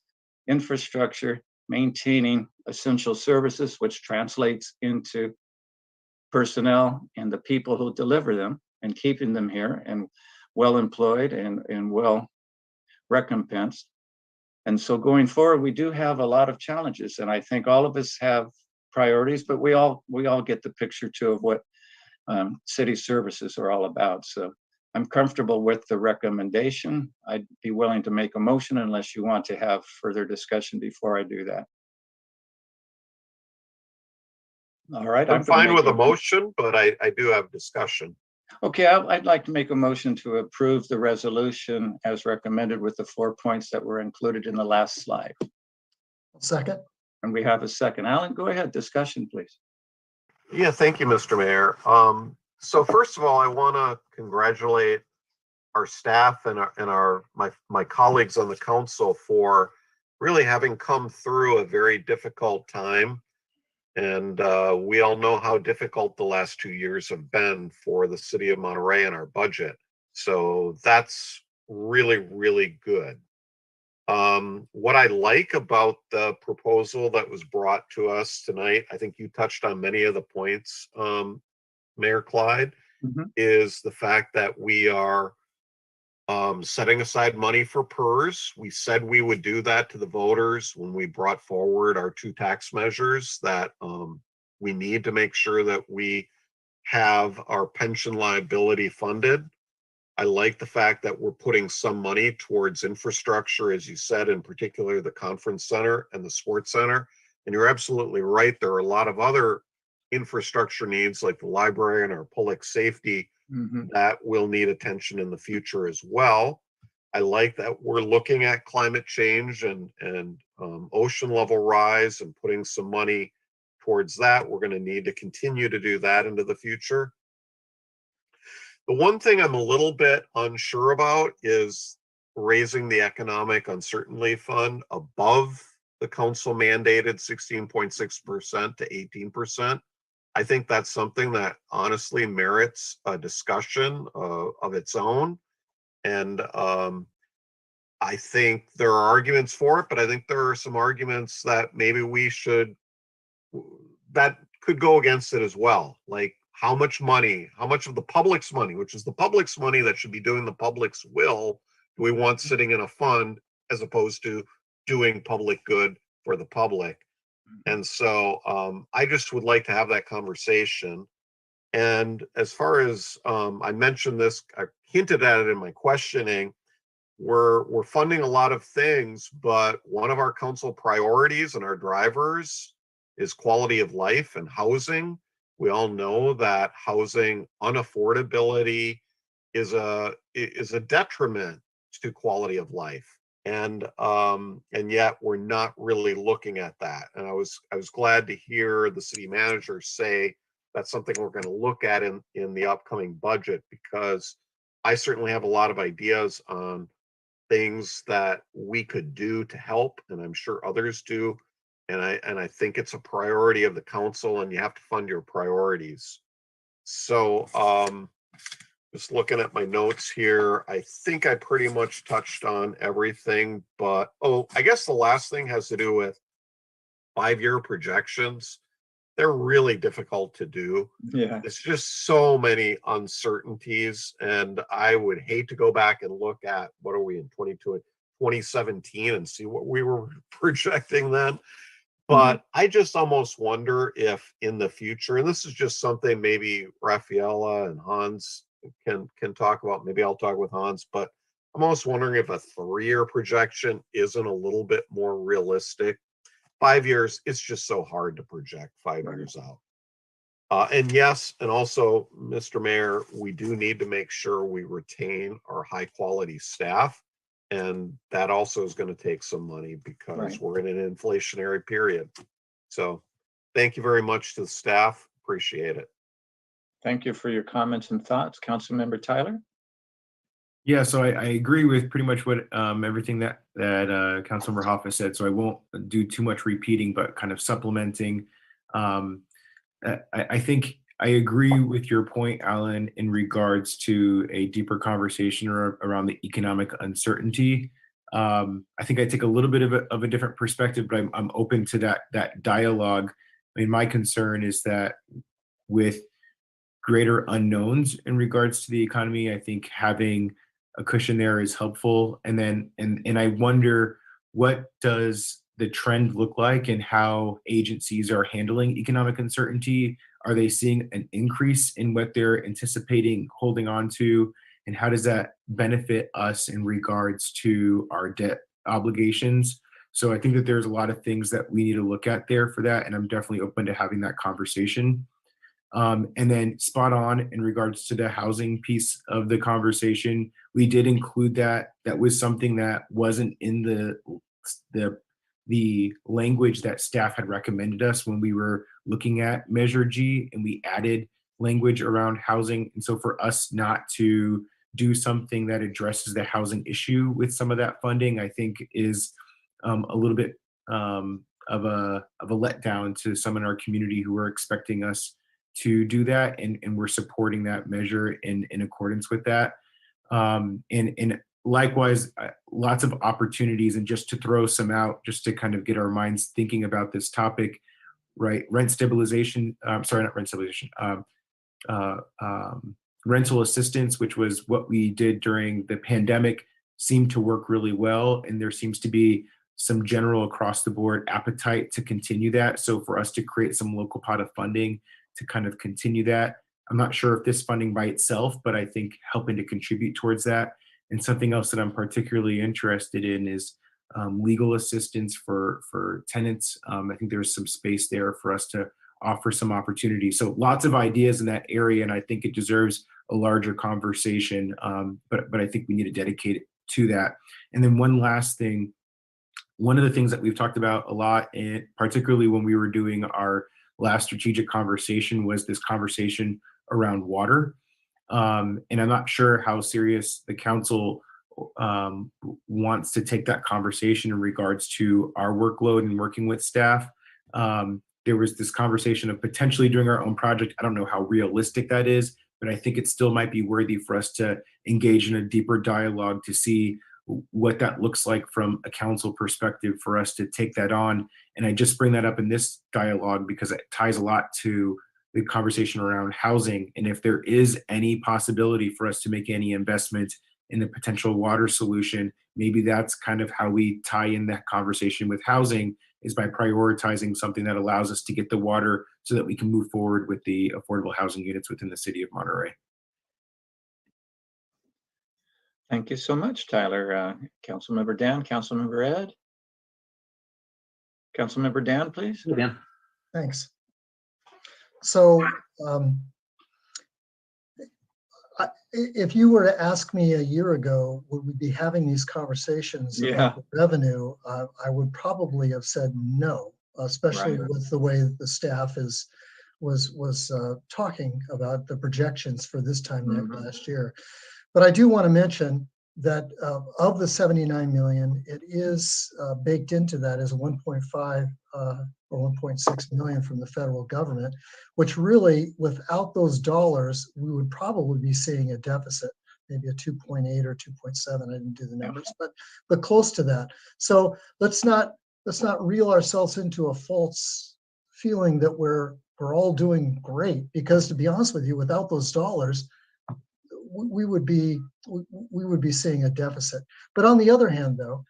infrastructure, maintaining essential services, which translates into personnel and the people who deliver them and keeping them here and well employed and well recompensed. And so going forward, we do have a lot of challenges, and I think all of us have priorities, but we all get the picture too of what city services are all about. So I'm comfortable with the recommendation. I'd be willing to make a motion unless you want to have further discussion before I do that. All right. I'm fine with a motion, but I do have discussion. Okay, I'd like to make a motion to approve the resolution as recommended with the 4 points that were included in the last slide. Second. And we have a second. Alan, go ahead. Discussion, please. Yeah, thank you, Mr. Mayor. So first of all, I want to congratulate our staff and my colleagues on the council for really having come through a very difficult time. And we all know how difficult the last 2 years have been for the city of Monterey and our budget. So that's really, really good. What I like about the proposal that was brought to us tonight, I think you touched on many of the points, Mayor Clyde, is the fact that we are setting aside money for PERS. We said we would do that to the voters when we brought forward our 2 tax measures, that we need to make sure that we have our pension liability funded. I like the fact that we're putting some money towards infrastructure, as you said, in particular the conference center and the sports center. And you're absolutely right. There are a lot of other infrastructure needs like the library and our public safety that will need attention in the future as well. I like that we're looking at climate change and ocean level rise and putting some money towards that. We're going to need to continue to do that into the future. The one thing I'm a little bit unsure about is raising the economic uncertainty fund above the council mandated 16.6% to 18%. I think that's something that honestly merits a discussion of its own. And I think there are arguments for it, but I think there are some arguments that maybe we should, that could go against it as well. Like how much money, how much of the public's money, which is the public's money that should be doing the public's will, do we want sitting in a fund as opposed to doing public good for the public? And so I just would like to have that conversation. And as far as I mentioned this, I hinted at it in my questioning, we're funding a lot of things, but one of our council priorities and our drivers is quality of life and housing. We all know that housing unaffordability is a detriment to quality of life. And yet we're not really looking at that. And I was glad to hear the city manager say that's something we're going to look at in the upcoming budget, because I certainly have a lot of ideas on things that we could do to help, and I'm sure others do. And I think it's a priority of the council, and you have to fund your priorities. So just looking at my notes here, I think I pretty much touched on everything, but I guess the last thing has to do with 5-year projections. they're really difficult to do. Yeah. It's just so many uncertainties, and I would hate to go back and look at what are we in 2017 and see what we were projecting then. But I just almost wonder if in the future, and this is just something maybe Rafaela and Hans can talk about. Maybe I'll talk with Hans, but I'm almost wondering if a 3-year projection isn't a little bit more realistic. 5 years, it's just so hard to project 5 years out. And yes, and also, Mr. Mayor, we do need to make sure we retain our high quality staff. And that also is going to take some money because we're in an inflationary period. So thank you very much to the staff. Appreciate it. Thank you for your comments and thoughts. Councilmember Tyler? Yeah, so I agree with pretty much what everything that Councilmember Hoffa said. So I won't do too much repeating, but kind of supplementing. I think I agree with your point, Alan, in regards to a deeper conversation around the economic uncertainty. I think I take a little bit of a different perspective, but I'm open to that dialogue. I mean, my concern is that with greater unknowns in regards to the economy, I think having a cushion there is helpful. And I wonder, what does the trend look like and how agencies are handling economic uncertainty? Are they seeing an increase in what they're anticipating holding on to? And how does that benefit us in regards to our debt obligations? So I think that there's a lot of things that we need to look at there for that. And I'm definitely open to having that conversation. And then spot on in regards to the housing piece of the conversation, we did include that. That was something that wasn't in the language that staff had recommended us when we were looking at Measure G, and we added language around housing. And so for us not to do something that addresses the housing issue with some of that funding, I think is a little bit of a letdown to some in our community who are expecting us to do that, and we're supporting that measure in accordance with that. And likewise, lots of opportunities, and just to throw some out, just to kind of get our minds thinking about this topic, right? Rent stabilization, sorry, not rent stabilization, rental assistance, which was what we did during the pandemic, seemed to work really well. And there seems to be some general across the board appetite to continue that. So for us to create some local pot of funding to kind of continue that, I'm not sure if this funding by itself, but I think helping to contribute towards that. And something else that I'm particularly interested in is legal assistance for tenants. I think there's some space there for us to offer some opportunities. So lots of ideas in that area, and I think it deserves a larger conversation, but I think we need to dedicate it to that. And then one last thing, one of the things that we've talked about a lot, and particularly when we were doing our last strategic conversation, was this conversation around water. And I'm not sure how serious the council wants to take that conversation in regards to our workload and working with staff. There was this conversation of potentially doing our own project. I don't know how realistic that is, but I think it still might be worthy for us to engage in a deeper dialogue to see what that looks like from a council perspective for us to take that on. And I just bring that up in this dialogue because it ties a lot to the conversation around housing. And if there is any possibility for us to make any investment in the potential water solution, maybe that's kind of how we tie in that conversation with housing, is by prioritizing something that allows us to get the water so that we can move forward with the affordable housing units within the city of Monterey. Thank you so much, Tyler. Councilmember Dan, Councilmember Ed. Councilmember Dan, please. Dan. Thanks. So if you were to ask me a year ago, would we be having these conversations about the revenue, I would probably have said no, especially with the way the staff was talking about the projections for this time last year. But I do want to mention that of the 79 million, it is baked into that as 1.5 or 1.6 million from the federal government, which really, without those dollars, we would probably be seeing a deficit, maybe a 2.8 or 2.7. I didn't do the numbers, but close to that. So let's not reel ourselves into a false feeling that we're all doing great, because to be honest with you, without those dollars, we would be seeing a deficit. But on the other hand, though,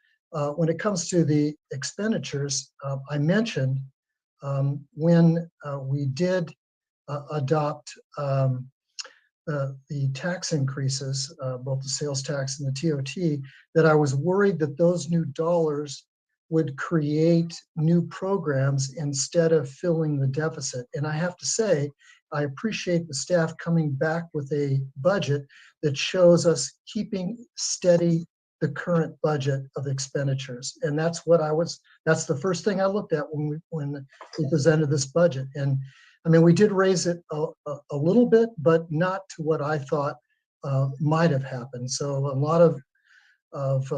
when it comes to the expenditures, I mentioned when we did adopt the tax increases, both the sales tax and the TOT, that I was worried that those new dollars would create new programs instead of filling the deficit. And I have to say, I appreciate the staff coming back with a budget that shows us keeping steady the current budget of expenditures. And that's the first thing I looked at when we presented this budget. And I mean, we did raise it a little bit, but not to what I thought might have happened. So a lot of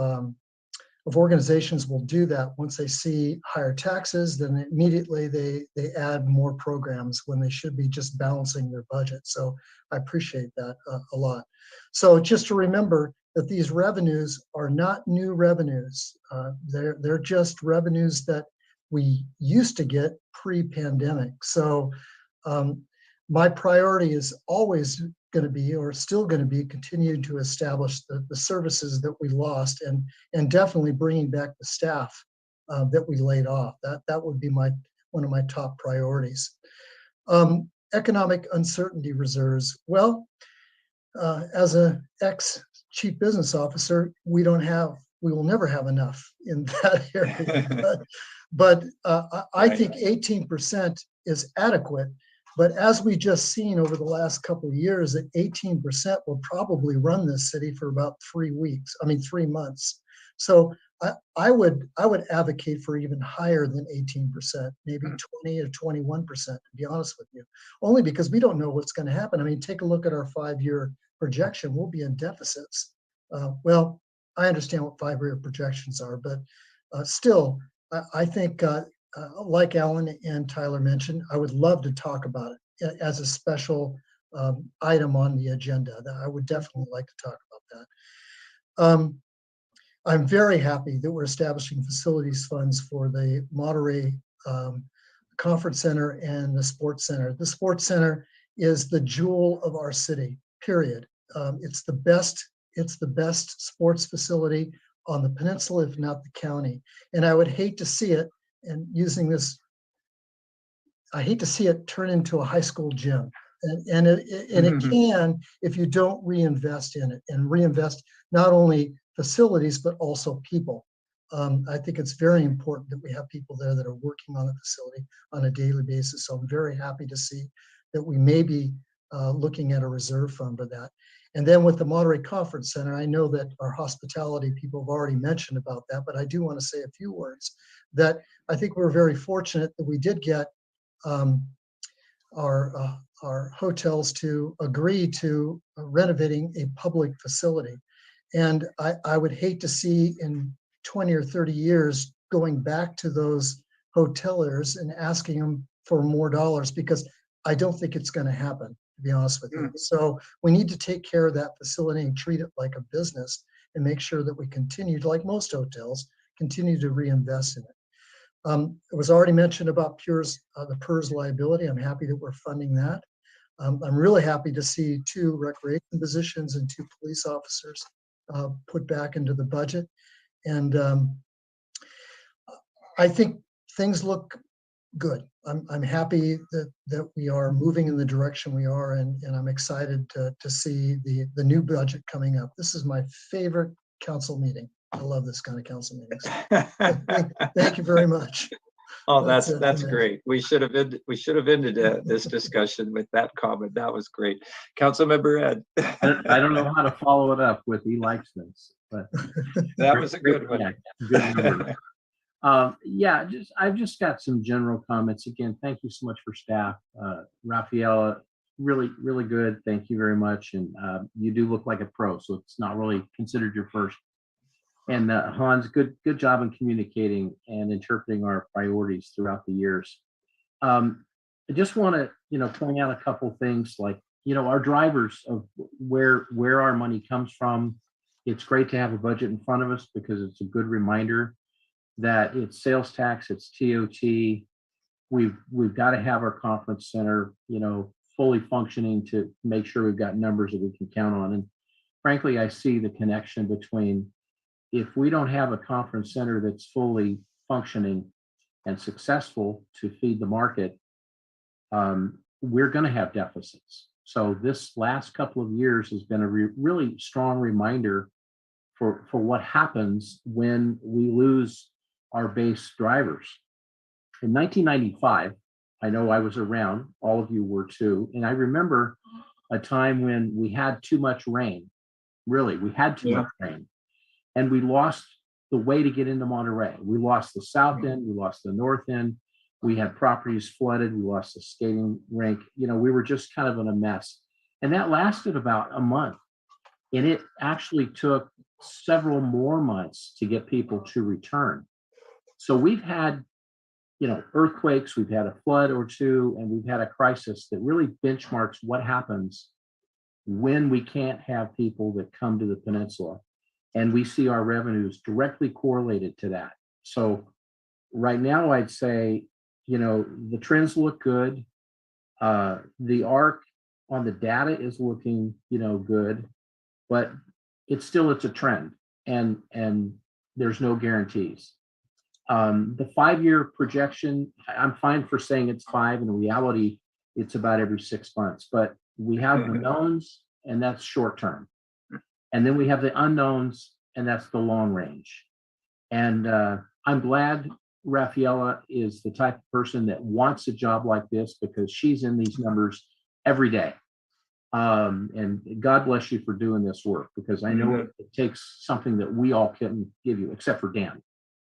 organizations will do that. Once they see higher taxes, then immediately they add more programs when they should be just balancing their budget. So I appreciate that a lot. So just to remember that these revenues are not new revenues. They're just revenues that we used to get pre-pandemic. So my priority is always going to be, or still going to be, continuing to establish the services that we lost, and definitely bringing back the staff that we laid off. That would be one of my top priorities. Economic uncertainty reserves. Well, as an ex-chief business officer, we will never have enough in that area. but I think 18% is adequate. But as we just seen over the last couple of years, that 18% will probably run this city for about 3 months. So I would advocate for even higher than 18%, maybe 20 or 21%, to be honest with you, only because we don't know what's going to happen. I mean, take a look at our 5-year projection. We'll be in deficits. Well, I understand what 5-year projections are, but still, I think like Alan and Tyler mentioned, I would love to talk about it as a special item on the agenda. I would definitely like to talk about that. I'm very happy that we're establishing facilities funds for the Monterey Conference Center and the Sports Center. The Sports Center is the jewel of our city, period. It's the best sports facility on the peninsula, if not the county. And I would hate to see it, and using this, I hate to see it turn into a high school gym. And it can if you don't reinvest in it, and reinvest not only facilities, but also people. I think it's very important that we have people there that are working on the facility on a daily basis. So I'm very happy to see that we may be looking at a reserve fund for that. And then with the Monterey Conference Center, I know that our hospitality people have already mentioned about that, but I do want to say a few words that I think we're very fortunate that we did get our hotels to agree to renovating a public facility. And I would hate to see in 20 or 30 years going back to those hoteliers and asking them for more dollars, because I don't think it's going to happen, to be honest with you. So we need to take care of that facility and treat it like a business, and make sure that we continue, like most hotels, continue to reinvest in it. It was already mentioned about the PERS liability. I'm happy that we're funding that. I'm really happy to see 2 recreation positions and 2 police officers put back into the budget. And I think things look good. I'm happy that we are moving in the direction we are, and I'm excited to see the new budget coming up. This is my favorite council meeting. I love this kind of council meetings. Thank you very much. Oh, that's great. We should have ended this discussion with that comment. That was great. Councilmember Ed. I don't know how to follow it up with he likes this, but that was a good one. Good yeah, I've just got some general comments. Again, thank you so much for staff. Rafaela, really, really good. Thank you very much. And you do look like a pro, so it's not really considered your first. And Hans, good job in communicating and interpreting our priorities throughout the years. I just want to, point out a couple things, like, our drivers of where our money comes from. It's great to have a budget in front of us, because it's a good reminder that it's sales tax, it's TOT, we've got to have our conference center, fully functioning to make sure we've got numbers that we can count on. And frankly, I see the connection between, if we don't have a conference center that's fully functioning and successful to feed the market, we're going to have deficits. So this last couple of years has been a really strong reminder for what happens when we lose our base drivers. In 1995, I know I was around, all of you were too, and I remember a time when we had too much rain. Really, we had too much rain, and we lost the way to get into Monterey. We lost the south end, we lost the north end. We had properties flooded. We lost the skating rink. We were just kind of in a mess. And that lasted about a month. And it actually took several more months to get people to return. So we've had, earthquakes, we've had a flood or two, and we've had a crisis that really benchmarks what happens when we can't have people that come to the peninsula. And we see our revenues directly correlated to that. So right now, I'd say, the trends look good. The arc on the data is looking, good, but it's a trend, and there's no guarantees. The 5-year projection, I'm fine for saying it's 5. In reality, it's about every 6 months, but we have the knowns, and that's short term. And then we have the unknowns, and that's the long range. And I'm glad Rafaela is the type of person that wants a job like this, because she's in these numbers every day. And God bless you for doing this work, because I know it takes something that we all couldn't give you, except for Dan.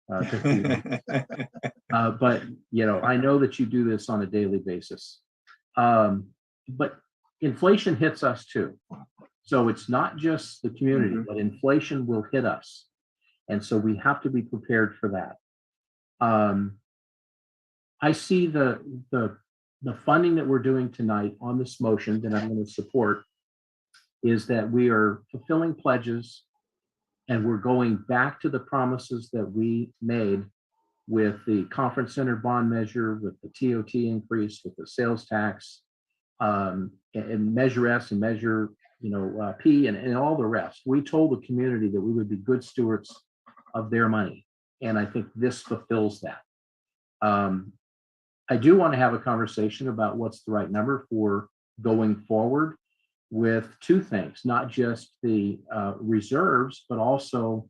But I know that you do this on a daily basis. But inflation hits us too. So it's not just the community, but inflation will hit us. And so we have to be prepared for that. I see the funding that we're doing tonight on this motion that I'm going to support is that we are fulfilling pledges, and we're going back to the promises that we made with the conference center bond measure, with the TOT increase, with the sales tax, and Measure S and Measure P, and all the rest. We told the community that we would be good stewards of their money. And I think this fulfills that. I do want to have a conversation about what's the right number for going forward with two things, not just the reserves, but also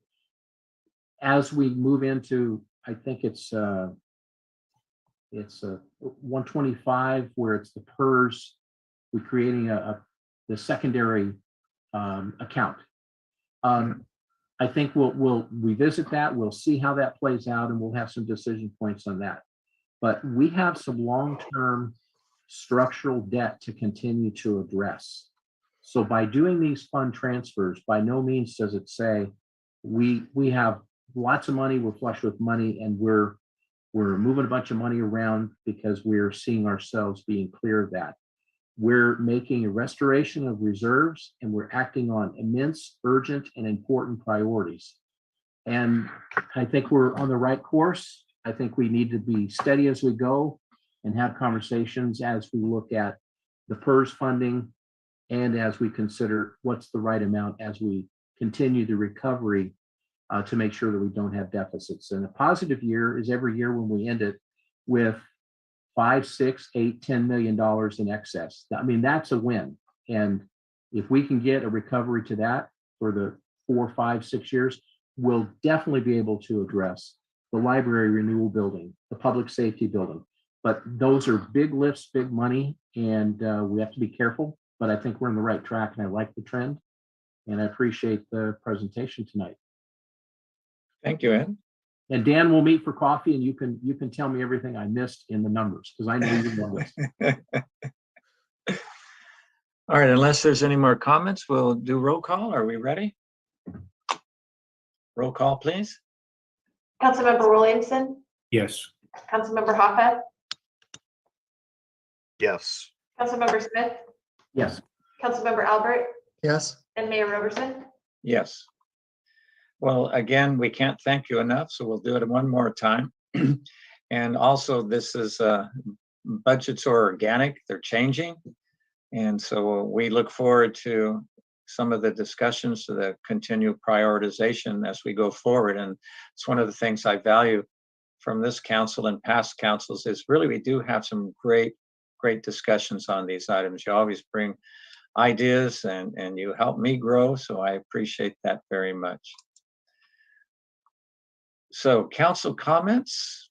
as we move into, I think it's 125, where it's the PERS, we're creating the secondary account. I think we'll revisit that. We'll see how that plays out, and we'll have some decision points on that. But we have some long-term structural debt to continue to address. So by doing these fund transfers, by no means does it say we have lots of money, we're flush with money, and we're moving a bunch of money around because we're seeing ourselves being clear of that. We're making a restoration of reserves, and we're acting on immense, urgent, and important priorities. And I think we're on the right course. I think we need to be steady as we go and have conversations as we look at the PERS funding, and as we consider what's the right amount as we continue the recovery to make sure that we don't have deficits. And a positive year is every year when we end it with $5, $6, $8, $10 million in excess. I mean, that's a win. And if we can get a recovery to that for the 4, 5, 6 years, we'll definitely be able to address the library renewal building, the public safety building. But those are big lifts, big money, and we have to be careful. But I think we're on the right track, and I like the trend. And I appreciate the presentation tonight. Thank you, Ed. And Dan, we'll meet for coffee, and you can tell me everything I missed in the numbers, because I know you know this. All right, unless there's any more comments, we'll do roll call. Are we ready? Roll call, please. Councilmember Williamson, Yes. Councilmember Hoffa, Yes. Councilmember Smith, Yes. Councilmember Albert, Yes. and Mayor Roberson. Yes. Well, again, we can't thank you enough, so we'll do it one more time. And also this is budgets are organic, they're changing. And so we look forward to some of the discussions to the continued prioritization as we go forward. And it's one of the things I value from this council and past councils is really we do have some great discussions on these items. You always bring ideas and you help me grow, so I appreciate that very much. So council comments.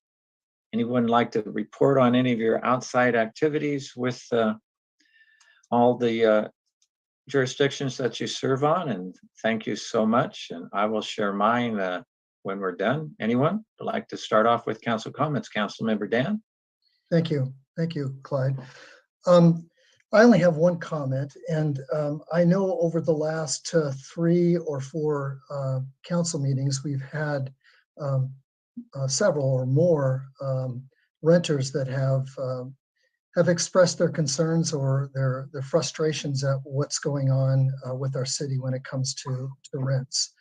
Anyone like to report on any of your outside activities with all the jurisdictions that you serve on? And thank you so much. And I will share mine when we're done. Anyone would like to start off with council comments? Councilmember Dan? Thank you. Thank you, Clyde. I only have one comment, and I know over the last 3 or 4 council meetings, we've had several or more renters that have expressed their concerns or their frustrations at what's going on with our city when it comes to rents.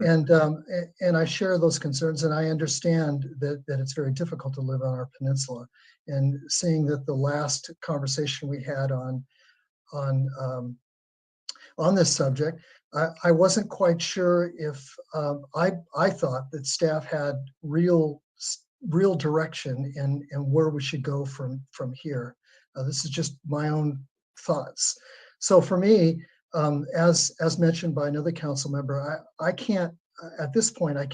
And I share those concerns, and I understand that it's very difficult to live on our peninsula. And seeing that the last conversation we had on this subject, I wasn't quite sure if I thought that staff had real direction and where we should go from here. This is just my own thoughts. So for me, as mentioned by another council member, I can't at this point. I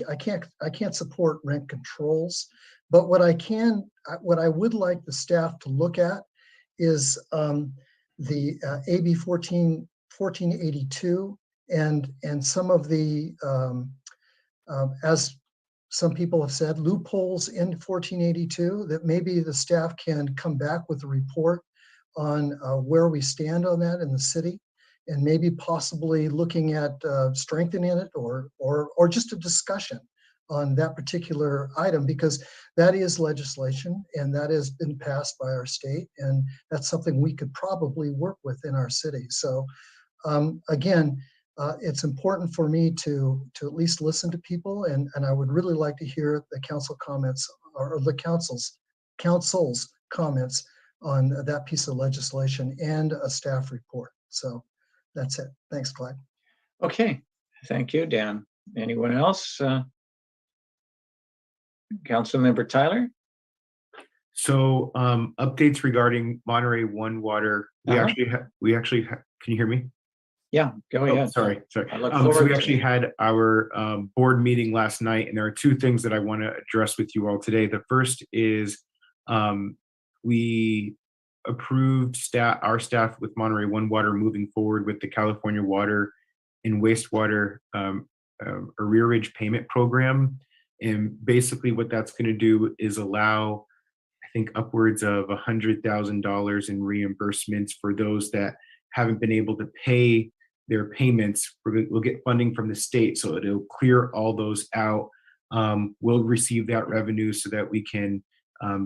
can't support rent controls. But what I would like the staff to look at is the AB 1482 and some of the as some people have said, loopholes in 1482 that maybe the staff can come back with a report on where we stand on that in the city, and maybe possibly looking at strengthening it or just a discussion on that particular item, because that is legislation and that has been passed by our state, and that's something we could probably work with in our city. So again, it's important for me to at least listen to people, and I would really like to hear the council comments or the council's comments on that piece of legislation and a staff report. So that's it. Thanks, Clyde. Okay, thank you, Dan. Anyone else? Councilmember Tyler? So updates regarding Monterey One Water. We actually can you hear me? Yeah, go ahead. Sorry. I look So forward we to actually it. had our board meeting last night, and there are 2 things that I want to address with you all today. The first is we approved our staff with Monterey One Water moving forward with the California Water and Wastewater arrearage payment program. And basically what that's going to do is allow, I think, upwards of $100,000 in reimbursements for those that haven't been able to pay their payments. We'll get funding from the state, so it'll clear all those out. We'll receive that revenue so that we can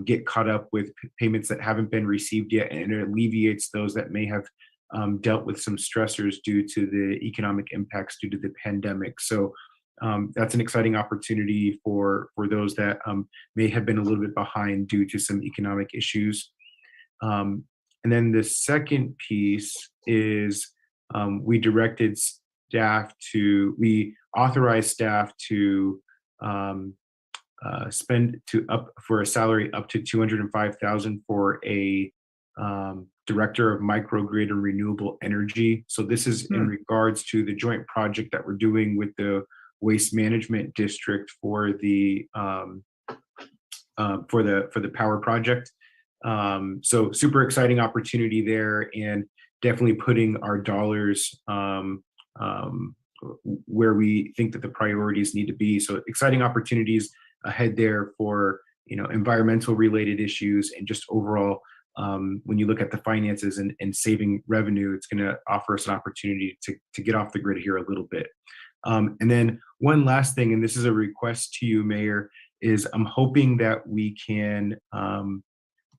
get caught up with payments that haven't been received yet, and it alleviates those that may have dealt with some stressors due to the economic impacts due to the pandemic. So that's an exciting opportunity for those that may have been a little bit behind due to some economic issues. And then the second piece is we authorized staff to spend for a salary up to $205,000 for a director of microgrid and renewable energy. So this is in regards to the joint project that we're doing with the Waste Management District for the power project. So super exciting opportunity there, and definitely putting our dollars where we think that the priorities need to be. So exciting opportunities ahead there for environmental related issues, and just overall when you look at the finances and saving revenue, it's going to offer us an opportunity to get off the grid here a little bit. And then one last thing, and this is a request to you, Mayor, is I'm hoping that we can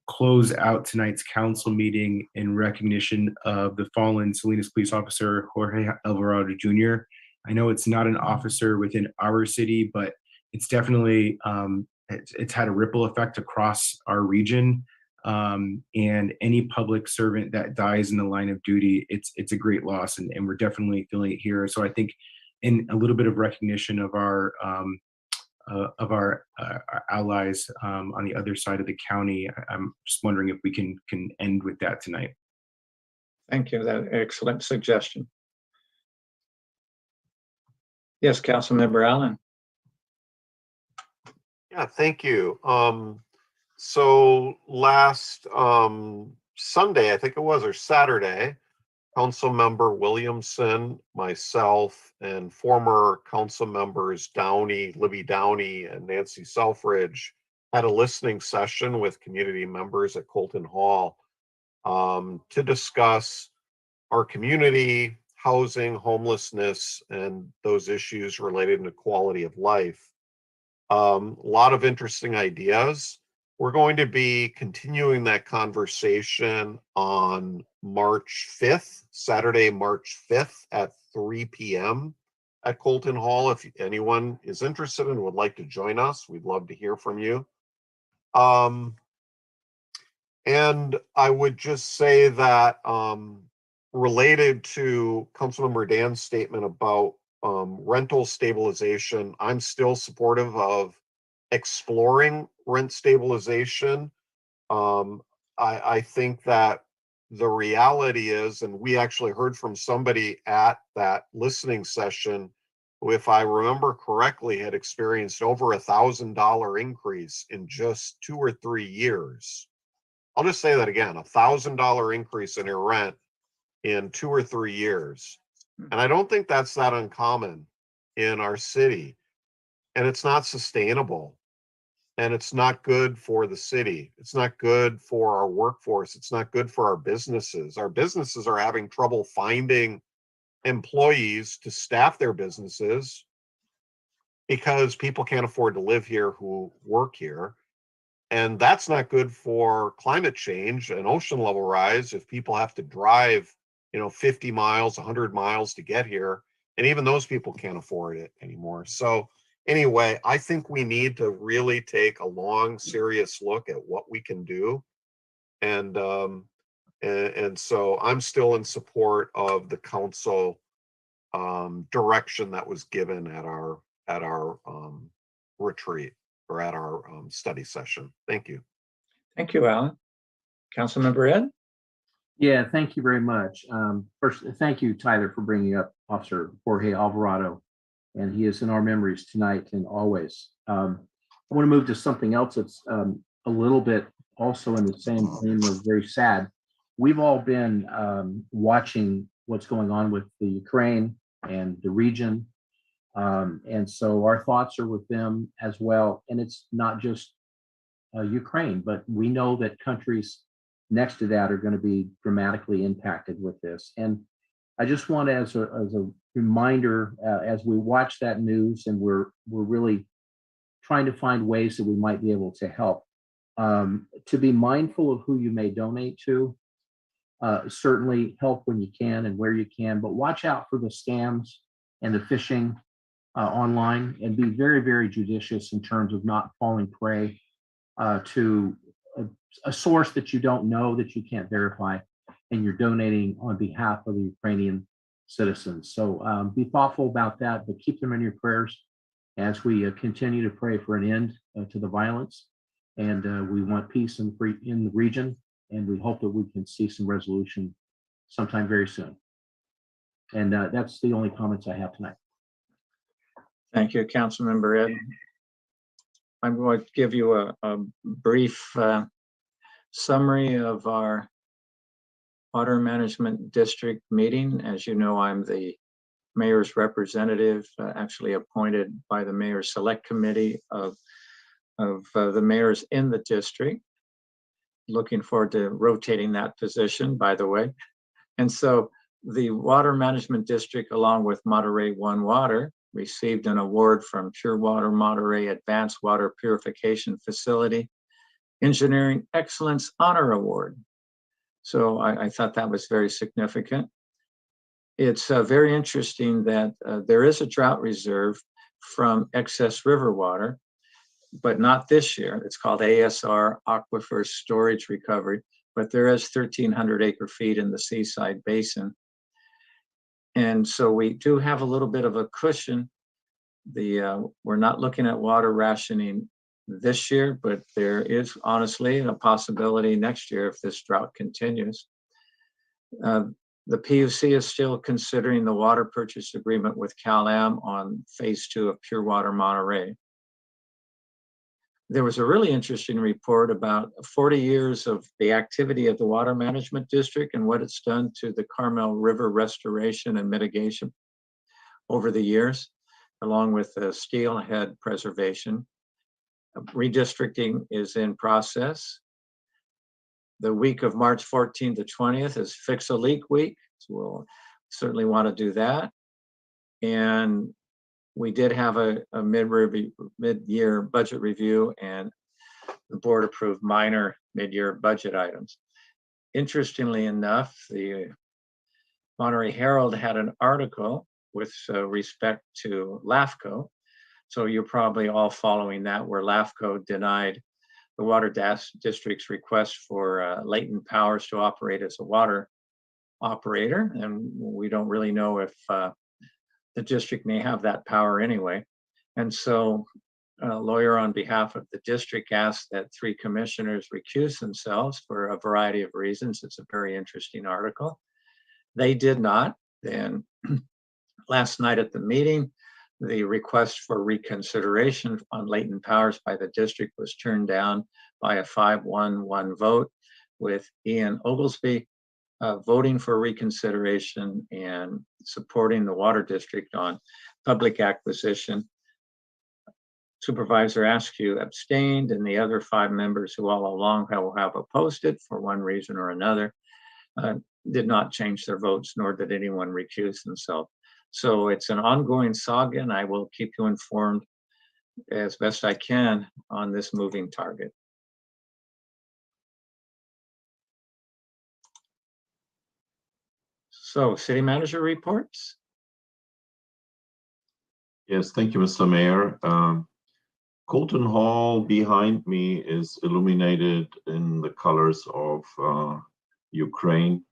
close out tonight's council meeting in recognition of the fallen Salinas police officer, Jorge Alvarado Jr. I know it's not an officer within our city, but it's definitely it's had a ripple effect across our region. And any public servant that dies in the line of duty, it's a great loss, and we're definitely feeling it here. So I think in a little bit of recognition of our allies on the other side of the county, I'm just wondering if we can end with that tonight. Thank you. That excellent suggestion. Yes, Councilmember Allen. Yeah, thank you. So last Sunday, I think it was, or Saturday, Council Member Williamson, myself, and former council members Libby Downey, and Nancy Selfridge had a listening session with community members at Colton Hall to discuss our community, housing, homelessness, and those issues related to quality of life. A lot of interesting ideas. We're going to be continuing that conversation on March 5th, Saturday, March 5th at 3 p.m. at Colton Hall. If anyone is interested and would like to join us, we'd love to hear from you. And I would just say that related to Councilmember Dan's statement about rental stabilization, I'm still supportive of exploring rent stabilization. I think that the reality is, and we actually heard from somebody at that listening session who, if I remember correctly, had experienced over $1,000 increase in just 2 or 3 years. I'll just say that again, $1,000 increase in your rent in 2 or 3 years. And I don't think that's that uncommon in our city. And it's not sustainable. And it's not good for the city. It's not good for our workforce. It's not good for our businesses. Our businesses are having trouble finding employees to staff their businesses because people can't afford to live here who work here. And that's not good for climate change and ocean level rise if people have to drive, 50 miles, 100 miles to get here. And even those people can't afford it anymore. So anyway, I think we need to really take a long, serious look at what we can do. And so I'm still in support of the council direction that was given at our retreat or at our study session. Thank you. Thank you, Alan. Councilmember Ed? Yeah, thank you very much. First, thank you, Tyler, for bringing up Officer Jorge Alvarado, and he is in our memories tonight and always. I want to move to something else that's a little bit also in the same theme of very sad. We've all been watching what's going on with the Ukraine and the region. And so our thoughts are with them as well. And it's not just Ukraine, but we know that countries next to that are going to be dramatically impacted with this. And I just want to, as a reminder, as we watch that news and we're really trying to find ways that we might be able to help, to be mindful of who you may donate to. Certainly help when you can and where you can, but watch out for the scams and the phishing online, and be very, very judicious in terms of not falling prey to a source that you don't know, that you can't verify, and you're donating on behalf of the Ukrainian citizens. So be thoughtful about that, but keep them in your prayers as we continue to pray for an end to the violence. And we want peace in the region, and we hope that we can see some resolution sometime very soon. And that's the only comments I have tonight. Thank you, Councilmember Ed. I'm going to give you a brief summary of our Water Management District meeting. As you know, I'm the mayor's representative, actually appointed by the Mayor's Select Committee of the mayors in the district. Looking forward to rotating that position, by the way. And so the Water Management District, along with Monterey One Water, received an award from Pure Water Monterey Advanced Water Purification Facility Engineering Excellence Honor Award. So I thought that was very significant. It's very interesting that there is a drought reserve from excess river water. but not this year. It's called ASR, Aquifer Storage Recovery, but there is 1,300 acre feet in the Seaside Basin. And so we do have a little bit of a cushion. We're not looking at water rationing this year, but there is honestly a possibility next year if this drought continues. The PUC is still considering the water purchase agreement with Cal-Am on phase 2 of Pure Water Monterey. There was a really interesting report about 40 years of the activity of the Water Management District and what it's done to the Carmel River restoration and mitigation over the years, along with the steelhead preservation. Redistricting is in process. The week of March 14th to 20th is Fix a Leak Week. So we'll certainly want to do that. And we did have a mid-year budget review, and the board approved minor mid-year budget items. Interestingly enough, the Monterey Herald had an article with respect to LAFCO. So you're probably all following that, where LAFCO denied the Water District's request for latent powers to operate as a water operator. And we don't really know if the district may have that power anyway. And so a lawyer on behalf of the district asked that 3 commissioners recuse themselves for a variety of reasons. It's a very interesting article. They did not. Then last night at the meeting, the request for reconsideration on latent powers by the district was turned down by a 5-1-1 vote, with Ian Oglesby voting for reconsideration and supporting the water district on public acquisition. Supervisor Askew abstained, and the other 5 members who all along have opposed it for one reason or another did not change their votes, nor did anyone recuse themselves. So it's an ongoing saga, and I will keep you informed as best I can on this moving target. So, city manager reports. Yes, thank you, Mr. Mayor. Colton Hall behind me is illuminated in the colors of Ukraine.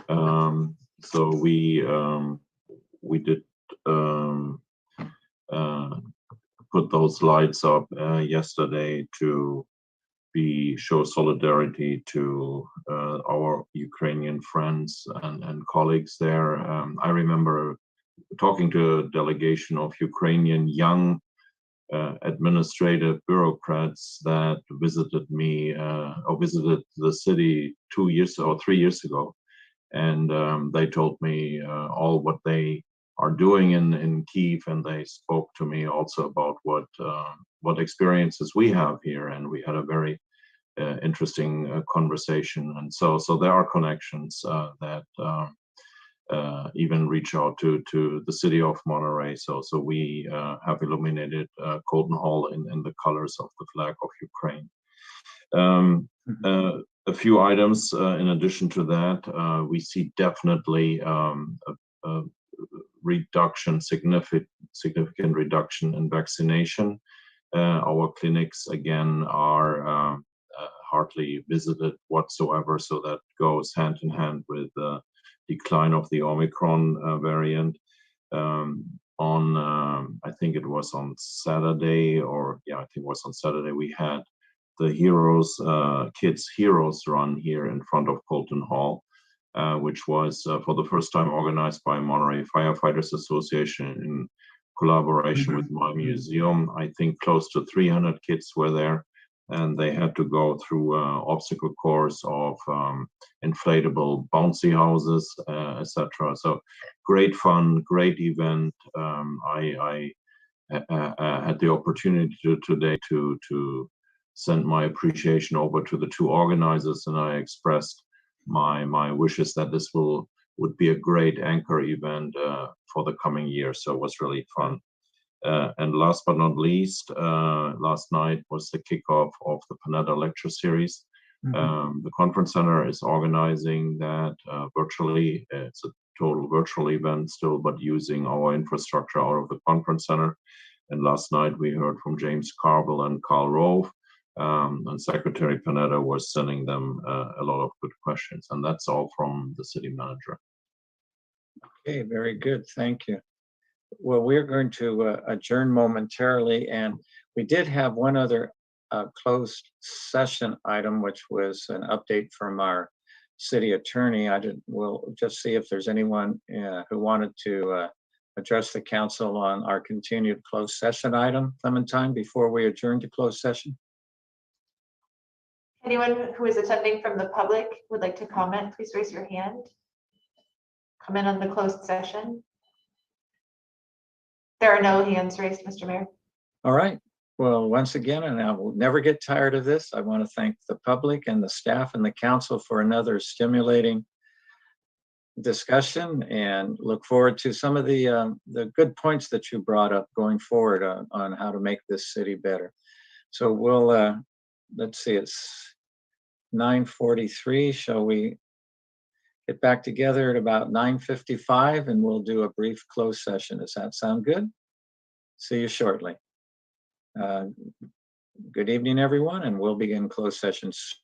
So we did put those lights up yesterday to show solidarity to our Ukrainian friends and colleagues there. I remember talking to a delegation of Ukrainian young administrative bureaucrats that visited me or visited the city 2 years or 3 years ago. And they told me all what they are doing in Kyiv, and they spoke to me also about what experiences we have here, and we had a very interesting conversation. And so there are connections that even reach out to the city of Monterey. So we have illuminated Colton Hall in the colors of the flag of Ukraine. A few items in addition to that, we see definitely a reduction, significant reduction in vaccination. Our clinics again are hardly visited whatsoever, so that goes hand in hand with the decline of the Omicron variant. I think it was on Saturday, I think it was on Saturday, we had the Kids Heroes Run here in front of Colton Hall, which was for the first time organized by Monterey Firefighters Association in collaboration with my museum. I think close to 300 kids were there, and they had to go through an obstacle course of inflatable bouncy houses, etc. So great fun, great event. I had the opportunity today to send my appreciation over to the 2 organizers, and I expressed my wishes that this would be a great anchor event for the coming year. So it was really fun. And last but not least, last night was the kickoff of the Panetta Lecture Series. The conference center is organizing that virtually. It's a total virtual event still, but using our infrastructure out of the conference center. And last night we heard from James Carville and Carl Rove, and Secretary Panetta was sending them a lot of good questions. And that's all from the city manager. Okay, very good. Thank you. Well, we're going to adjourn momentarily, and we did have one other closed session item, which was an update from our city attorney. We'll just see if there's anyone who wanted to address the council on our continued closed session item, Clementine, before we adjourn to closed session. Anyone who is attending from the public would like to comment, please raise your hand. Comment on the closed session. There are no hands raised, Mr. Mayor. All right. Well, once again, and I will never get tired of this, I want to thank the public and the staff and the council for another stimulating discussion, and look forward to some of the good points that you brought up going forward on how to make this city better. So we'll, let's see, it's 9:43. Shall we get back together at about 9:55 and we'll do a brief closed session? Does that sound good? See you shortly. Good evening, everyone, and we'll begin closed sessions